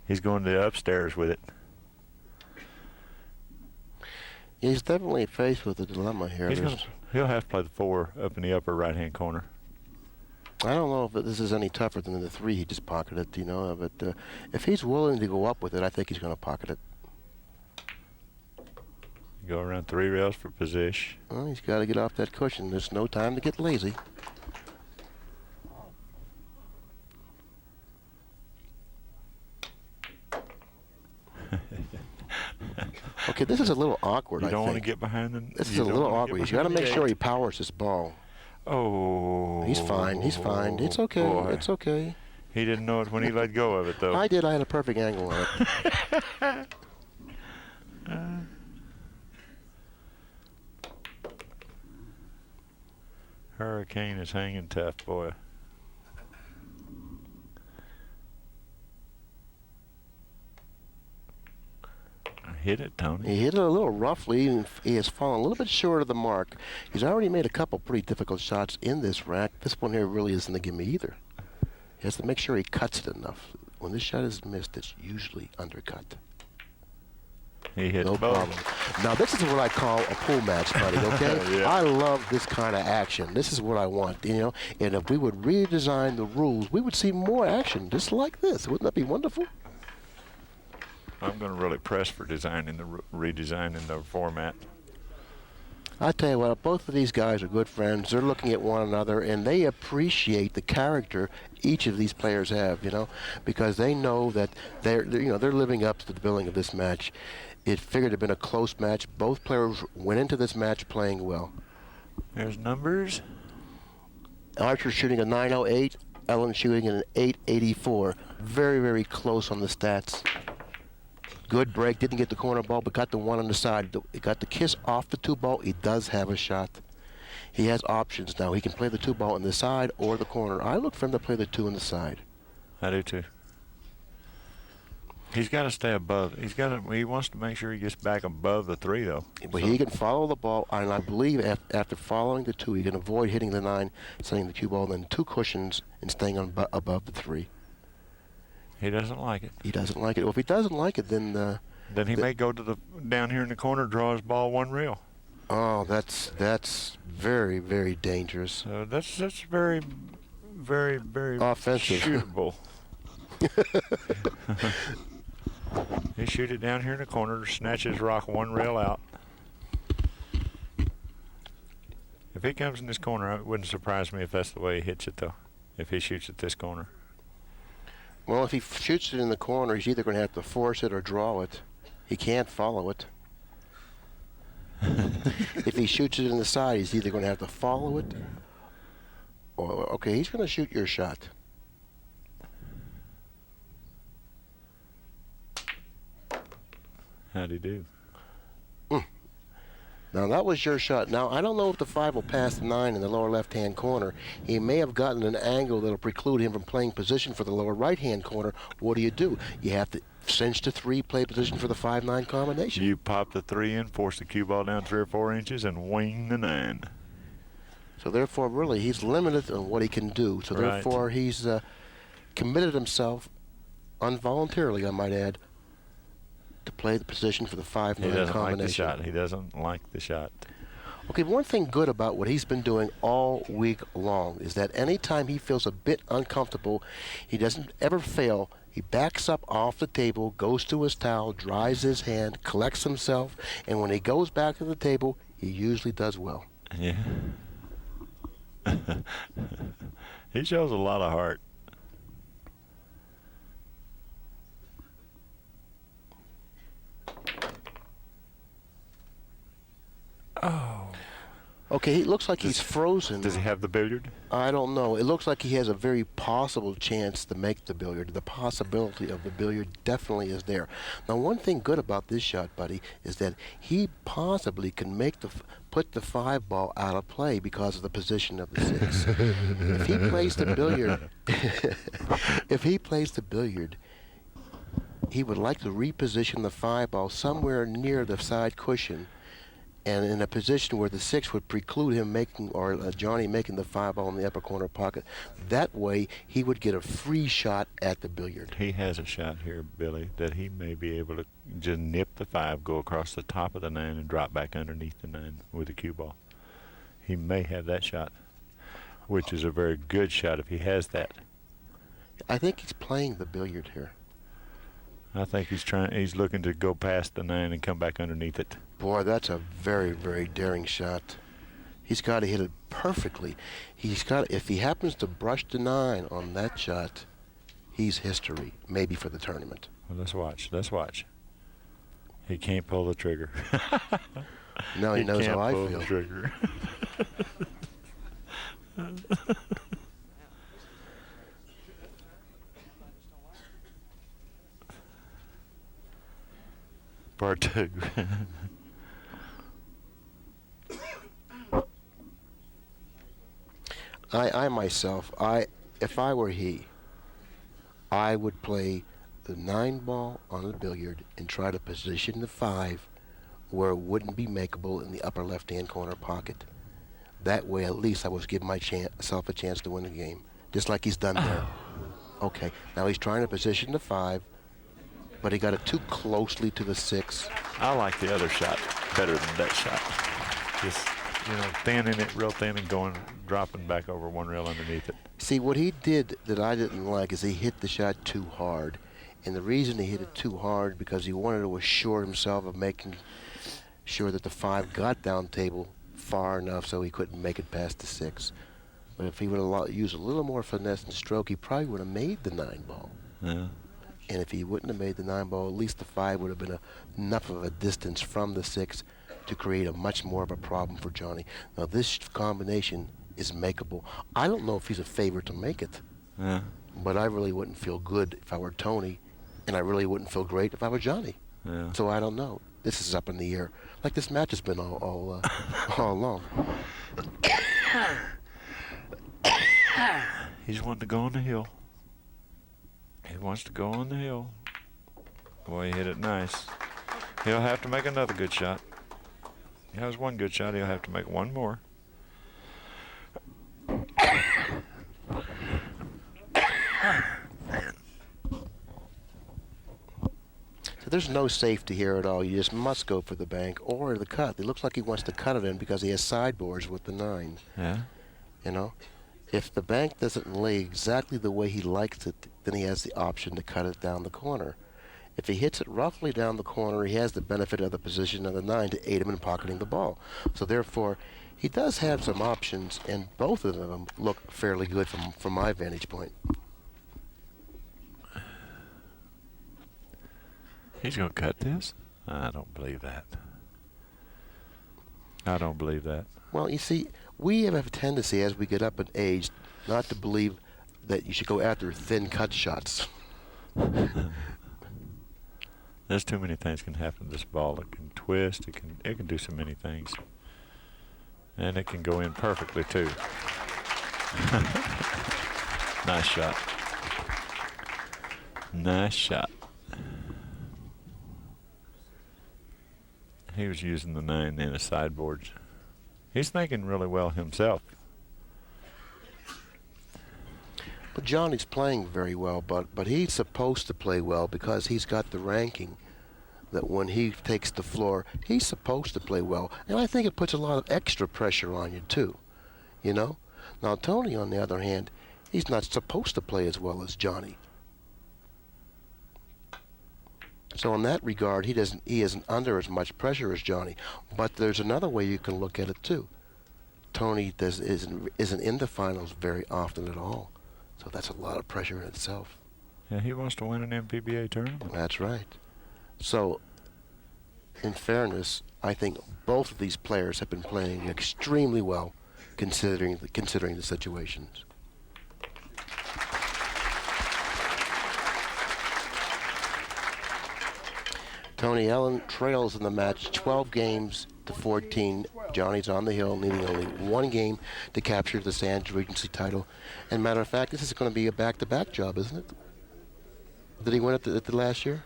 He's going to the upstairs with it.
He's definitely faced with a dilemma here.
He'll have to play the 4 up in the upper right-hand corner.
I don't know if this is any tougher than the 3 he just pocketed, you know, but if he's willing to go up with it, I think he's going to pocket it.
Go around 3 rails for position.
Well, he's got to get off that cushion. There's no time to get lazy. Okay, this is a little awkward,
You
I
don't want to
think.
get behind the...
This is a little awkward. He's got to make sure he powers this ball.
Oh.
He's fine. He's fine. It's okay.
Boy.
It's okay.
He didn't know it when he let go of it, though.
I did. I had a perfect angle on it.
Hurricane is hanging tough, boy. Hit it, Tony.
He hit it a little roughly, and he has fallen a little bit short of the mark. He's already made a couple pretty difficult shots in this rack. This one here really isn't a gimme either. He has to make sure he cuts it enough. When this shot is missed, it's usually undercut.
He hit
No
both.
problem. Now, this is what I call a pool match, buddy, okay?
Yeah.
I love this kind of action. This is what I want, you know? And if we would redesign the rules, we would see more action just like this. Wouldn't that be wonderful?
I'm going to really press for redesigning the format.
I tell you what, both of these guys are good friends. They're looking at one another, and they appreciate the character each of these players have, you know, because they know that they're living up to the billing of this match. It figured to have been a close match. Both players went into this match playing well.
There's numbers.
Archer shooting a 908, Ellin shooting an 884. Very, very close on the stats. Good break, didn't get the corner ball, but got the 1 on the side. He got the kiss off the 2 ball. He does have a shot. He has options now. He can play the 2 ball in the side or the corner. I look for him to play the 2 in the side.
I do too. He's got to stay above. He wants to make sure he gets back above the 3, though.
But he can follow the ball, and I believe after following the 2, he can avoid hitting the 9, setting the cue ball, then 2 cushions, and staying on above the 3.
He doesn't like it.
He doesn't like it. Well, if he doesn't like it, then
He may go to the down here in the corner, draw his ball 1 rail.
oh, that's very, very dangerous.
So that's very, very, very
Offensive.
shootable. He shoot it down here in the corner, snatch his rock 1 rail out. If he comes in this corner, it wouldn't surprise me if that's the way he hits it, though. If he shoots at this corner.
Well, if he shoots it in the corner, he's either going to have to force it or draw it. He can't follow it. If he shoots it in the side, he's either going to have to follow it or, okay, he's going to shoot your shot.
How'd he do?
Now, that was your shot. Now, I don't know if the 5 will pass the 9 in the lower left-hand corner. He may have gotten an angle that will preclude him from playing position for the lower right-hand corner. What do? You have to cinch the 3, play position for the 5-9 combination.
You pop the 3 in, force the cue ball down 3 or 4 inches, and wing the 9.
So, therefore, really, he's limited on what he can do. So,
Right.
therefore, he's committed himself, involuntarily, I might add, to play the position for the 5-9
He doesn't
combination.
like the shot. He doesn't like the shot.
Okay, one thing good about what he's been doing all week long is that anytime he feels a bit uncomfortable, he doesn't ever fail He backs up off the table, goes to his towel, dries his hand, collects himself, and when he goes back to the table, he usually does well.
Yeah. He shows a lot of heart. Oh.
Okay, it looks like he's frozen.
Does he have the billiard?
I don't know. It looks like he has a very possible chance to make the billiard. The possibility of the billiard definitely is there. Now, one thing good about this shot, Buddy, is that he possibly can make put the 5 ball out of play because of the position of the 6. If he plays the billiard, if he plays the billiard, he would like to reposition the 5 ball somewhere near the side cushion, and in a position where the 6 would preclude him making, or Johnny making the 5 ball in the upper corner pocket. That way, he would get a free shot at the billiard.
He has a shot here, Billy, that he may be able to just nip the 5, go across the top of the 9, and drop back underneath the 9 with a cue ball. He may have that shot, which is a very good shot if he has that.
I think he's playing the billiard here.
I think he's looking to go past the 9 and come back underneath it.
Boy, that's a very, very daring shot. He's got to hit it perfectly. If he happens to brush the 9 on that shot, he's history, maybe for the tournament.
Well, let's watch. Let's watch. He can't pull the trigger.
Now he knows how I
feel.
feel.
The trigger. Part 2.
I myself, if I were he, I would play the 9 ball on the billiard and try to position the 5 where it wouldn't be makeable in the upper left-hand corner pocket. That way, at least I was giving myself a chance to win the game, just like he's done there. Okay, now he's trying to position the 5, but he got it too closely to the 6.
I like the other shot better than that shot. Just, thinning it real thin and dropping back over 1 rail underneath it.
See, what he did that I didn't like is he hit the shot too hard. And the reason he hit it too hard because he wanted to assure himself of making sure that the 5 got down table far enough so he couldn't make it past the 6. But if he would have used a little more finesse and stroke, he probably would have made the 9 ball.
Yeah.
And if he wouldn't have made the 9 ball, at least the 5 would have been enough of a distance from the 6 to create a much more of a problem for Johnny. Now, this combination is makeable. I don't know if he's a favorite to make it, but I really wouldn't feel good if I were Tony, and I really wouldn't feel great if I were Johnny.
Yeah.
So I don't know. This is up in the air, like this match has been all along.
He's wanting to go on the hill. He wants to go on the hill. Boy, he hit it nice. He'll have to make another good shot. He has 1 good shot. He'll have to make 1 more.
So there's no safety here at all. You just must go for the bank or the cut. It looks like he wants to cut it in because he has sideboards with the 9.
Yeah.
If the bank doesn't lay exactly the way he likes it, then he has the option to cut it down the corner. If he hits it roughly down the corner, he has the benefit of the position of the 9 to aid him in pocketing the ball. So therefore, he does have some options, and both of them look fairly good from my vantage point.
He's going to cut this? I don't believe that. I don't believe that.
Well, you see, we have a tendency as we get up in age not to believe that you should go after thin cut shots.
There's too many things can happen to this ball. It can twist. It can do so many things, and it can go in perfectly too. Nice shot. Nice shot. He was using the 9 in his sideboards. He's thinking really well himself.
But Johnny's playing very well, but he's supposed to play well because he's got the ranking that when he takes the floor, he's supposed to play well. And I think it puts a lot of extra pressure on you, too. Now, Tony, on the other hand, he's not supposed to play as well as Johnny. So in that regard, he isn't under as much pressure as Johnny. But there's another way you can look at it too. Tony isn't in the finals very often at all, so that's a lot of pressure in itself.
Yeah, he wants to win an MPBA tournament.
That's right. So, in fairness, I think both of these players have been playing extremely well, considering the situations. Tony Ellin trails in the match 12 games to 14. Johnny's on the hill, needing only one game to capture the Sands Regency title. And matter of fact, this is going to be a back-to-back job, isn't it? Did he win it at the last year?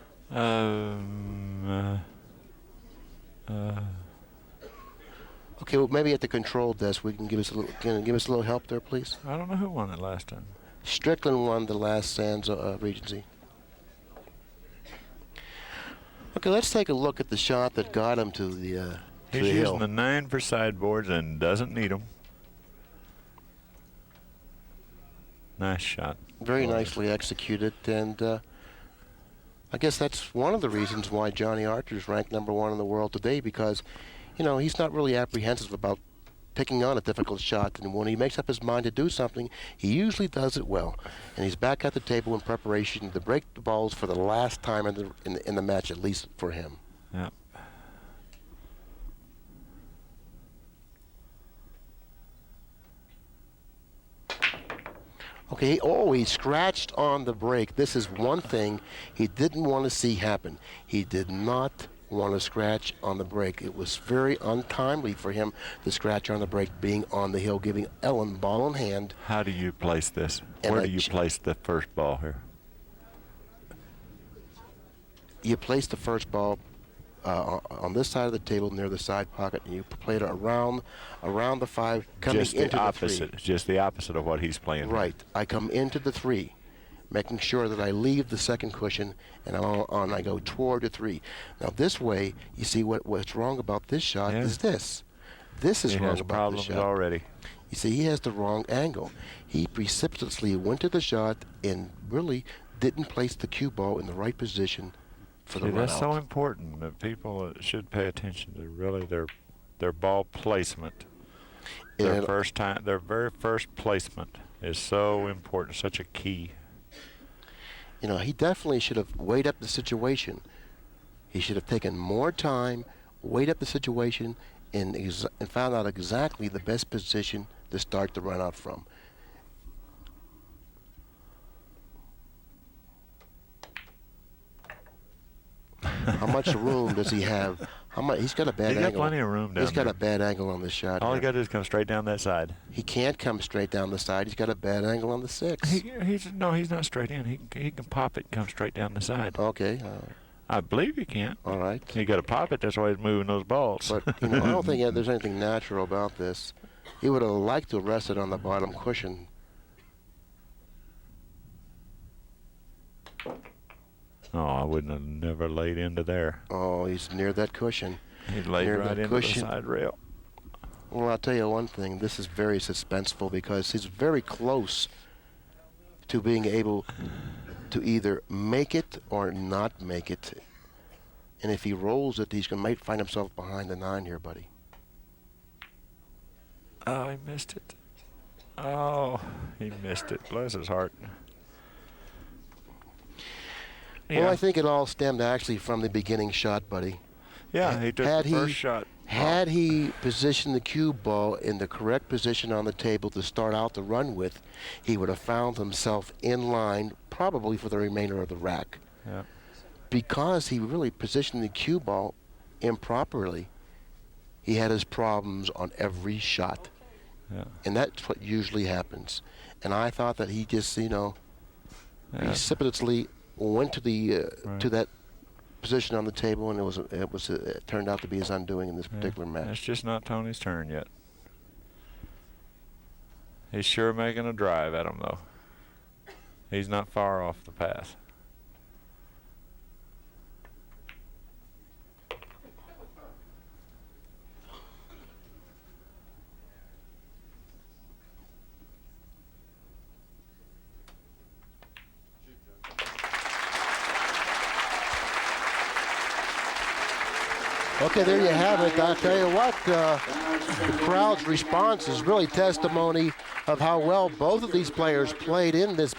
Okay, well, maybe at the control desk we can give us a little help there, please.
I don't know who won it last time.
Strickland won the last Sands Regency. Okay, let's take a look at the shot that got him to the hill.
He's using the 9 for sideboards and doesn't need them. Nice shot.
Very nicely executed, and I guess that's one of the reasons why Johnny Archer's ranked #1 in the world today, because, you know, he's not really apprehensive about taking on a difficult shot, and when he makes up his mind to do something, he usually does it well. And he's back at the table in preparation to break the balls for the last time in the match, at least for him.
Yeah.
Okay, he scratched on the break. This is one thing he didn't want to see happen. He did not want to scratch on the break. It was very untimely for him to scratch on the break, being on the hill, giving Ellin ball in hand.
How do you place this?
And
Where do you place the first ball here?
You place the first ball on this side of the table near the side pocket, and you play it around the 5, coming
just
into
the
the 3.
Just the opposite of what he's playing.
Right. I come into the 3, making sure that I leave the second cushion, and I go toward the 3. Now this way, you see what's wrong about this shot is this. This is wrong about this shot.
He has problems already.
You see, he has the wrong angle. He precipitously went to the shot and really didn't place the cue ball in the right position for the run out.
That's so important that people should pay attention to really their ball placement. Their very first placement is so important, such a key.
You know, he definitely should have weighed up the situation. He should have taken more time, weighed up the situation, and found out exactly the best position to start the run out from. How much room does he have? He's got a bad angle.
He's got plenty of room down
He's got
there.
a bad angle on this shot.
All he got to do is come straight down that side.
He can't come straight down the side. He's got a bad angle on the 6.
He's not straight in. He can pop it and come straight down the side.
Okay.
I believe he can.
All right.
He got to pop it. That's why he's moving those balls.
But you know, I don't think there's anything natural about this. He would have liked to rest it on the bottom cushion.
Oh, I wouldn't have never laid into there.
Oh, he's near that cushion.
He laid right into the side rail.
Well, I'll tell you one thing. This is very suspenseful because he's very close to being able to either make it or not make it. And if he rolls it, might find himself behind the 9 here, buddy.
Oh, he missed it. Oh, he missed it. Bless his heart. Yeah.
Well, I think it all stemmed actually from the beginning shot, buddy.
Yeah, he took the first shot.
Had he positioned the cue ball in the correct position on the table to start out the run with, he would have found himself in line probably for the remainder of the rack.
Yeah.
Because he really positioned the cue ball improperly, he had his problems on every shot.
Yeah.
And that's what usually happens. And I thought that he just, precipitously went to the to that position on the table, and it turned out to be his undoing in this particular match.
It's just not Tony's turn yet. He's sure making a drive at him, though. He's not far off the path.
Okay, there you have it. I'll tell you what, the crowd's response is really testimony of how well both of these players played in this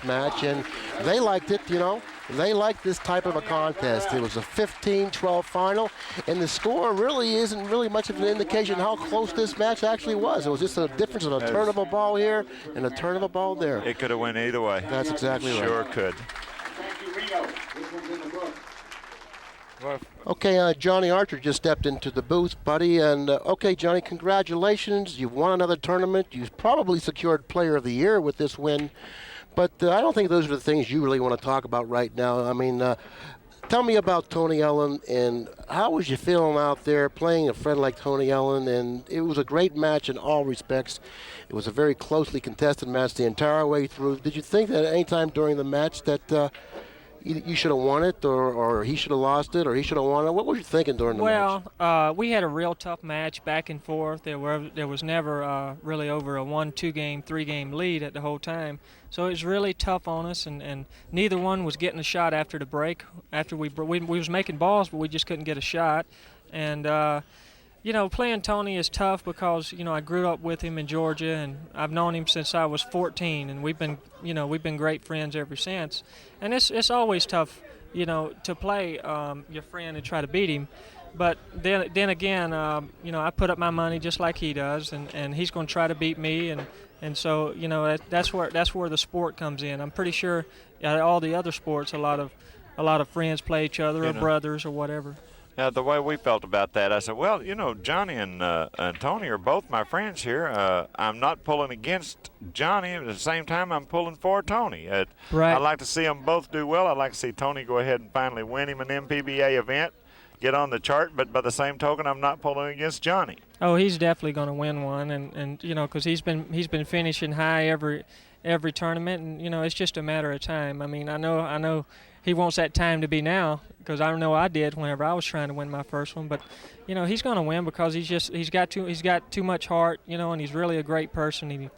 match, and they liked it, you know. They liked this type of a contest. It was a 15-12 final, and the score really isn't really much of an indication how close this match actually was. It was just a difference of a turn of a ball here and a turn of a ball there.
It could have went either way.
That's exactly right.
Sure could.
Okay, Johnny Archer just stepped into the booth, buddy, and okay, Johnny, congratulations. You've won another tournament. You've probably secured Player of the Year with this win, but I don't think those are the things you really want to talk about right now. I mean, tell me about Tony Ellin, and how was you feeling out there playing a friend like Tony Ellin? And it was a great match in all respects. It was a very closely contested match the entire way through. Did you think that at any time during the match that you should have won it, or he should have lost it, or he should have won it? What were you thinking during the match?
Well, we had a real tough match back and forth. There was never really over a 1, 2 game, 3 game lead at the whole time. So it was really tough on us, and neither one was getting a shot after the break. After we was making balls, but we just couldn't get a shot. And you know, playing Tony is tough because, you know, I grew up with him in Georgia, and I've known him since I was 14, and we've been great friends ever since. And it's always tough, you know, to play your friend and try to beat him. But then again, you know, I put up my money just like he does, and he's going to try to beat me, and so, you know, that's where the sport comes in. I'm pretty sure all the other sports, a lot of friends play each other, or brothers or whatever.
Yeah, the way we felt about that, I said, well, you know, Johnny and Tony are both my friends here. I'm not pulling against Johnny. At the same time, I'm pulling for Tony.
Right.
I'd like to see them both do well. I'd like to see Tony go ahead and finally win him an MPBA event, get on the chart. But by the same token, I'm not pulling against Johnny.
Oh, he's definitely going to win one, and you know, because he's been finishing high every tournament, and you know, it's just a matter of time. I mean, I know he wants that time to be now, because I know I did whenever I was trying to win my first one. But you know, he's going to win because he's got too much heart, you know, and he's really a great person, and he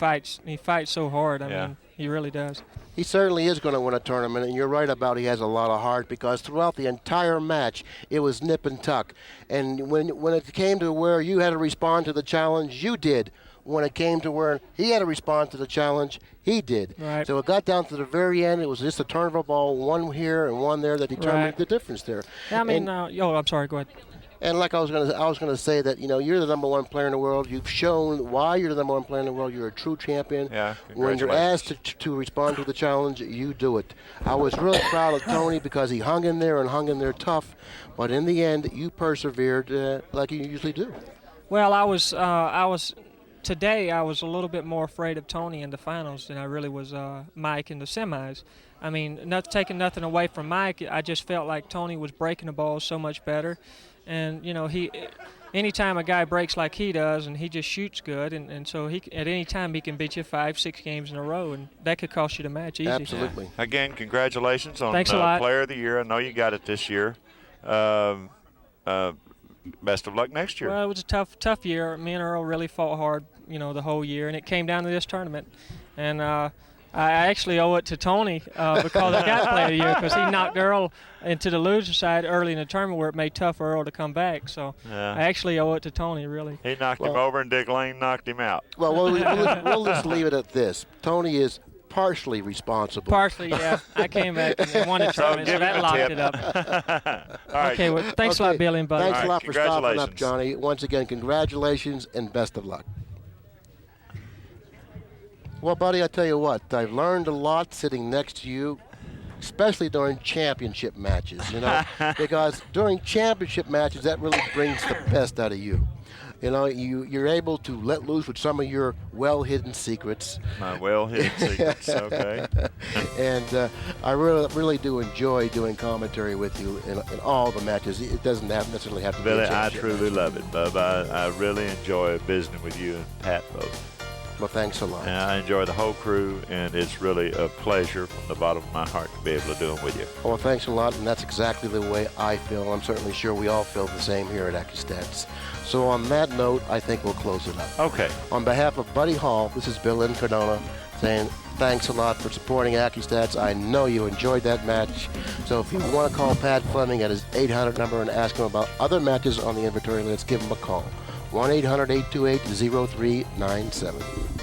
fights so hard. I mean, he really does.
He certainly is going to win a tournament, and you're right about he has a lot of heart, because throughout the entire match it was nip and tuck. And when it came to where you had to respond to the challenge, you did. When it came to where he had to respond to the challenge, he did.
Right.
So it got down to the very end. It was just a turn of a ball, one here and one there, that determined the difference there.
Yeah, I mean, I'm sorry. Go ahead.
And like I was gonna say that, you know, you're the #1 player in the world. You've shown why you're the #1 player in the world. You're a true champion.
Yeah,
when you're asked to respond to the challenge, you do it. I was really proud of Tony because he hung in there tough, but in the end, you persevered like you usually do.
Well, today I was a little bit more afraid of Tony in the finals than I really was Mike in the semis. I mean, not taking nothing away from Mike, I just felt like Tony was breaking the ball so much better. And, you know, anytime a guy breaks like he does, and he just shoots good, and so at any time he can beat you 5-6 games in a row, and that could cost you the match easy.
Absolutely.
Yeah. Again, congratulations on
Thanks a lot.
Player of the Year. I know you got it this year. Best of luck next year.
Well, it was a tough year. Me and Earl really fought hard, you know, the whole year, and it came down to this tournament. And I actually owe it to Tony because I got Player of the Year, because he knocked Earl into the loser side early in the tournament where it made tough for Earl to come back. So I actually owe it to Tony, really.
He knocked him over, and Dick Lane knocked him out.
Well, we'll just leave it at this. Tony is partially responsible.
Partially, yeah. I came back and won the tournament, so that locked it up.
All right.
Okay, well, thanks a lot, Billy and Buddy.
Thanks a lot for stopping up,
Congratulations.
Johnny. Once again, congratulations and best of luck. Well, buddy, I tell you what, I've learned a lot sitting next to you, especially during championship matches, you know, because during championship matches, that really brings the best out of you. You know, you're able to let loose with some of your well-hidden secrets.
My well-hidden secrets, okay.
And I really do enjoy doing commentary with you in all the matches. It doesn't necessarily have to be a
Billy, I
championship
truly
match.
love it, Bub. I really enjoy visiting with you and Pat both.
Well, thanks a lot.
And I enjoy the whole crew, and it's really a pleasure from the bottom of my heart to be able to do them with you.
Well, thanks a lot, and that's exactly the way I feel. I'm certainly sure we all feel the same here at Accu-Stats. So on that note, I think we'll close it up.
Okay.
On behalf of Buddy Hall, this is Bill Incardona. saying thanks a lot for supporting ACCUSTATS. I know you enjoyed that match. So if you want to call Pat Fleming at his 800 number and ask him about other matches on the inventory, let's give him a call. 1-800-828-0397.